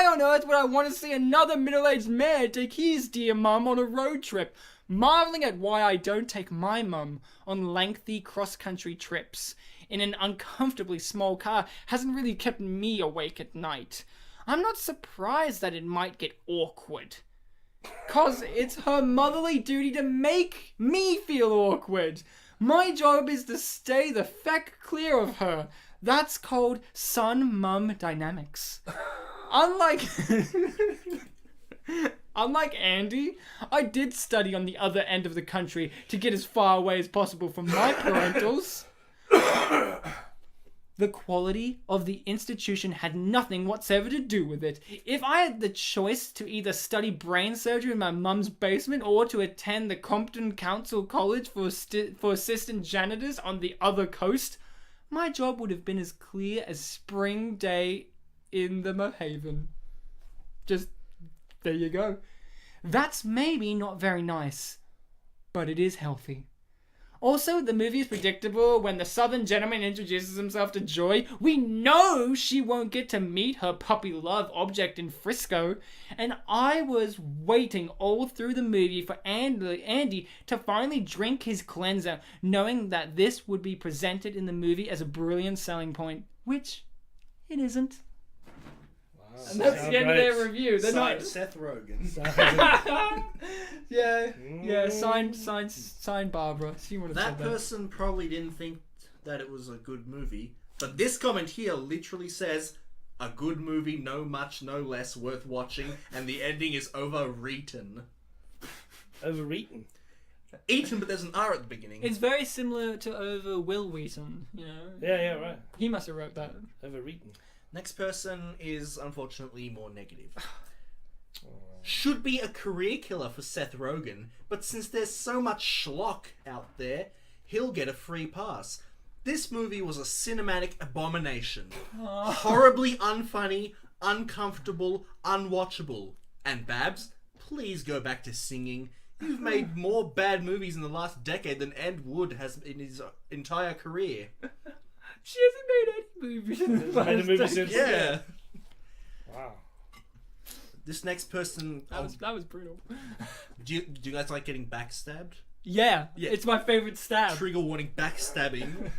on earth would I want to see another middle-aged man take his dear mum on a road trip? Marveling at why I don't take my mum on lengthy cross-country trips in an uncomfortably small car hasn't really kept me awake at night. I'm not surprised that it might get awkward. 'Cause it's her motherly duty to make me feel awkward. My job is to stay the feck clear of her. That's called son-mum dynamics. Unlike Andy, I did study on the other end of the country to get as far away as possible from my parentals. The quality of the institution had nothing whatsoever to do with it. If I had the choice to either study brain surgery in my mum's basement or to attend the Compton Council College for assistant janitors on the other coast, my job would have been as clear as spring day in the Mohaven. Just, there you go. That's maybe not very nice, but it is healthy. Also, the movie is predictable. When the southern gentleman introduces himself to Joy, we know she won't get to meet her puppy love object in Frisco. And I was waiting all through the movie for Andy to finally drink his cleanser, knowing that this would be presented in the movie as a brilliant selling point, which it isn't. And that's the end of their review. They're Signed not. Seth Rogen. Yeah. Signed Barbara. She would have That said that. person probably didn't think that it was a good movie. But this comment here literally says, a good movie, no much, no less, worth watching, and the ending is overwritten. Overeaten. Eaten, but there's an R at the beginning. It's very similar to Over Will Wheaton, you know. Yeah, right. He must have wrote that. Overeaten. Next person is unfortunately more negative. Should be a career killer for Seth Rogen, but since there's so much schlock out there, he'll get a free pass. This movie was a cinematic abomination. Horribly unfunny, uncomfortable, unwatchable. And Babs, please go back to singing. You've made more bad movies in the last decade than Ed Wood has in his entire career. She hasn't made any movies in the Hasn't made a movie past since- decade. Yeah. Wow. This next person... That was brutal. Do you guys like getting backstabbed? Yeah, it's my favorite stab. Trigger warning, backstabbing.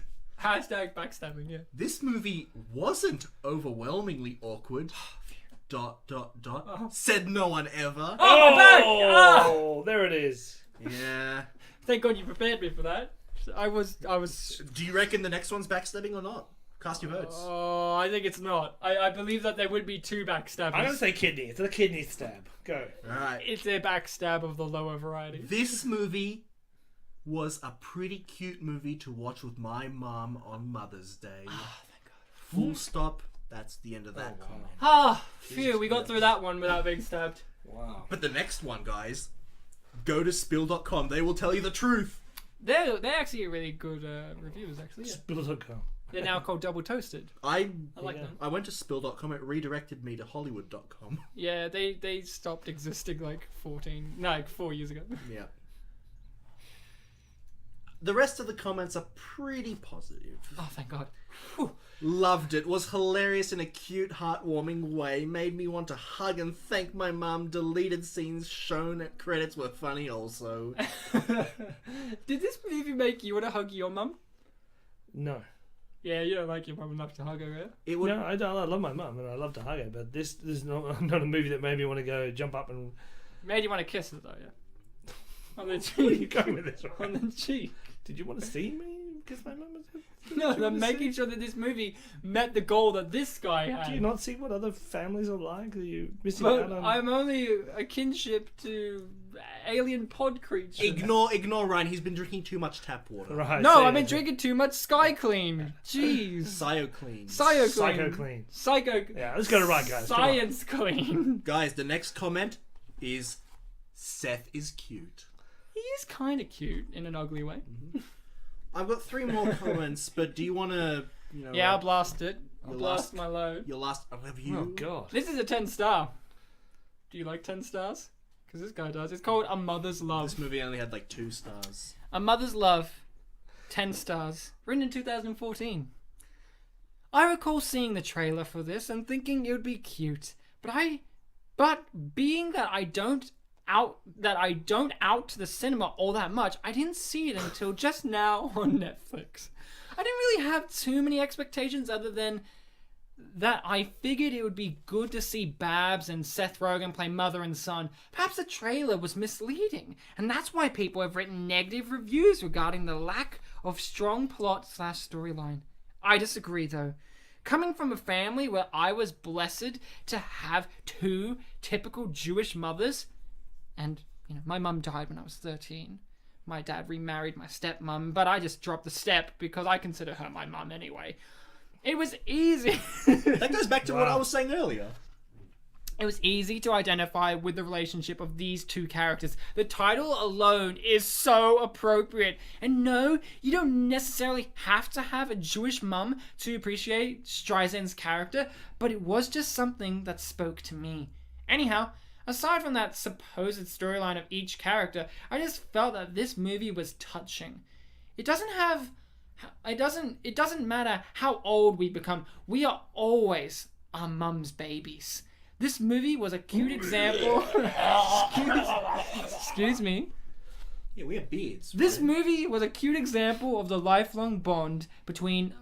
Hashtag backstabbing, yeah. This movie wasn't overwhelmingly awkward. ... Said no one ever. Oh, my back! Ah! Oh, there it is. Yeah. Thank God you prepared me for that. I was. Do you reckon the next one's backstabbing or not? Cast your votes. Oh, I think it's not. I believe that there would be two backstabbers. I'm going to say kidney. It's a kidney stab. Go. Alright. It's a backstab of the lower variety. This movie was a pretty cute movie to watch with my mum on Mother's Day. Oh, thank God. Full stop. That's the end of that comment. Ah, phew, we got through that one without being stabbed. Wow. But the next one, guys, go to spill.com. They will tell you the truth. They're actually really good reviews, actually. Yeah. Spill.com. They're now called Double Toasted. I like them. I went to spill.com. It redirected me to hollywood.com. Yeah, they stopped existing like 4 years ago. Yeah. The rest of the comments are pretty positive. Oh, thank God. Whew. Loved it. Was hilarious in a cute, heartwarming way. Made me want to hug and thank my mum. Deleted scenes shown at credits were funny also. Did this movie make you want to hug your mum? No. Yeah, you don't like your mum enough to hug her, yeah? It would. No, I love my mum and I love to hug her, but this is not a movie that made me want to go jump up and... Made you want to kiss her, though, yeah? On the Where are you cheek. going with this? On the cheek. Did you want to see me Because my mum was. No, they're making sure that this movie met the goal that this guy had. Do you not see what other families are like? Are you missing But out on? I'm only a kinship to alien pod creatures. Ignore Ryan. He's been drinking too much tap water. Right. No, so- I've been drinking too much Sky Clean. Jeez. Cyoclean. Psycho Clean. Psycho. Yeah, let's get it right, guys. Come on. Science Clean. Guys, the next comment is Seth is cute. He is kind of cute in an ugly way. I've got 3 more comments, but do you want to, Yeah, I'll blast it. I'll Your blast last- my load. your last review? Oh god. This is a 10-star. Do you like 10 stars? Because this guy does. It's called A Mother's Love. This movie only had like 2 stars. A Mother's Love, 10 stars. Written in 2014. I recall seeing the trailer for this and thinking it would be cute, but being that I don't out to the cinema all that much, I didn't see it until just now on Netflix. I didn't really have too many expectations other than that I figured it would be good to see Babs and Seth Rogen play mother and son. Perhaps the trailer was misleading, and that's why people have written negative reviews regarding the lack of strong plot/storyline. I disagree though. Coming from a family where I was blessed to have 2 typical Jewish mothers, and my mum died when I was 13. My dad remarried my stepmom, but I just dropped the step because I consider her my mum anyway. It was easy. That goes back to what I was saying earlier. It was easy to identify with the relationship of these 2 characters. The title alone is so appropriate. And no, you don't necessarily have to have a Jewish mum to appreciate Streisand's character, but it was just something that spoke to me. Anyhow, aside from that supposed storyline of each character, I just felt that this movie was touching. It doesn't matter how old we become. We are always our mum's babies. This movie was a cute example. Excuse me. Yeah, we have beards. This right? movie was a cute example of the lifelong bond between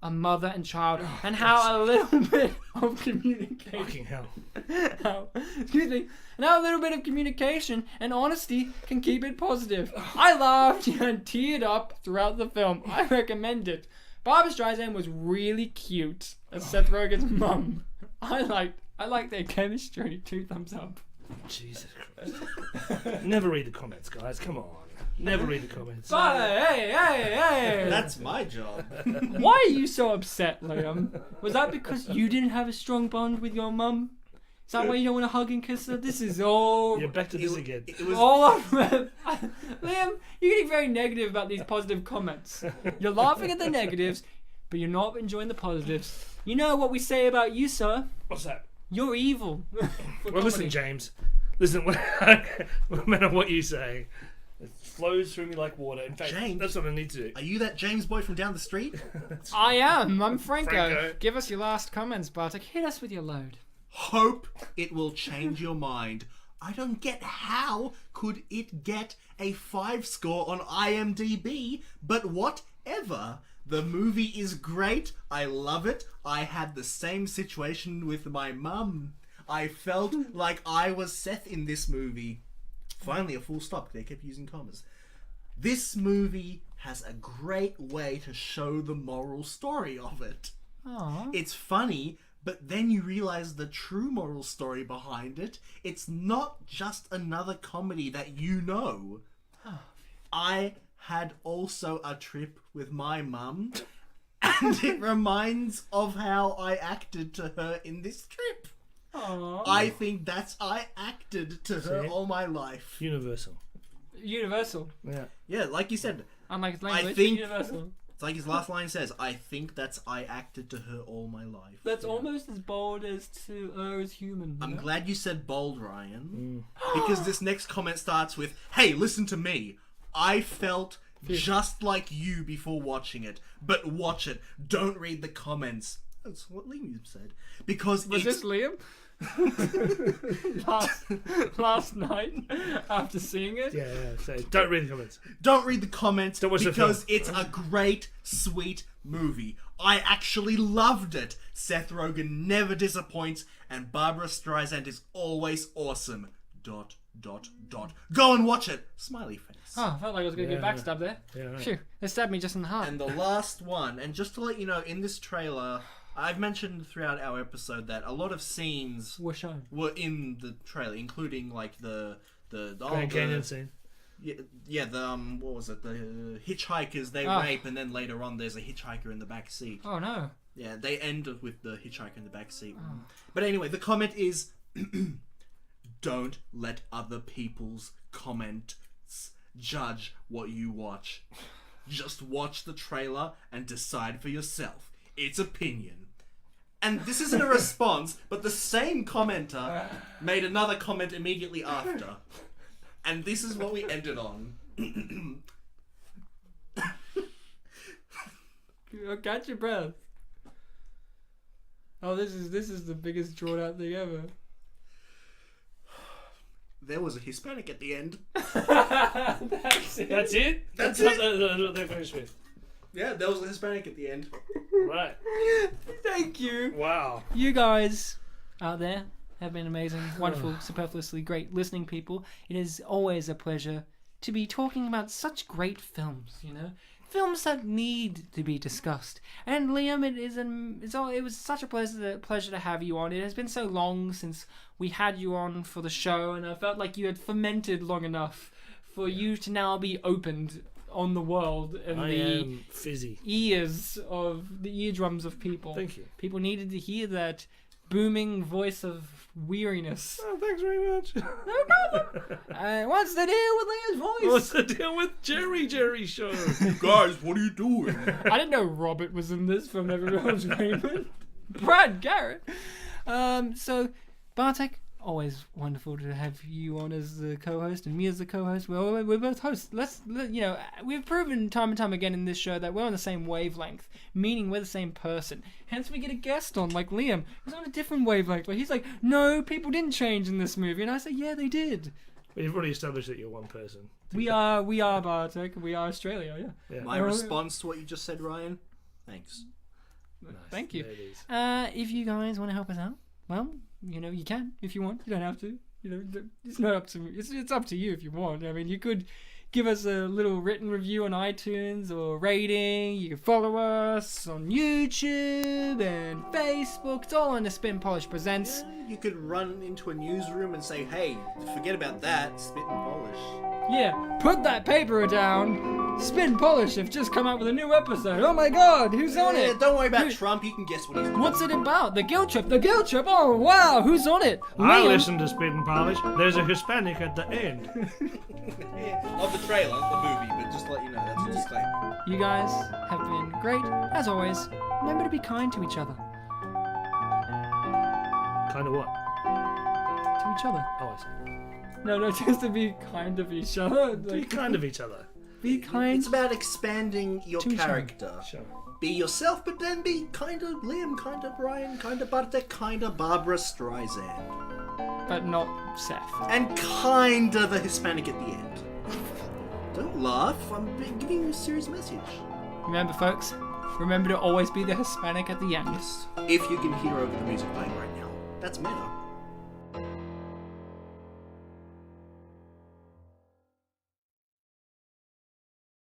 a mother and child, and how a little bit of communication. Fucking hell. And how a little bit of communication and honesty can keep it positive. I laughed and teared up throughout the film. I recommend it. Barbra Streisand was really cute as Seth Rogen's mum. I liked their chemistry. 2 thumbs up. Jesus Christ. Never read the comments, guys. Come on. Never read the comments. Hey! That's my job. Why are you so upset, Liam? Was that because you didn't have a strong bond with your mum? Is that why you don't want to hug and kiss her? This is all... You're back to this again. It was all Liam, you're getting very negative about these positive comments. You're laughing at the negatives, but you're not enjoying the positives. You know what we say about you, sir? What's that? You're evil. Well, listen, James. Listen, no matter what you say, it flows through me like water. In fact, James. that's what I need to do. Are you that James boy from down the street? I am. I'm Franco. Franco. Give us your last comments, Bartek. Hit us with your load. Hope it will change your mind. I don't get how could it get a 5 score on IMDb, but whatever. The movie is great. I love it. I had the same situation with my mum. I felt like I was Seth in this movie. Finally, a full stop. They kept using commas. This movie has a great way to show the moral story of it. Aww. It's funny, but then you realize the true moral story behind it. It's not just another comedy that you know. I had also a trip with my mum, and it reminds of how I acted to her in this trip. Aww. I think that's I acted to her See? all my life. Universal. Universal. Yeah. Yeah, like you said, Unlike his language, I think- universal. it's like his last line says, I think that's I acted to her all my life. That's almost as bold as to err as human. I'm you know? glad you said bold, Ryan, because this next comment starts with, hey, listen to me. I felt just like you before watching it, but watch it. Don't read the comments. That's what Liam said. Because Was it's... this Liam? last night after seeing it? Yeah. So don't read the comments. Don't read the comments Don't watch the because film. it's a great, sweet movie. I actually loved it. Seth Rogen never disappoints, and Barbra Streisand is always awesome. Go and watch it. Smiley face. Oh, I felt like I was going to get backstabbed there. Yeah, right. Phew, they stabbed me just in the heart. And the last one, and just to let you know, in this trailer, I've mentioned throughout our episode that a lot of scenes We're shown. were in the trailer, including like the Grand Canyon scene. Yeah, the what was it? The hitchhikers they rape, and then later on there's a hitchhiker in the back seat. Oh no. Yeah, they end with the hitchhiker in the back seat. Oh. But anyway, the comment is, don't let other people's comments judge what you watch. Just watch the trailer and decide for yourself. It's opinion. And this isn't a response, but the same commenter made another comment immediately after. And this is what we ended on. Catch your breath. Oh, this is the biggest drawn out thing ever. There was a Hispanic at the end. That's it? That's it? That's what they finished with. Yeah, there was a Hispanic at the end. Right. Thank you. Wow. You guys out there have been amazing, wonderful, superfluously great listening people. It is always a pleasure to be talking about such great films, you know? Films that need to be discussed. And Liam, it was such a pleasure to have you on. It has been so long since we had you on for the show, and I felt like you had fermented long enough for you to now be opened on the world and the fizzy ears of the eardrums of people. Thank you. People needed to hear that booming voice of weariness. Oh, thanks very much. No problem. What's the deal with Liam's voice? What's the deal with Jerry Show? Guys, what are you doing? I didn't know Robert was in this from Everyone's Raymond. Brad Garrett. So, Bartek, always wonderful to have you on as the co-host and me as the co-host. Well, we're both hosts. We've proven time and time again in this show that we're on the same wavelength, meaning we're the same person. Hence, we get a guest on, like Liam, who's on a different wavelength, where he's like, no, people didn't change in this movie. And I say, yeah, they did. We've already established that you're one person. We are Bartek. We are Australia, yeah. My response to what you just said, Ryan, thanks. Nice. Thank you. There it is. If you guys want to help us out, well, you know, you can if you want. You don't have to. You know, it's not up to me. It's up to you if you want. I mean, you could give us a little written review on iTunes or rating. You can follow us on YouTube and Facebook. It's all on the Spin Polish Presents. Yeah, you could run into a newsroom and say, hey, forget about that, spit and polish. Yeah, put that paper down. Spin Polish have just come out with a new episode. Oh my god, who's on it? Don't worry about Trump, you can guess what he's doing. What's it about? The guilt trip. Oh wow, who's on it? I Liam. listen to Spit and Polish. There's a Hispanic at the end. Yeah, of the trailer, the movie, but just to let you know, that's a disclaimer. You guys have been great, as always. Remember to be kind to each other. Kind of what? To each other. Oh, I see. No, just to be kind of each other. Be kind of each other. Be kind. It's about expanding your to each other. character. Sure. Be yourself, but then be kind of Liam, kind of Ryan, kind of Bartek, kind of Barbra Streisand. But not Seth. And kind of a Hispanic at the end. Don't laugh, I'm giving you a serious message. Remember, folks, remember to always be the Hispanic at the end. Yes. If you can hear over the music playing right now. That's meta.